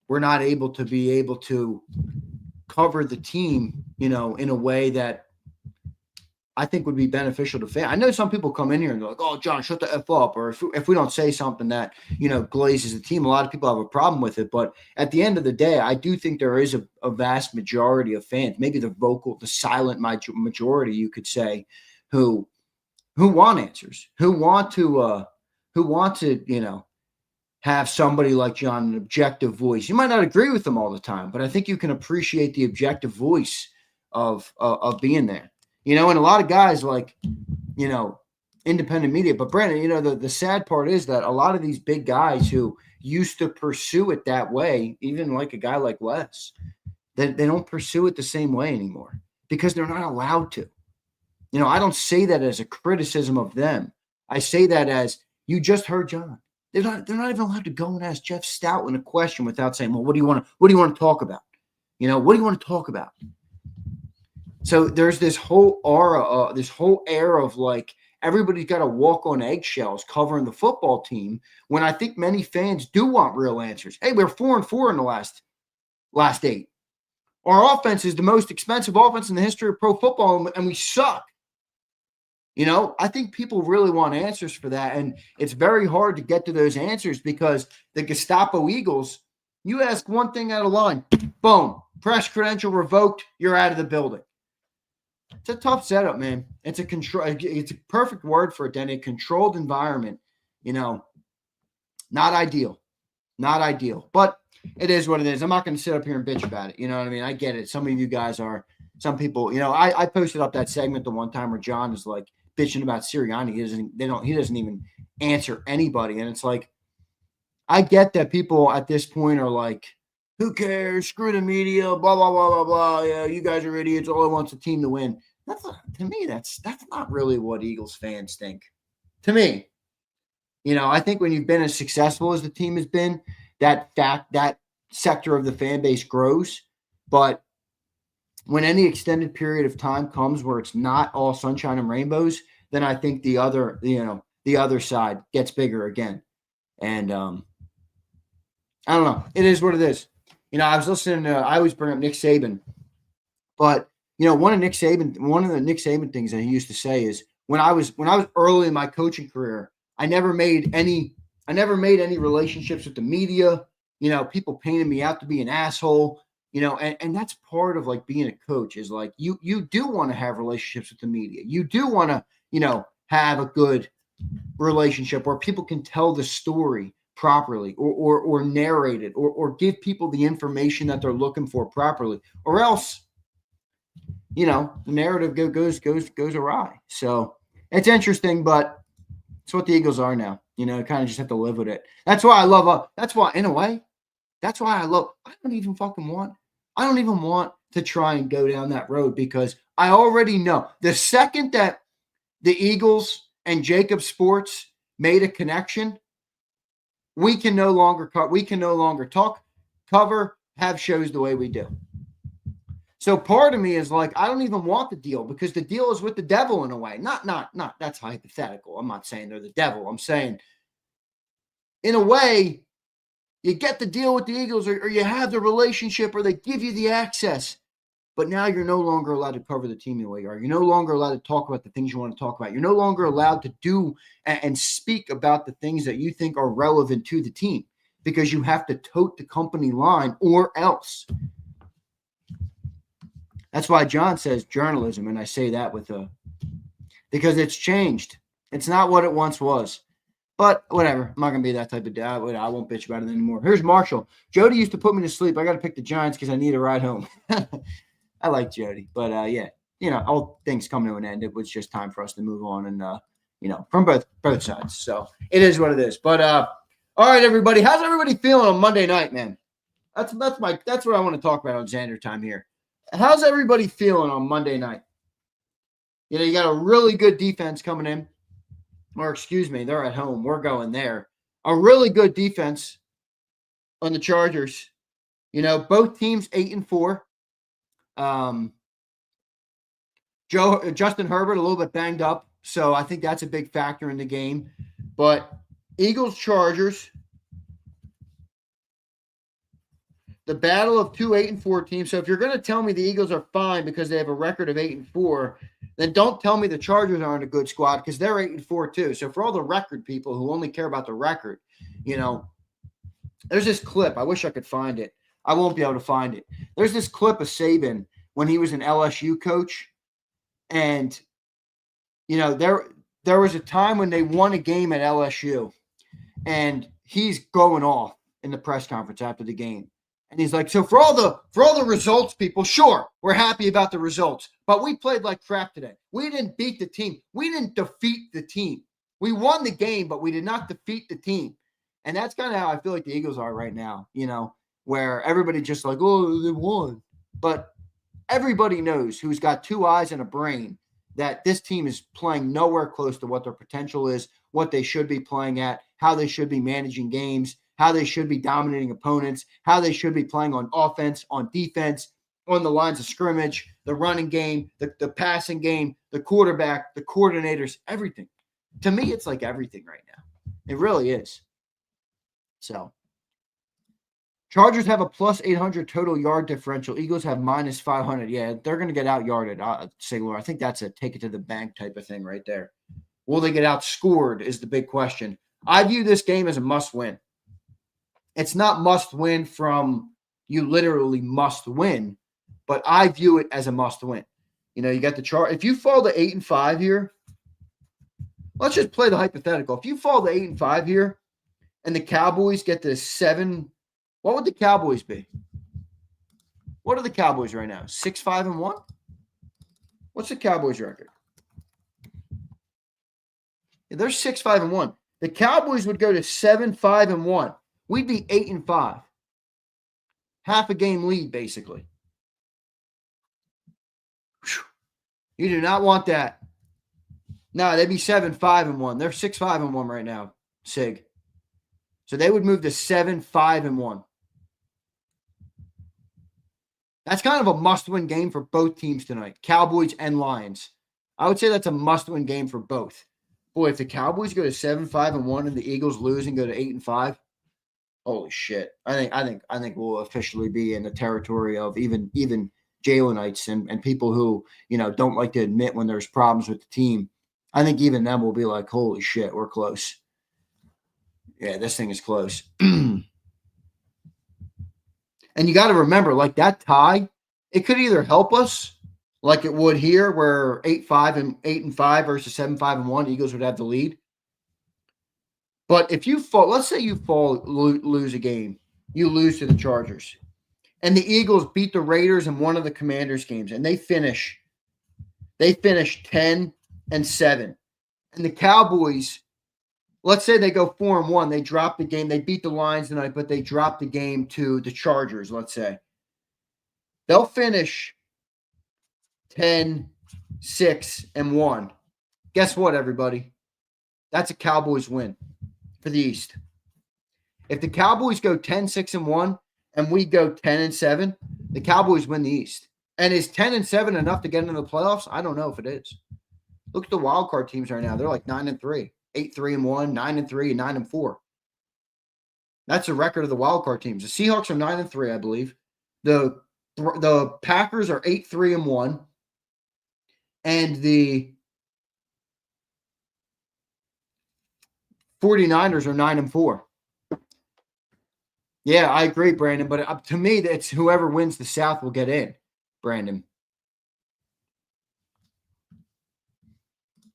we're not able to cover the team, in a way that I think would be beneficial to fans. I know some people come in here and they're like, oh, John, shut the F up. Or if we don't say something that, glazes the team, a lot of people have a problem with it. But at the end of the day, I do think there is a vast majority of fans, maybe the silent majority, you could say, who want answers, who want to, have somebody like John, an objective voice. You might not agree with them all the time, but I think you can appreciate the objective voice of being there. And a lot of guys like, independent media. But Brandon, the sad part is that a lot of these big guys who used to pursue it that way, even like a guy like Les, they don't pursue it the same way anymore because they're not allowed to. I don't say that as a criticism of them. I say that as, you just heard John. They're not even allowed to go and ask Jeff Stoutland a question without saying, well, what do you want to talk about? What do you want to talk about? So there's this whole aura, this whole air of like everybody's got to walk on eggshells covering the football team, when I think many fans do want real answers. Hey, we're 4-4 in the last 8. Our offense is the most expensive offense in the history of pro football, and we suck. I think people really want answers for that, and it's very hard to get to those answers because the Gestapo Eagles, you ask one thing out of line, boom, press credential revoked, you're out of the building. It's a tough setup, man. It's a perfect word for it, then, a controlled environment. Not ideal. Not ideal. But it is what it is. I'm not going to sit up here and bitch about it. You know what I mean? I get it. Some of you guys are, some people, I posted up that segment the one time where John is like bitching about Sirianni. He doesn't even answer anybody. And it's like, I get that people at this point are like, who cares? Screw the media, blah, blah, blah, blah, blah. Yeah, you guys are idiots. All I want's a team to win. To me, that's not really what Eagles fans think. To me, I think when you've been as successful as the team has been, that sector of the fan base grows. But when any extended period of time comes where it's not all sunshine and rainbows, then I think the other side gets bigger again. And I don't know. It is what it is. I was listening to, I always bring up Nick Saban, but one of the Nick Saban things that he used to say is when I was early in my coaching career, I never made any relationships with the media. People painted me out to be an asshole, and that's part of like being a coach is like, you do want to have relationships with the media. You do want to, have a good relationship where people can tell the story properly or narrate it or give people the information that they're looking for properly, or else, the narrative goes awry. So it's interesting, but it's what the Eagles are now. Kind of just have to live with it. That's why I love. That's why, in a way, that's why I love. I don't even want to try and go down that road because I already know the second that the Eagles and JAKIB Sports made a connection, we can no longer talk, cover, have shows the way we do. So part of me is like, I don't even want the deal because the deal is with the devil in a way. Not that's hypothetical. I'm not saying they're the devil. I'm saying in a way, you get the deal with the Eagles or you have the relationship or they give you the access. But now you're no longer allowed to cover the team the way you are. You're no longer allowed to talk about the things you want to talk about. You're no longer allowed to do and speak about the things that you think are relevant to the team because you have to tote the company line or else. That's why John says journalism, and I say that because it's changed. It's not what it once was. But whatever. I'm not going to be that type of guy. I won't bitch about it anymore. Here's Marshall. Jody used to put me to sleep. I got to pick the Giants because I need a ride home. I like Jody. But, yeah, all things come to an end. It was just time for us to move on and, from both sides. So it is what it is. But, all right, everybody. How's everybody feeling on Monday night, man? That's what I want to talk about on Zander time here. How's everybody feeling on Monday night? You got a really good defense coming in. Or excuse me, they're at home. We're going there. A really good defense on the Chargers. Both teams 8-4. Justin Herbert a little bit banged up, so I think that's a big factor in the game. But Eagles, Chargers, the battle of two 8-4 teams. So if you're going to tell me the Eagles are fine because they have a record of 8-4, then don't tell me the Chargers aren't a good squad because they're 8-4 too. So for all the record people who only care about the record, there's this clip. I wish I could find it. I won't be able to find it. There's this clip of Saban when he was an LSU coach. And, there was a time when they won a game at LSU and he's going off in the press conference after the game. And he's like, so for all the results, people, sure, we're happy about the results, but we played like crap today. We didn't beat the team. We didn't defeat the team. We won the game, but we did not defeat the team. And that's kind of how I feel like the Eagles are right now, where everybody just like, oh, they won. But everybody knows who's got two eyes and a brain that this team is playing nowhere close to what their potential is, what they should be playing at, how they should be managing games, how they should be dominating opponents, how they should be playing on offense, on defense, on the lines of scrimmage, the running game, the passing game, the quarterback, the coordinators, everything. To me, it's like everything right now. It really is. So, Chargers have a plus 800 total yard differential. Eagles have minus 500. Yeah, they're going to get out yarded. I think that's a take it to the bank type of thing right there. Will they get outscored is the big question. I view this game as a must win. It's not must win from you literally must win, but I view it as a must win. You know, you got the chart. If you fall to 8-5 here, let's just play the hypothetical. If you fall to 8-5 here and the Cowboys get to 7, what would the Cowboys be? What are the Cowboys right now? 6-5-1? What's the Cowboys record? Yeah, they're 6-5-1. The Cowboys would go to 7-5-1. We'd be 8-5. Half a game lead, basically. Whew. You do not want that. No, they'd be 7-5-1. They're 6-5-1 right now, Sig. So they would move to 7-5-1. That's kind of a must-win game for both teams tonight, Cowboys and Lions. I would say that's a must-win game for both. Boy, if the Cowboys go to 7-5-1 and the Eagles lose and go to 8-5, holy shit! I think we'll officially be in the territory of even Jalenites and people who don't like to admit when there's problems with the team. I think even them will be like, holy shit, we're close. Yeah, this thing is close. And you got to remember, like that tie, it could either help us, like it would here, where 8-5 versus 7-5-1, Eagles would have the lead. But if you fall, let's say you lose a game, you lose to the Chargers, and the Eagles beat the Raiders in one of the Commanders games, and they finish 10-7, and the Cowboys, let's say they go 4-1, they drop the game, they beat the Lions tonight, but they drop the game to the Chargers, let's say. They'll finish 10-6-1. Guess what, everybody? That's a Cowboys win for the East. If the Cowboys go 10-6-1 and we go 10-7, the Cowboys win the East. And is 10-7 enough to get into the playoffs? I don't know if it is. Look at the wild card teams right now. They're like 9-3, 8-3-1, 9-3, and 9-4. That's the record of the wild card teams. The Seahawks are 9-3, I believe. The Packers are 8-3-1, and the 49ers are 9-4. Yeah, I agree, Brandon. But to me, it's whoever wins the South will get in, Brandon.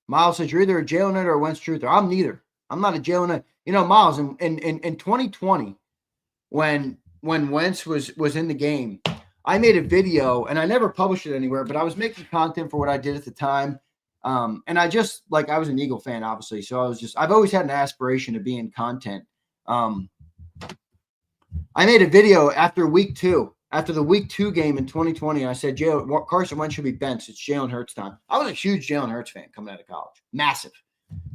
Miles says you're either a Jalen or a Wentz truther. I'm neither. I'm not a Jalen. Miles, in 2020, when Wentz was in the game, I made a video, and I never published it anywhere, but I was making content for what I did at the time. And I just, I was an Eagle fan, obviously. So I've always had an aspiration to be in content. I made a video after week 2, after the week 2 game in 2020. I said, Carson Wentz should be benched. It's Jalen Hurts time. I was a huge Jalen Hurts fan coming out of college. Massive.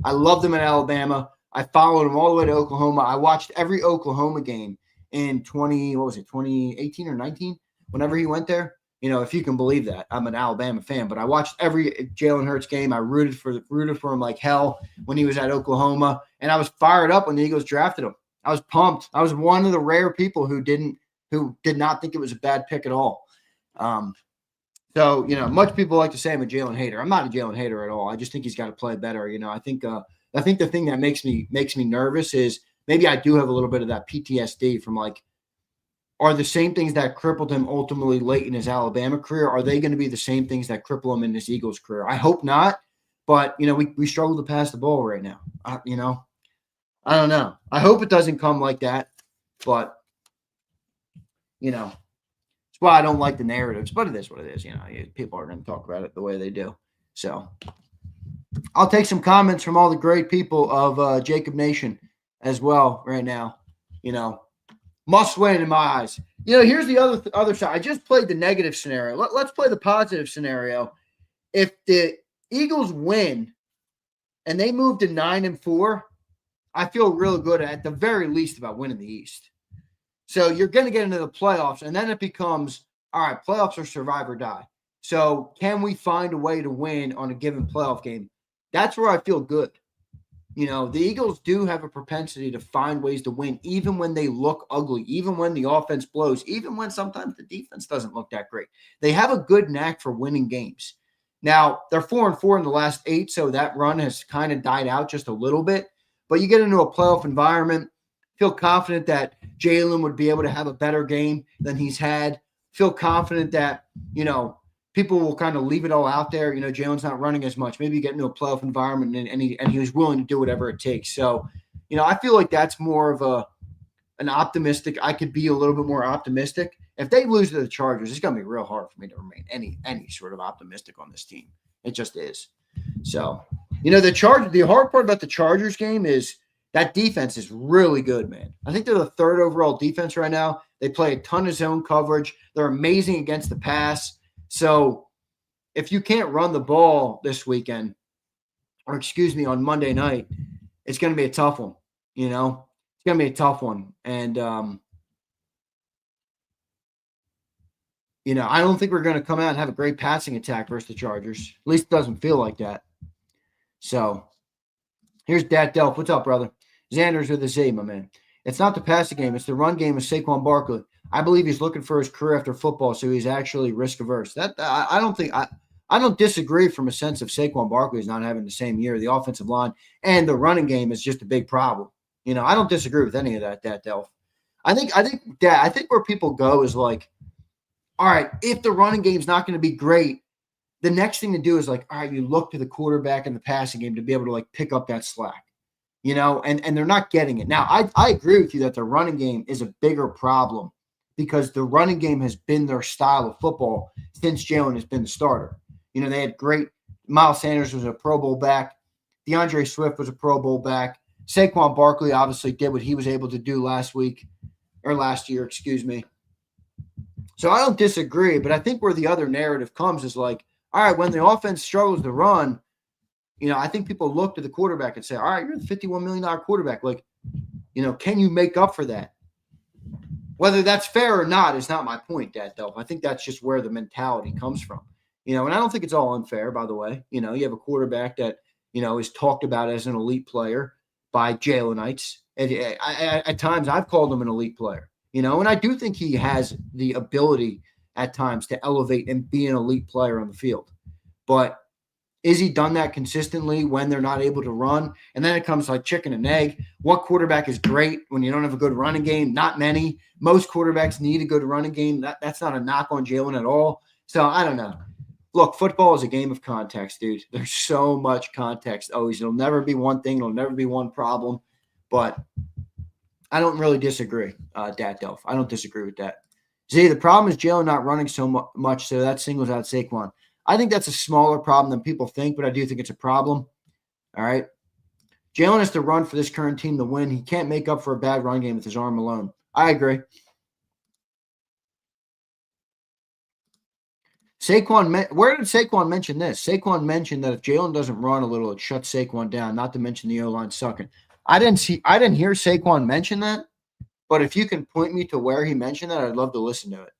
I loved him in Alabama. I followed him all the way to Oklahoma. I watched every Oklahoma game in 2018 or 19, whenever he went there. If you can believe that. I'm an Alabama fan, but I watched every Jalen Hurts game. I rooted for him like hell when he was at Oklahoma, and I was fired up when the Eagles drafted him. I was pumped. I was one of the rare people who did not think it was a bad pick at all. So much people like to say I'm a Jalen hater. I'm not a Jalen hater at all. I just think he's got to play better. I think the thing that makes me nervous is maybe I do have a little bit of that PTSD from are the same things that crippled him ultimately late in his Alabama career, are they going to be the same things that cripple him in his Eagles career? I hope not, but we struggle to pass the ball right now. I don't know. I hope it doesn't come like that, but it's why I don't like the narratives, but it is what it is. People are going to talk about it the way they do. So I'll take some comments from all the great people of JAKIB Nation as well right now. Must win in my eyes. Here's the other side. I just played the negative scenario. Let's play the positive scenario. If the Eagles win and they move to 9-4, I feel real good at the very least about winning the East. So you're going to get into the playoffs, and then it becomes, all right, playoffs are survive or die. So can we find a way to win on a given playoff game? That's where I feel good. You know, the Eagles do have a propensity to find ways to win, even when they look ugly, even when the offense blows, even when sometimes the defense doesn't look that great. They have a good knack for winning games. Now, they're 4-4 in the last 8, so that run has kind of died out just a little bit. But you get into a playoff environment, feel confident that Jalen would be able to have a better game than he's had. Feel confident that, you know, people will kind of leave it all out there. You know, Jalen's not running as much. Maybe you get into a playoff environment and he was willing to do whatever it takes. So, you know, I feel like that's more of an optimistic. I could be a little bit more optimistic. If they lose to the Chargers, it's going to be real hard for me to remain any sort of optimistic on this team. It just is. So, you know, the hard part about the Chargers game is that defense is really good, man. I think they're the 3rd overall defense right now. They play a ton of zone coverage. They're amazing against the pass. So if you can't run the ball this weekend, or excuse me, on Monday night, it's going to be a tough one. You know, it's going to be a tough one. And, you know, I don't think we're going to come out and have a great passing attack versus the Chargers. At least it doesn't feel like that. So here's Dat Delph. What's up, brother? Xander's with a Z, my man. It's not the passing game. It's the run game of Saquon Barkley. I believe he's looking for his career after football, so he's actually risk averse. I don't disagree from a sense of Saquon Barkley's not having the same year. The offensive line and the running game is just a big problem. You know, I don't disagree with any of that, Delph. I think where people go is like, all right, if the running game's not going to be great, the next thing to do is like, all right, you look to the quarterback in the passing game to be able to like pick up that slack, you know, and they're not getting it. Now, I agree with you that the running game is a bigger problem because the running game has been their style of football since Jalen has been the starter. You know, they had great – Miles Sanders was a Pro Bowl back. DeAndre Swift was a Pro Bowl back. Saquon Barkley obviously did what he was able to do last year, excuse me. So I don't disagree, but I think where the other narrative comes is like, all right, when the offense struggles to run, you know, I think people look to the quarterback and say, all right, you're the $51 million quarterback. Like, you know, can you make up for that? Whether that's fair or not is not my point, Delph. I think that's just where the mentality comes from. You know, and I don't think it's all unfair, by the way. You know, you have a quarterback that, you know, is talked about as an elite player by Jalenites. And at times I've called him an elite player, you know, and I do think he has the ability at times to elevate and be an elite player on the field. But is he done that consistently when they're not able to run? And then it comes like chicken and egg. What quarterback is great when you don't have a good running game? Not many. Most quarterbacks need a good running game. That's not a knock on Jalen at all. So I don't know. Look, football is a game of context, dude. There's so much context. Always. It'll never be one thing. It'll never be one problem. But I don't really disagree, Dat Delph. I don't disagree with that. Z, the problem is Jalen not running so much, so that singles out Saquon. I think that's a smaller problem than people think, but I do think it's a problem. All right. Jalen has to run for this current team to win. He can't make up for a bad run game with his arm alone. I agree. Where did Saquon mention this? Saquon mentioned that if Jalen doesn't run a little, it shuts Saquon down, not to mention the O-line sucking. I didn't hear Saquon mention that, but if you can point me to where he mentioned that, I'd love to listen to it.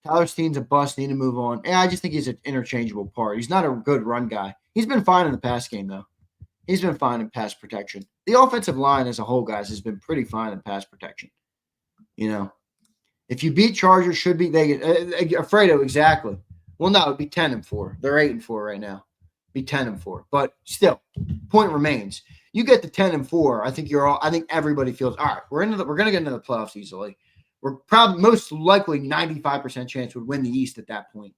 Tyler Steen's a bust, need to move on. Yeah, I just think he's an interchangeable part. He's not a good run guy. He's been fine in the pass game, though. He's been fine in pass protection. The offensive line as a whole, guys, has been pretty fine in pass protection. You know, if you beat Chargers, should be Alfredo, exactly. Well, no, it'd be 10-4. They're 8-4 right now. Be 10-4. But still, point remains. You get to 10-4. I think everybody feels all right. We're gonna get into the playoffs easily. We're probably most likely 95% chance would win the East at that point.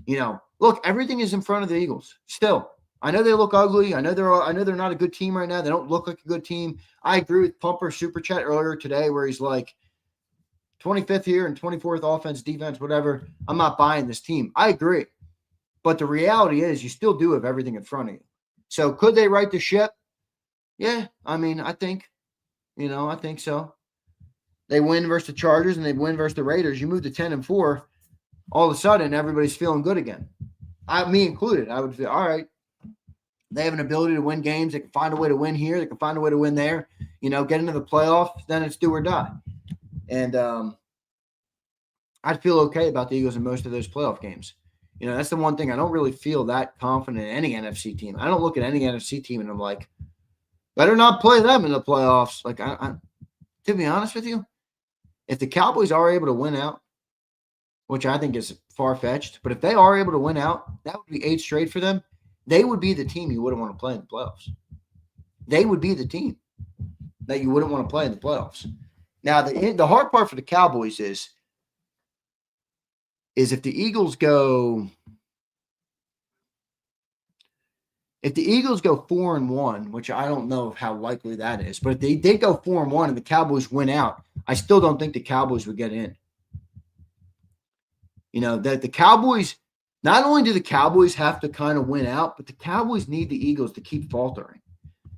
You know, look, everything is in front of the Eagles. Still, I know they look ugly. I know they're not a good team right now. They don't look like a good team. I agree with Pumper Super Chat earlier today where he's like 25th here and 24th offense, defense, whatever. I'm not buying this team. I agree. But the reality is you still do have everything in front of you. So could they right the ship? Yeah, I mean, I think so. They win versus the Chargers and they win versus the Raiders. You move to 10-4, all of a sudden everybody's feeling good again. me included, I would feel, all right, they have an ability to win games. They can find a way to win here. They can find a way to win there. Get into the playoffs, then it's do or die. And I'd feel okay about the Eagles in most of those playoff games. That's the one thing. I don't really feel that confident in any NFC team. I don't look at any NFC team and I'm like, better not play them in the playoffs. Like, to be honest with you, if the Cowboys are able to win out, which I think is far-fetched, but if they are able to win out, that would be 8 straight for them. They would be the team you wouldn't want to play in the playoffs. They would be the team that you wouldn't want to play in the playoffs. Now, the hard part for the Cowboys is if the Eagles go 4-1, which I don't know how likely that is, but if they did go 4-1 and the Cowboys win out, I still don't think the Cowboys would get in. That the Cowboys, not only do the Cowboys have to kind of win out, but the Cowboys need the Eagles to keep faltering.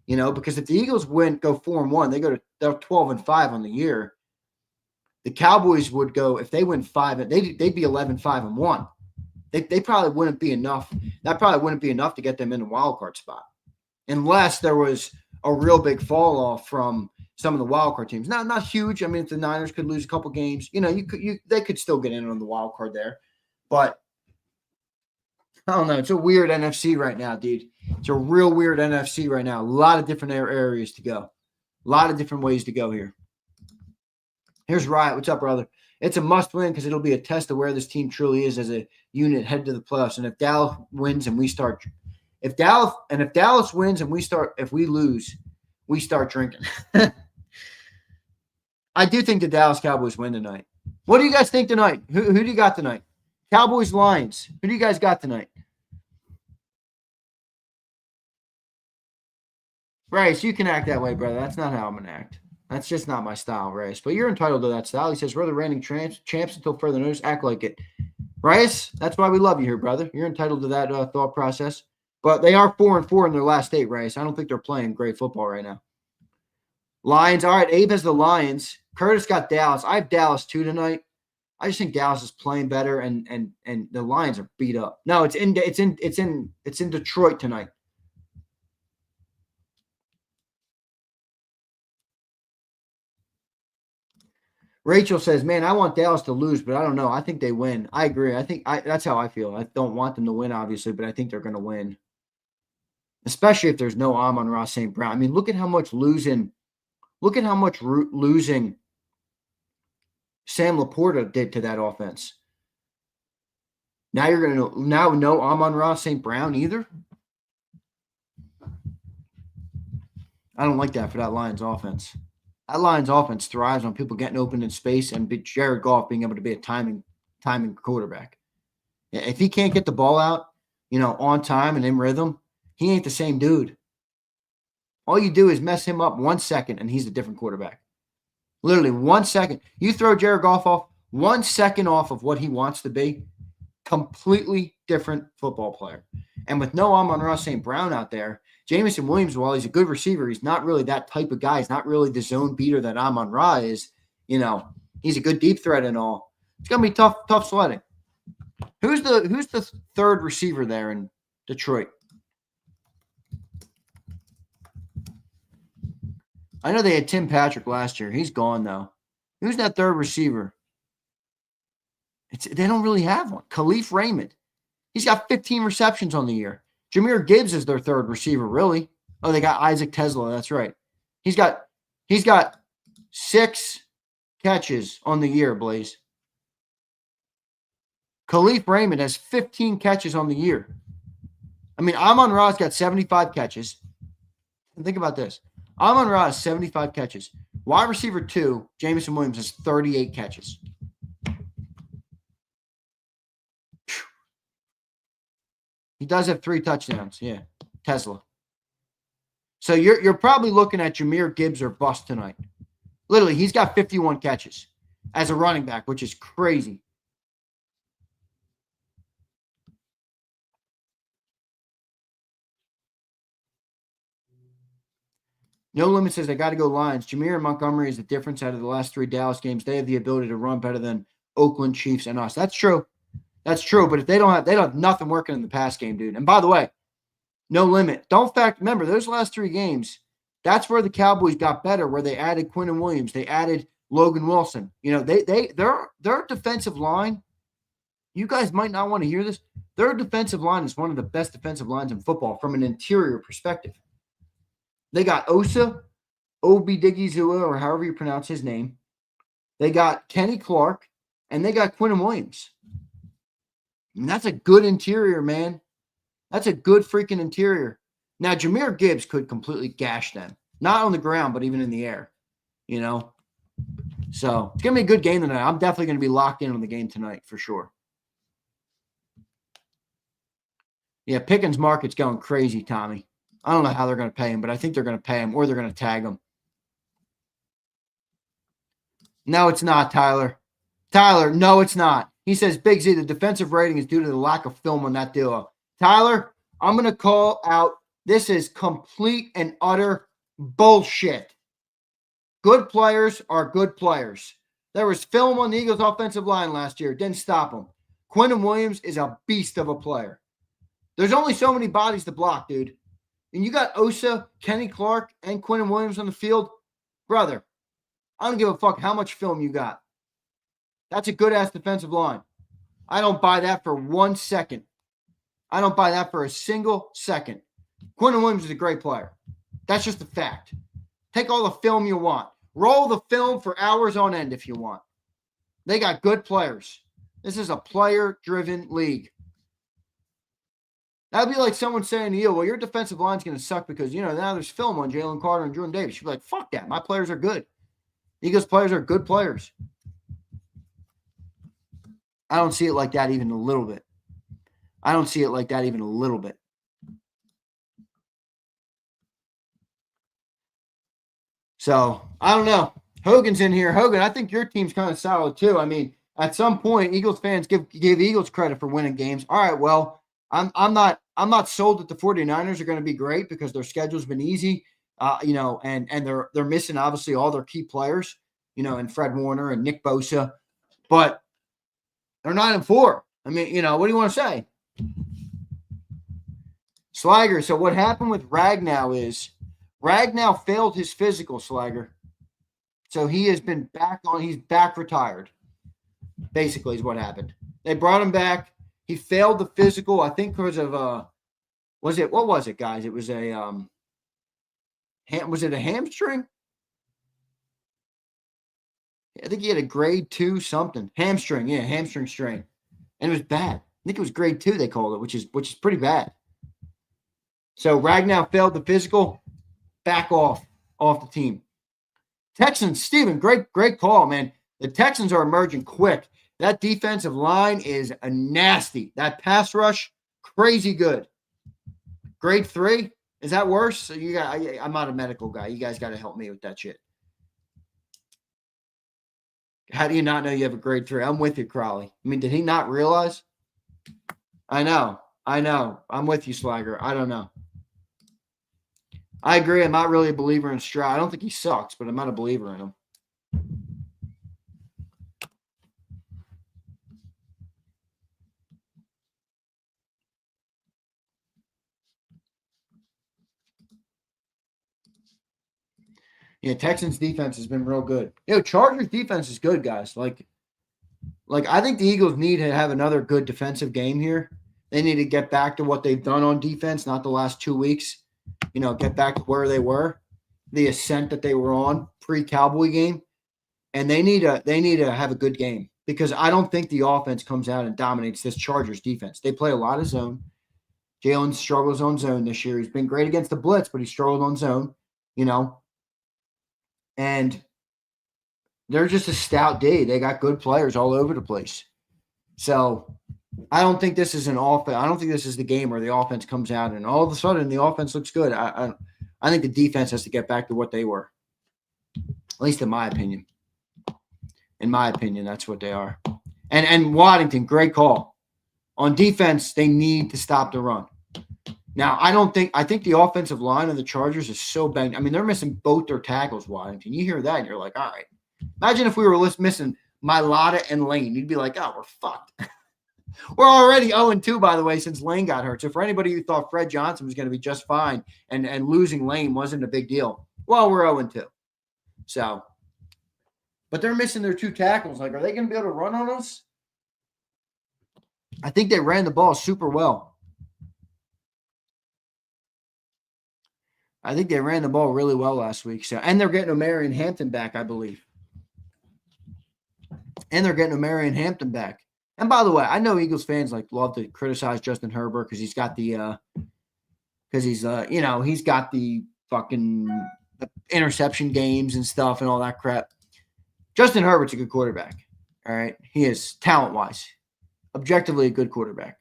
Because if the Eagles go 4-1, they're 12-5 on the year. The Cowboys would go, if they win 5, they'd be 11-5-1. They probably wouldn't be enough. That probably wouldn't be enough to get them in the wild card spot, unless there was a real big fall off from some of the wild card teams. Not huge. I mean, if the Niners could lose a couple games, they could still get in on the wild card there. But I don't know. It's a weird NFC right now, dude. It's a real weird NFC right now. A lot of different areas to go. A lot of different ways to go here. Here's Riot. What's up, brother? It's a must win because it'll be a test of where this team truly is as a unit headed to the playoffs. And if Dallas wins and if Dallas wins and if we lose, we start drinking. I do think the Dallas Cowboys win tonight. What do you guys think tonight? Who do you got tonight? Cowboys, Lions. Who do you guys got tonight? Bryce, you can act that way, brother. That's not how I'm going to act. That's just not my style, Bryce. But you're entitled to that style. He says, we're the reigning champs until further notice. Act like it. Bryce, that's why we love you here, brother. You're entitled to that thought process. But they are 4-4 in their last 8, Bryce. I don't think they're playing great football right now. Lions. All right, Abe has the Lions. Curtis got Dallas. I have Dallas too tonight. I just think Dallas is playing better, and the Lions are beat up. No, it's in Detroit tonight. Rachel says, man, I want Dallas to lose, but I don't know. I think they win. I agree. That's how I feel. I don't want them to win, obviously, but I think they're going to win. Especially if there's no Amon-Ra St. Brown. I mean, look at how much losing Sam Laporta did to that offense. Now you're going to no Amon-Ra St. Brown either? I don't like that for that Lions offense. That Lions offense thrives on people getting open in space and Jared Goff being able to be a timing quarterback. If he can't get the ball out, on time and in rhythm, he ain't the same dude. All you do is mess him up 1 second, and he's a different quarterback. Literally 1 second. You throw Jared Goff off 1 second off of what he wants to be, completely different football player. And with no Amon-Ra St. Brown out there, Jameson Williams, while he's a good receiver, he's not really that type of guy. He's not really the zone beater that Amon-Ra is. He's a good deep threat and all. It's going to be tough sledding. Who's the third receiver there in Detroit? I know they had Tim Patrick last year. He's gone, though. Who's that third receiver? They don't really have one. Khalif Raymond. He's got 15 receptions on the year. Jahmyr Gibbs is their third receiver, really. Oh, they got Isaac Tesla. That's right. He's got 6 catches on the year, Blaze. Khalif Raymond has 15 catches on the year. I mean, Amon-Ra's got 75 catches. And think about this. Amon-Ra has 75 catches. Wide receiver 2, Jameson Williams, has 38 catches. He does have 3 touchdowns. Yeah, Tesla. So you're probably looking at Jahmyr Gibbs or bust tonight. Literally, he's got 51 catches as a running back, which is crazy. No Limit says, I got to go Lions. Jahmyr and Montgomery is the difference out of the last 3 Dallas games. They have the ability to run better than Oakland, Chiefs, and us. That's true. That's true. But if they don't have nothing working in the pass game, dude. And by the way, no limit. Remember, those last 3 games, that's where the Cowboys got better, where they added Quinnen Williams. They added Logan Wilson. You know, their defensive line, you guys might not want to hear this. Their defensive line is one of the best defensive lines in football from an interior perspective. They got Osa, Obidigizua, or however you pronounce his name. They got Kenny Clark, and they got Quinnen Williams. I mean, that's a good interior, man. That's a good freaking interior. Now, Jahmyr Gibbs could completely gash them. Not on the ground, but even in the air. You know? So, it's going to be a good game tonight. I'm definitely going to be locked in on the game tonight for sure. Yeah, Pickens market's going crazy, Tommy. I don't know how they're going to pay him, but I think they're going to pay him or they're going to tag him. No, it's not, Tyler. Tyler, no, it's not. He says, Big Z, the defensive rating is due to the lack of film on that duo. Tyler, I'm going to call out, this is complete and utter bullshit. Good players are good players. There was film on the Eagles' offensive line last year. Didn't stop them. Quinnen Williams is a beast of a player. There's only so many bodies to block, dude. And you got Osa, Kenny Clark, and Quinnen Williams on the field. Brother, I don't give a fuck how much film you got. That's a good-ass defensive line. I don't buy that for 1 second. I don't buy that for a single second. Quinnen Williams is a great player. That's just a fact. Take all the film you want. Roll the film for hours on end if you want. They got good players. This is a player-driven league. That would be like someone saying to you, well, your defensive line's going to suck because, you know, now there's film on Jaylen Carter and Jordan Davis. You'd be like, fuck that. My players are good. Eagles players are good players. I don't see it like that even a little bit. I don't see it like that even a little bit. So, I don't know. Hogan's in here. Hogan, I think your team's kind of solid too. I mean, at some point, Eagles fans give Eagles credit for winning games. All right, well, I'm not sold that the 49ers are going to be great because their schedule's been easy, you know, and they're missing obviously all their key players, you know, and Fred Warner and Nick Bosa, but they're 9-4. I mean, you know, what do you want to say? Slager, so what happened with Ragnow is Ragnow failed his physical, Slager. So he has been he's back retired, basically is what happened. They brought him back. He failed the physical, I think because of what was it, guys? It was was it a hamstring? I think he had a grade 2 something. Hamstring strain. And it was bad. I think it was grade 2 they called it, which is pretty bad. So Ragnow failed the physical, back off the team. Texans, Steven, great call, man. The Texans are emerging quick. That defensive line is a nasty. That pass rush, crazy good. Grade 3, is that worse? So I'm not a medical guy. You guys got to help me with that shit. How do you not know you have a grade 3? I'm with you, Crowley. I mean, did he not realize? I know. I'm with you, Slager. I don't know. I agree. I'm not really a believer in Stroud. I don't think he sucks, but I'm not a believer in him. Yeah, Texans defense has been real good. Chargers defense is good, guys. Like I think the Eagles need to have another good defensive game here. They need to get back to what they've done on defense, not the last 2 weeks. You know, get back to where they were, the ascent that they were on pre-Cowboy game. And they need to have a good game because I don't think the offense comes out and dominates this Chargers defense. They play a lot of zone. Jalen struggles on zone this year. He's been great against the blitz, but he struggled on zone, you know. And they're just a stout D. They got good players all over the place. So I don't think this is an offense. I don't think this is the game where the offense comes out and all of a sudden the offense looks good. I think the defense has to get back to what they were, at least in my opinion. In my opinion, that's what they are. And Waddington, great call. On defense, they need to stop the run. Now, I think the offensive line of the Chargers is so banged. I mean, they're missing both their tackles, Waddington. You hear that, and you're like, all right. Imagine if we were missing Mailata and Lane. You'd be like, oh, we're fucked. We're already 0-2, by the way, since Lane got hurt. So for anybody who thought Fred Johnson was going to be just fine and losing Lane wasn't a big deal, well, we're 0-2. So, but they're missing their 2 tackles. Like, are they going to be able to run on us? I think they ran the ball super well. I think they ran the ball really well last week. So, and they're getting Omarion Hampton back, I believe. And by the way, I know Eagles fans love to criticize Justin Herbert because he's got the he's got the fucking interception games and stuff and all that crap. Justin Herbert's a good quarterback. All right. He is talent-wise, objectively a good quarterback.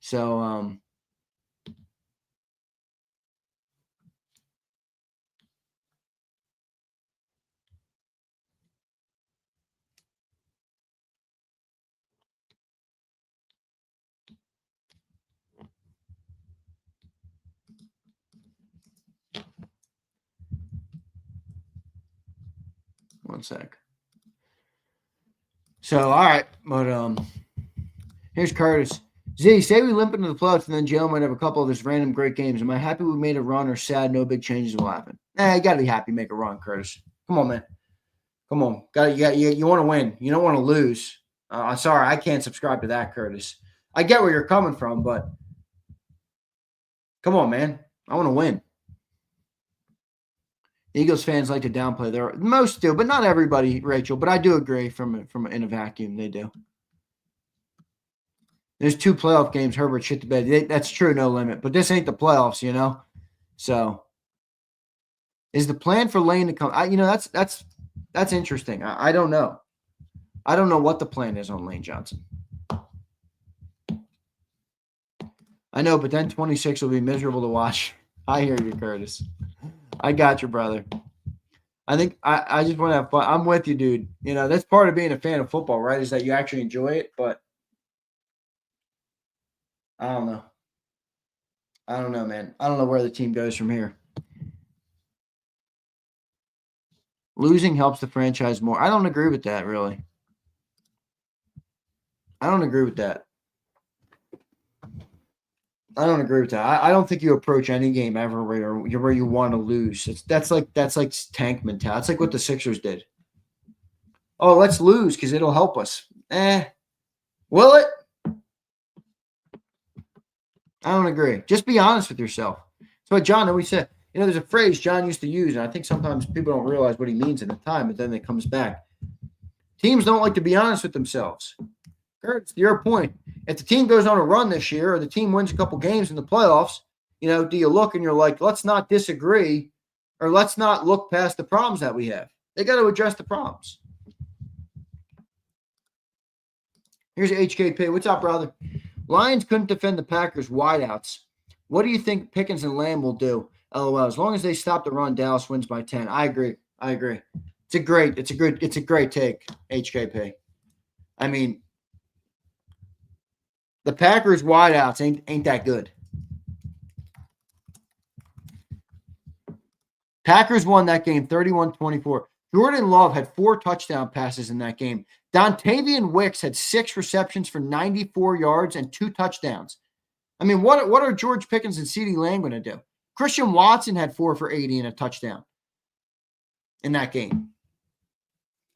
So, one sec. So, all right. But here's Curtis. Z, say we limp into the playoffs and then Jalen might have a couple of his random great games. Am I happy we made a run or sad no big changes will happen? You got to be happy to make a run, Curtis. Come on, man. Come on. You want to win. You don't want to lose. I'm sorry. I can't subscribe to that, Curtis. I get where you're coming from, but come on, man. I want to win. Eagles fans like to downplay. Most do, but not everybody, Rachel. But I do agree from in a vacuum, they do. There's 2 playoff games. Herbert shit the bed. That's true, no limit. But this ain't the playoffs, you know. So, is the plan for Lane to come? That's interesting. I don't know. I don't know what the plan is on Lane Johnson. I know, but then 26 will be miserable to watch. I hear you, Curtis. I got you, brother. I think I just want to have fun. I'm with you, dude. You know, that's part of being a fan of football, right? Is that you actually enjoy it, but I don't know. I don't know, man. I don't know where the team goes from here. Losing helps the franchise more. I don't agree with that, really. I don't agree with that. I don't think you approach any game ever where you want to lose. That's like tank mentality. It's like what the Sixers did. Oh, let's lose because it'll help us. Will it? I don't agree. Just be honest with yourself. That's what John always said. You know, there's a phrase John used to use, and I think sometimes people don't realize what he means at the time, but then it comes back. Teams don't like to be honest with themselves. Kurt, to your point, if the team goes on a run this year or the team wins a couple games in the playoffs, you know, do you look and you're like, let's not disagree or let's not look past the problems that we have. They got to address the problems. Here's HKP. What's up, brother? Lions couldn't defend the Packers wideouts. What do you think Pickens and Lamb will do? LOL. As long as they stop the run, Dallas wins by 10. I agree. It's a great take, HKP. I mean, the Packers wideouts ain't that good. Packers won that game 31-24. Jordan Love had 4 touchdown passes in that game. Dontavian Wicks had 6 receptions for 94 yards and 2 touchdowns. I mean, what are George Pickens and CeeDee Lamb going to do? Christian Watson had 4 for 80 and a touchdown in that game.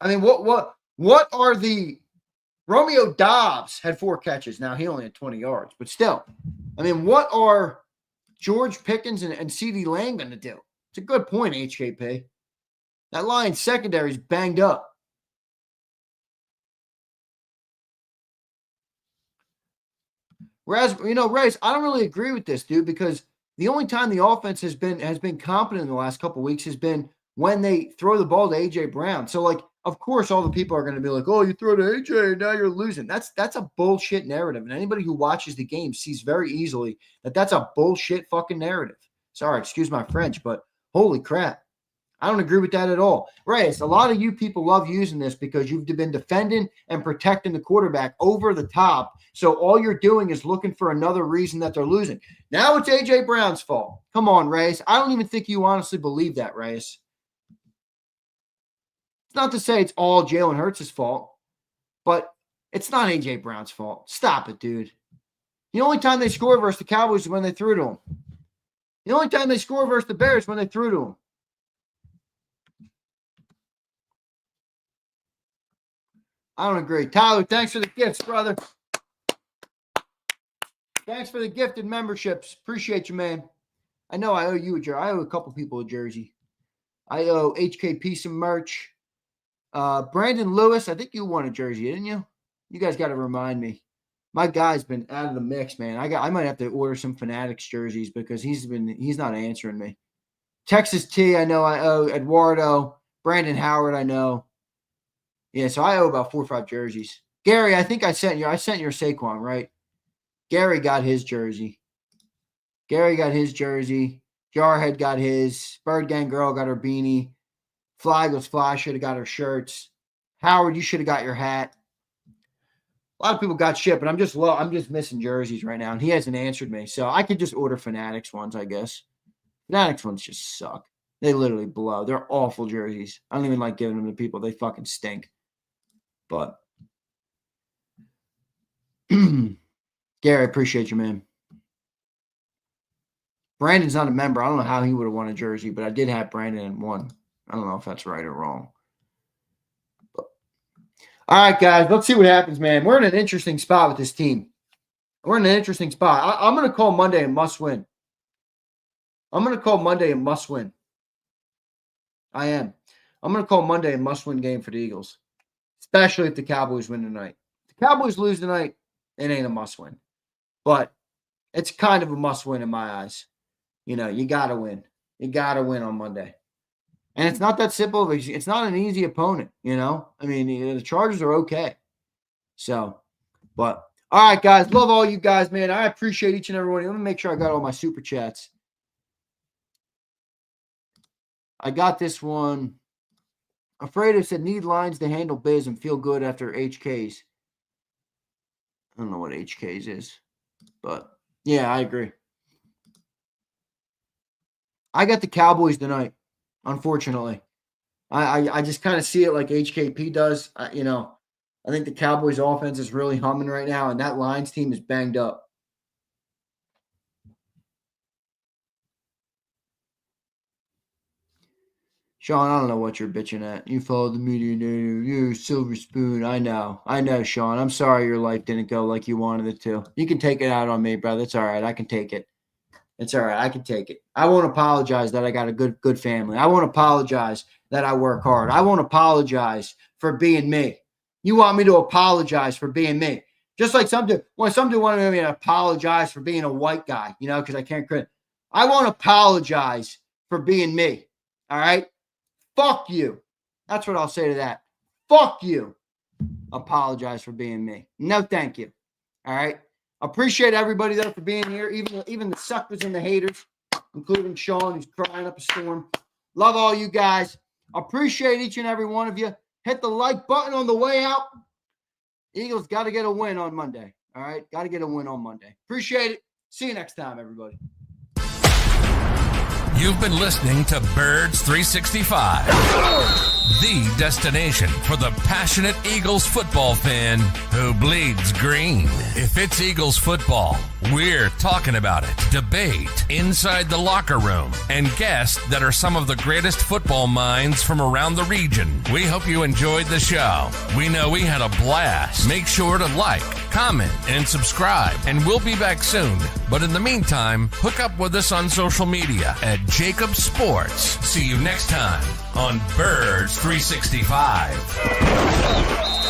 I mean, what are the Romeo Doubs had 4 catches. Now he only had 20 yards, but still. I mean, what are George Pickens and CeeDee Lamb going to do? It's a good point, HKP. That Lions secondary is banged up. Whereas, you know, Reyes, I don't really agree with this, dude, because the only time the offense has been competent in the last couple of weeks has been when they throw the ball to A.J. Brown. So, like, of course, all the people are going to be like, oh, you throw to A.J. and now you're losing. That's a bullshit narrative. And anybody who watches the game sees very easily that that's a bullshit fucking narrative. Sorry, excuse my French, but holy crap. I don't agree with that at all. Reyes, a lot of you people love using this because you've been defending and protecting the quarterback over the top. So all you're doing is looking for another reason that they're losing. Now it's A.J. Brown's fault. Come on, Reyes. I don't even think you honestly believe that, Reyes. It's not to say it's all Jalen Hurts' fault, but It's not A.J. Brown's fault. Stop it, dude. The only time they scored versus the Cowboys is when they threw to him. The only time they scored versus the Bears is when they threw to him. I don't agree. Tyler, thanks for the gifts, brother. Thanks for the gifted memberships. Appreciate you, man. I know I owe you a jersey. I owe a couple people a jersey. I owe HKP some merch. Brandon Lewis, I think you won a jersey, didn't you? You guys got to remind me. My guy's been out of the mix, man. I might have to order some Fanatics jerseys because he's not answering me. Texas T, I know I owe. Eduardo, Brandon Howard, I know. Yeah, so I owe about 4 or 5 jerseys. Gary, I think I sent your Saquon, right? Gary got his jersey. Jarhead got his. Bird Gang Girl got her beanie. Fly Goes Fly should have got her shirts. Howard, you should have got your hat. A lot of people got shit, but I'm just missing jerseys right now, and he hasn't answered me. So I could just order Fanatics ones, I guess. Fanatics ones just suck. They literally blow. They're awful jerseys. I don't even like giving them to people. They fucking stink. But Gary, appreciate you, man. Brandon's not a member. I don't know how he would have won a jersey, but I did have Brandon in one. I don't know if that's right or wrong. But, all right, guys, let's see what happens, man. We're in an interesting spot with this team. I'm going to call Monday a must-win. I am. I'm going to call Monday a must-win game for the Eagles, especially if the Cowboys win tonight. If the Cowboys lose tonight, it ain't a must-win. But it's kind of a must-win in my eyes. You know, you got to win. You got to win on Monday. And it's not that simple. It's not an easy opponent, you know. I mean, the Chargers are okay. So, but, all right, guys. Love all you guys, man. I appreciate each and every one. Let me make sure I got all my super chats. I got this one. Afraid it said need lines to handle biz and feel good after HKs. I don't know what HKs is, but yeah, I agree. I got the Cowboys tonight, unfortunately. I just kind of see it like HKP does. I think the Cowboys offense is really humming right now, and that Lions team is banged up. Sean, I don't know what you're bitching at. You follow the media narrative. You're a silver spoon. I know, Sean. I'm sorry your life didn't go like you wanted it to. You can take it out on me, brother. It's all right. I can take it. It's all right. I can take it. I won't apologize that I got a good family. I won't apologize that I work hard. I won't apologize for being me. You want me to apologize for being me. Just like some dude wanted me to apologize for being a white guy, because I can't credit. I won't apologize for being me. All right? Fuck you. That's what I'll say to that. Fuck you. Apologize for being me. No, thank you. All right? Appreciate everybody there for being here, even the suckers and the haters, including Sean, who's crying up a storm. Love all you guys. Appreciate each and every one of you. Hit the like button on the way out. Eagles got to get a win on Monday. All right? Got to get a win on Monday. Appreciate it. See you next time, everybody. You've been listening to Birds 365, the destination for the passionate Eagles football fan who bleeds green. If it's Eagles football, we're talking about it. Debate, inside the locker room, and guests that are some of the greatest football minds from around the region. We hope you enjoyed the show. We know we had a blast. Make sure to like, comment, and subscribe, and we'll be back soon. But in the meantime, hook up with us on social media at JAKIB Sports. See you next time on Birds 365.